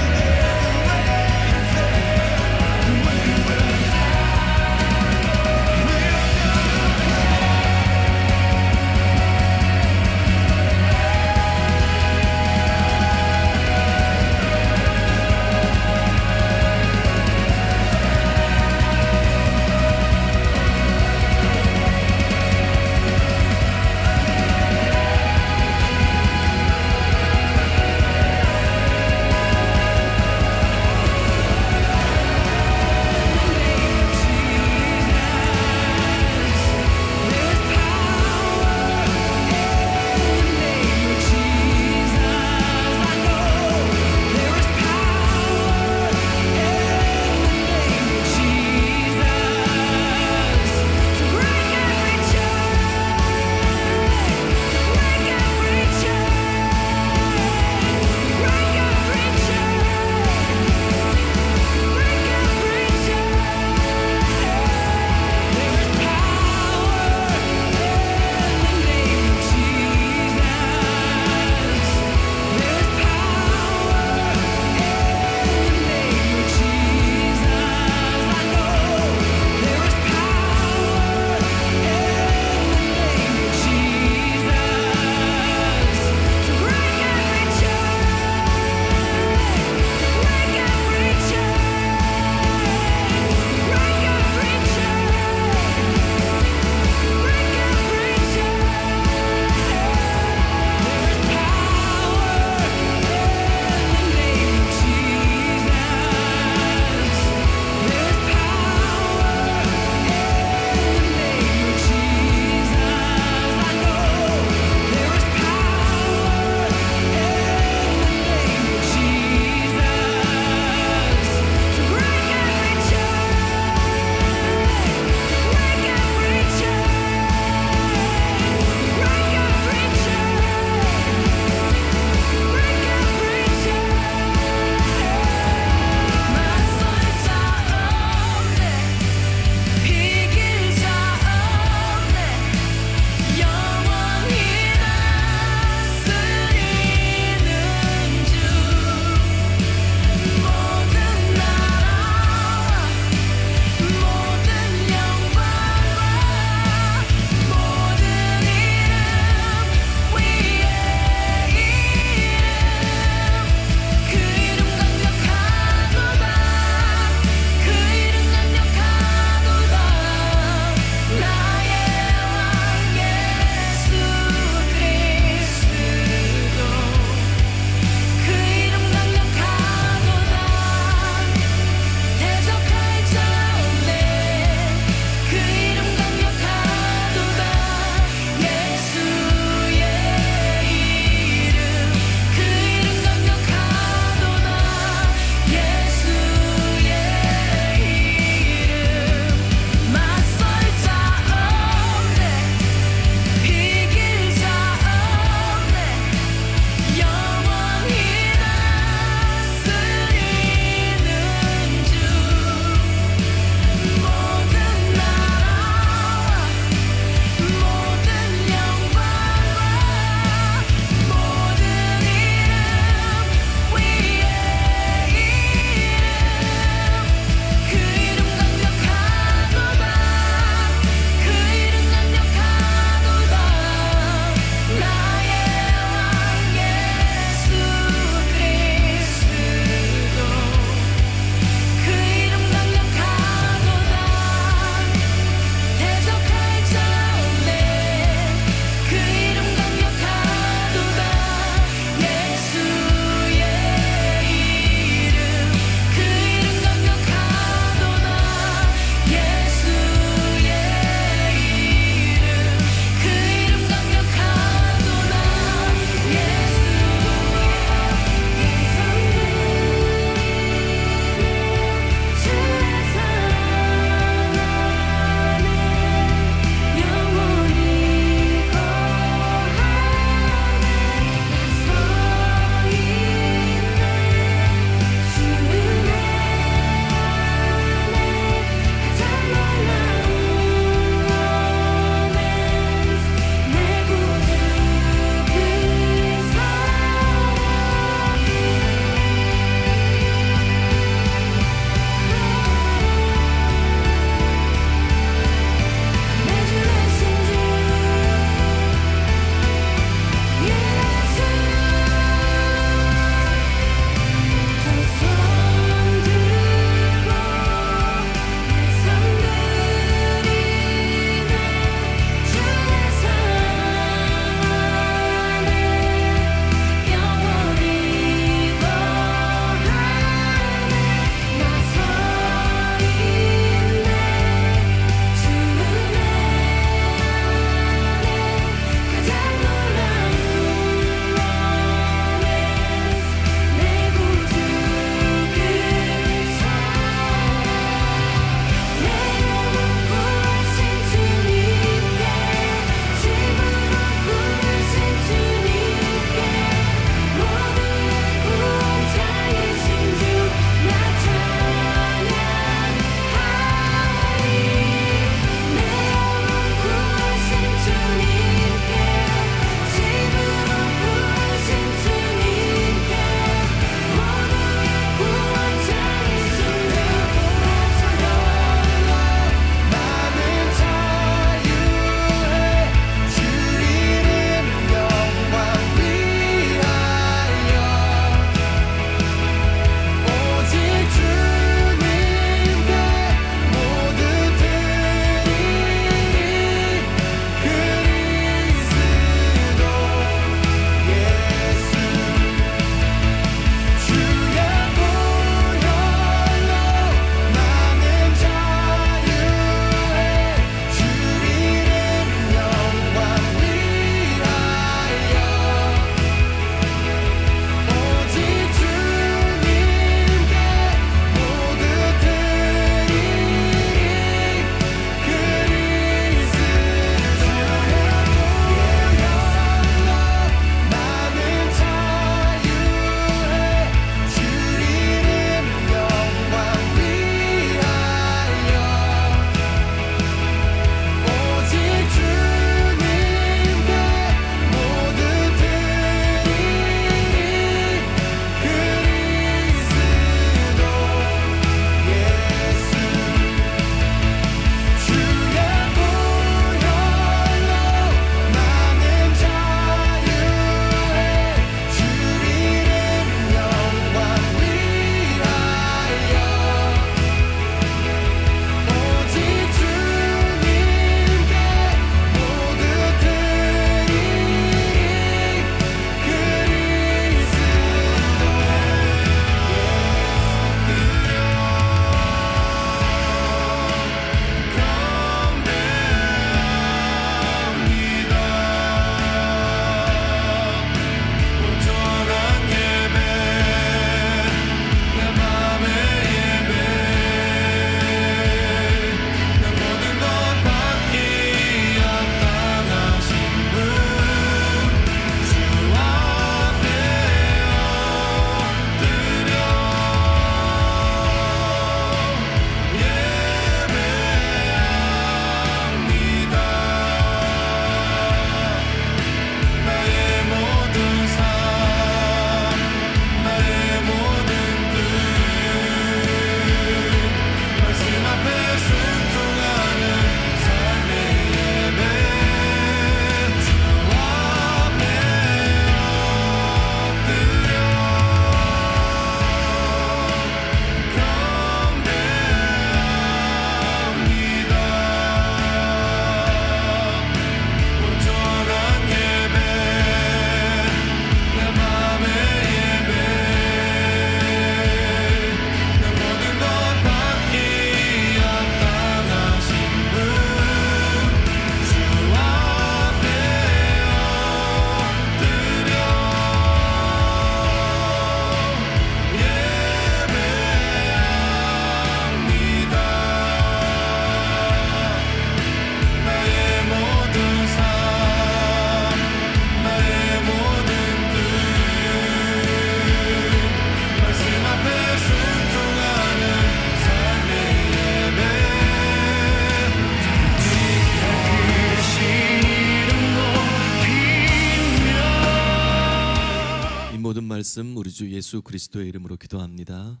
말씀 우리 주 예수 그리스도의 이름으로 기도합니다.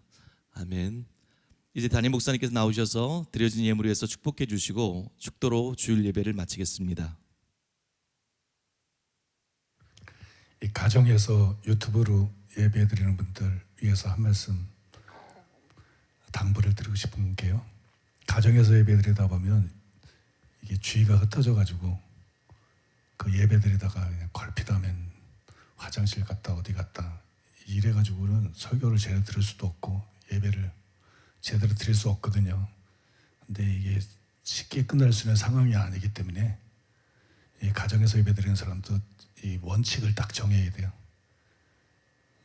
아멘. 이제 담임 목사님께서 나오셔서 드려진 예물을 위해서 축복해 주시고 축도로 주일 예배를 마치겠습니다. 이 가정에서 유튜브로 예배 드리는 분들 위해서 한 말씀 당부를 드리고 싶은 게요. 가정에서 예배 드리다 보면 이게 주의가 흩어져 가지고 그 예배 드리다가 그냥 걸핏하면 화장실 갔다 어디 갔다 이래 가지고는 설교를 제대로 들을 수도 없고 예배를 제대로 드릴 수 없거든요. 근데 이게 쉽게 끝날 수 있는 상황이 아니기 때문에 이 가정에서 예배 드리는 사람도 이 원칙을 딱 정해야 돼요.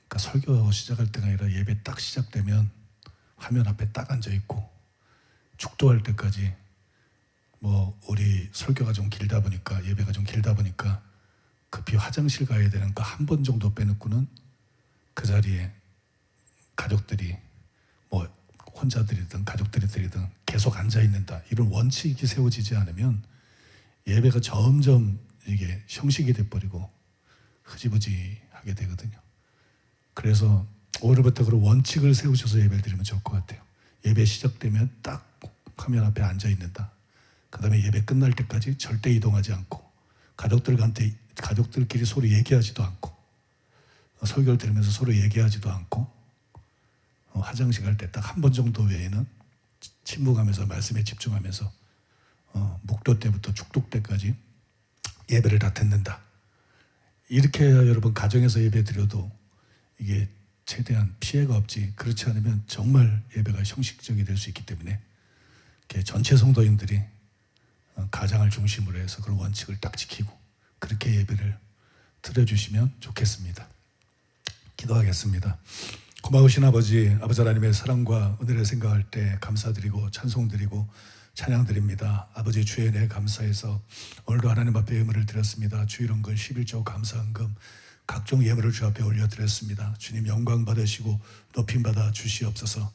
그러니까 설교 시작할 때가 아니라 예배 딱 시작되면 화면 앞에 딱 앉아 있고 축도할 때까지 뭐 우리 설교가 좀 길다 보니까 예배가 좀 길다 보니까 급히 화장실 가야 되는 거 한 번 정도 빼놓고는 그 자리에 가족들이 뭐 혼자들이든 가족들이든 계속 앉아 있는다 이런 원칙이 세워지지 않으면 예배가 점점 이게 형식이 돼버리고 흐지부지하게 되거든요. 그래서 오늘부터 그런 원칙을 세우셔서 예배를 드리면 좋을 것 같아요. 예배 시작되면 딱 화면 앞에 앉아 있는다. 그 다음에 예배 끝날 때까지 절대 이동하지 않고 가족들끼리 서로 얘기하지도 않고 설교를 들으면서 서로 얘기하지도 않고 화장실 갈 때 딱 한 번 정도 외에는 침묵하면서 말씀에 집중하면서 묵도 때부터 축도 때까지 예배를 다 듣는다. 이렇게 해야 여러분 가정에서 예배 드려도 이게 최대한 피해가 없지. 그렇지 않으면 정말 예배가 형식적이 될 수 있기 때문에 전체 성도인들이 가장을 중심으로 해서 그런 원칙을 딱 지키고 그렇게 예배를 드려주시면 좋겠습니다. 기도하겠습니다. 고마우신 아버지 하나님의 사랑과 은혜를 생각할 때 감사드리고 찬송드리고 찬양드립니다. 아버지 주의 은혜에 감사해서 오늘도 하나님 앞에 예물을 드렸습니다. 주일원금 11조 감사헌금 각종 예물을 주 앞에 올려드렸습니다. 주님 영광 받으시고 높임 받아 주시옵소서.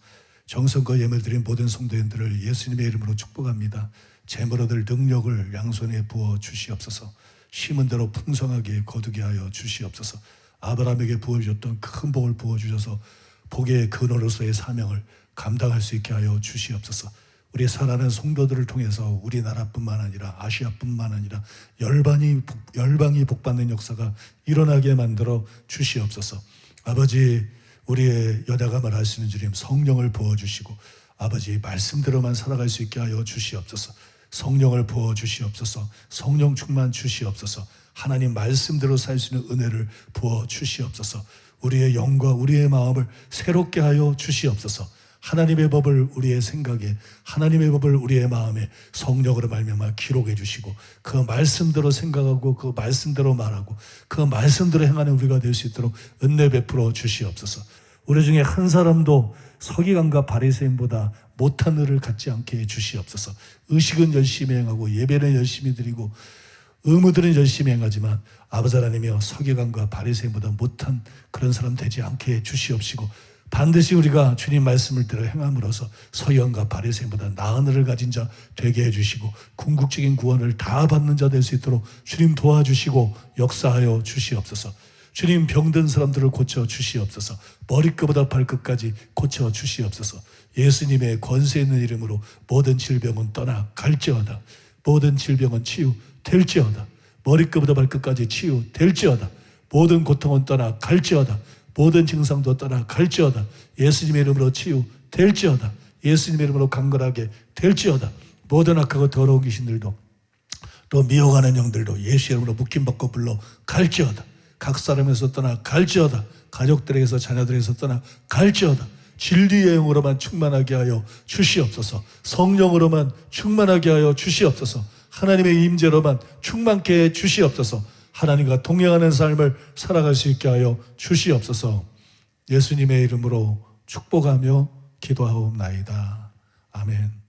정성과 예물 드린 모든 성도인들을 예수님의 이름으로 축복합니다. 재물 얻을 능력을 양손에 부어 주시옵소서. 심은 대로 풍성하게 거두게 하여 주시옵소서. 아브라함에게 부어주셨던 큰 복을 부어주셔서 복의 근원으로서의 사명을 감당할 수 있게 하여 주시옵소서. 우리 사랑하는 성도들을 통해서 우리나라뿐만 아니라 아시아뿐만 아니라 열방이 복받는 역사가 일어나게 만들어 주시옵소서. 아버지 우리의 여다감을 하시는 주님 성령을 부어주시고 아버지 말씀대로만 살아갈 수 있게 하여 주시옵소서. 성령을 부어주시옵소서. 성령 충만 주시옵소서. 하나님 말씀대로 살 수 있는 은혜를 부어주시옵소서. 우리의 영과 우리의 마음을 새롭게 하여 주시옵소서. 하나님의 법을 우리의 생각에 하나님의 법을 우리의 마음에 성령으로 말미암아 기록해 주시고 그 말씀대로 생각하고 그 말씀대로 말하고 그 말씀대로 행하는 우리가 될 수 있도록 은혜 베풀어 주시옵소서. 우리 중에 한 사람도 서기관과 바리새인보다 못한 의를 갖지 않게 해 주시옵소서. 의식은 열심히 행하고 예배는 열심히 드리고 의무들은 열심히 행하지만 아버지 하나님이여 서기관과 바리새인보다 못한 그런 사람 되지 않게 해 주시옵시고 반드시 우리가 주님 말씀을 들어 행함으로써 서기관과 바리새인보다 나은 의를 가진 자 되게 해주시고 궁극적인 구원을 다 받는 자 될 수 있도록 주님 도와주시고 역사하여 주시옵소서. 주님 병든 사람들을 고쳐 주시옵소서. 머리끝보다 발끝까지 고쳐 주시옵소서. 예수님의 권세 있는 이름으로 모든 질병은 떠나갈지어다. 모든 질병은 치유될지어다. 머리끝부터 발끝까지 치유될지어다. 모든 고통은 떠나갈지어다. 모든 증상도 떠나갈지어다. 예수님의 이름으로 치유될지어다. 예수님의 이름으로 강건하게 될지어다. 모든 악하고 더러운 귀신들도 또 미혹하는 영들도 예수의 이름으로 묶임받고 불러갈지어다. 각 사람에서 떠나갈지어다. 가족들에게서 자녀들에게서 떠나갈지어다. 진리의 영으로만 충만하게 하여 주시옵소서. 성령으로만 충만하게 하여 주시옵소서. 하나님의 임재로만 충만케 해 주시옵소서. 하나님과 동행하는 삶을 살아갈 수 있게 하여 주시옵소서. 예수님의 이름으로 축복하며 기도하옵나이다. 아멘.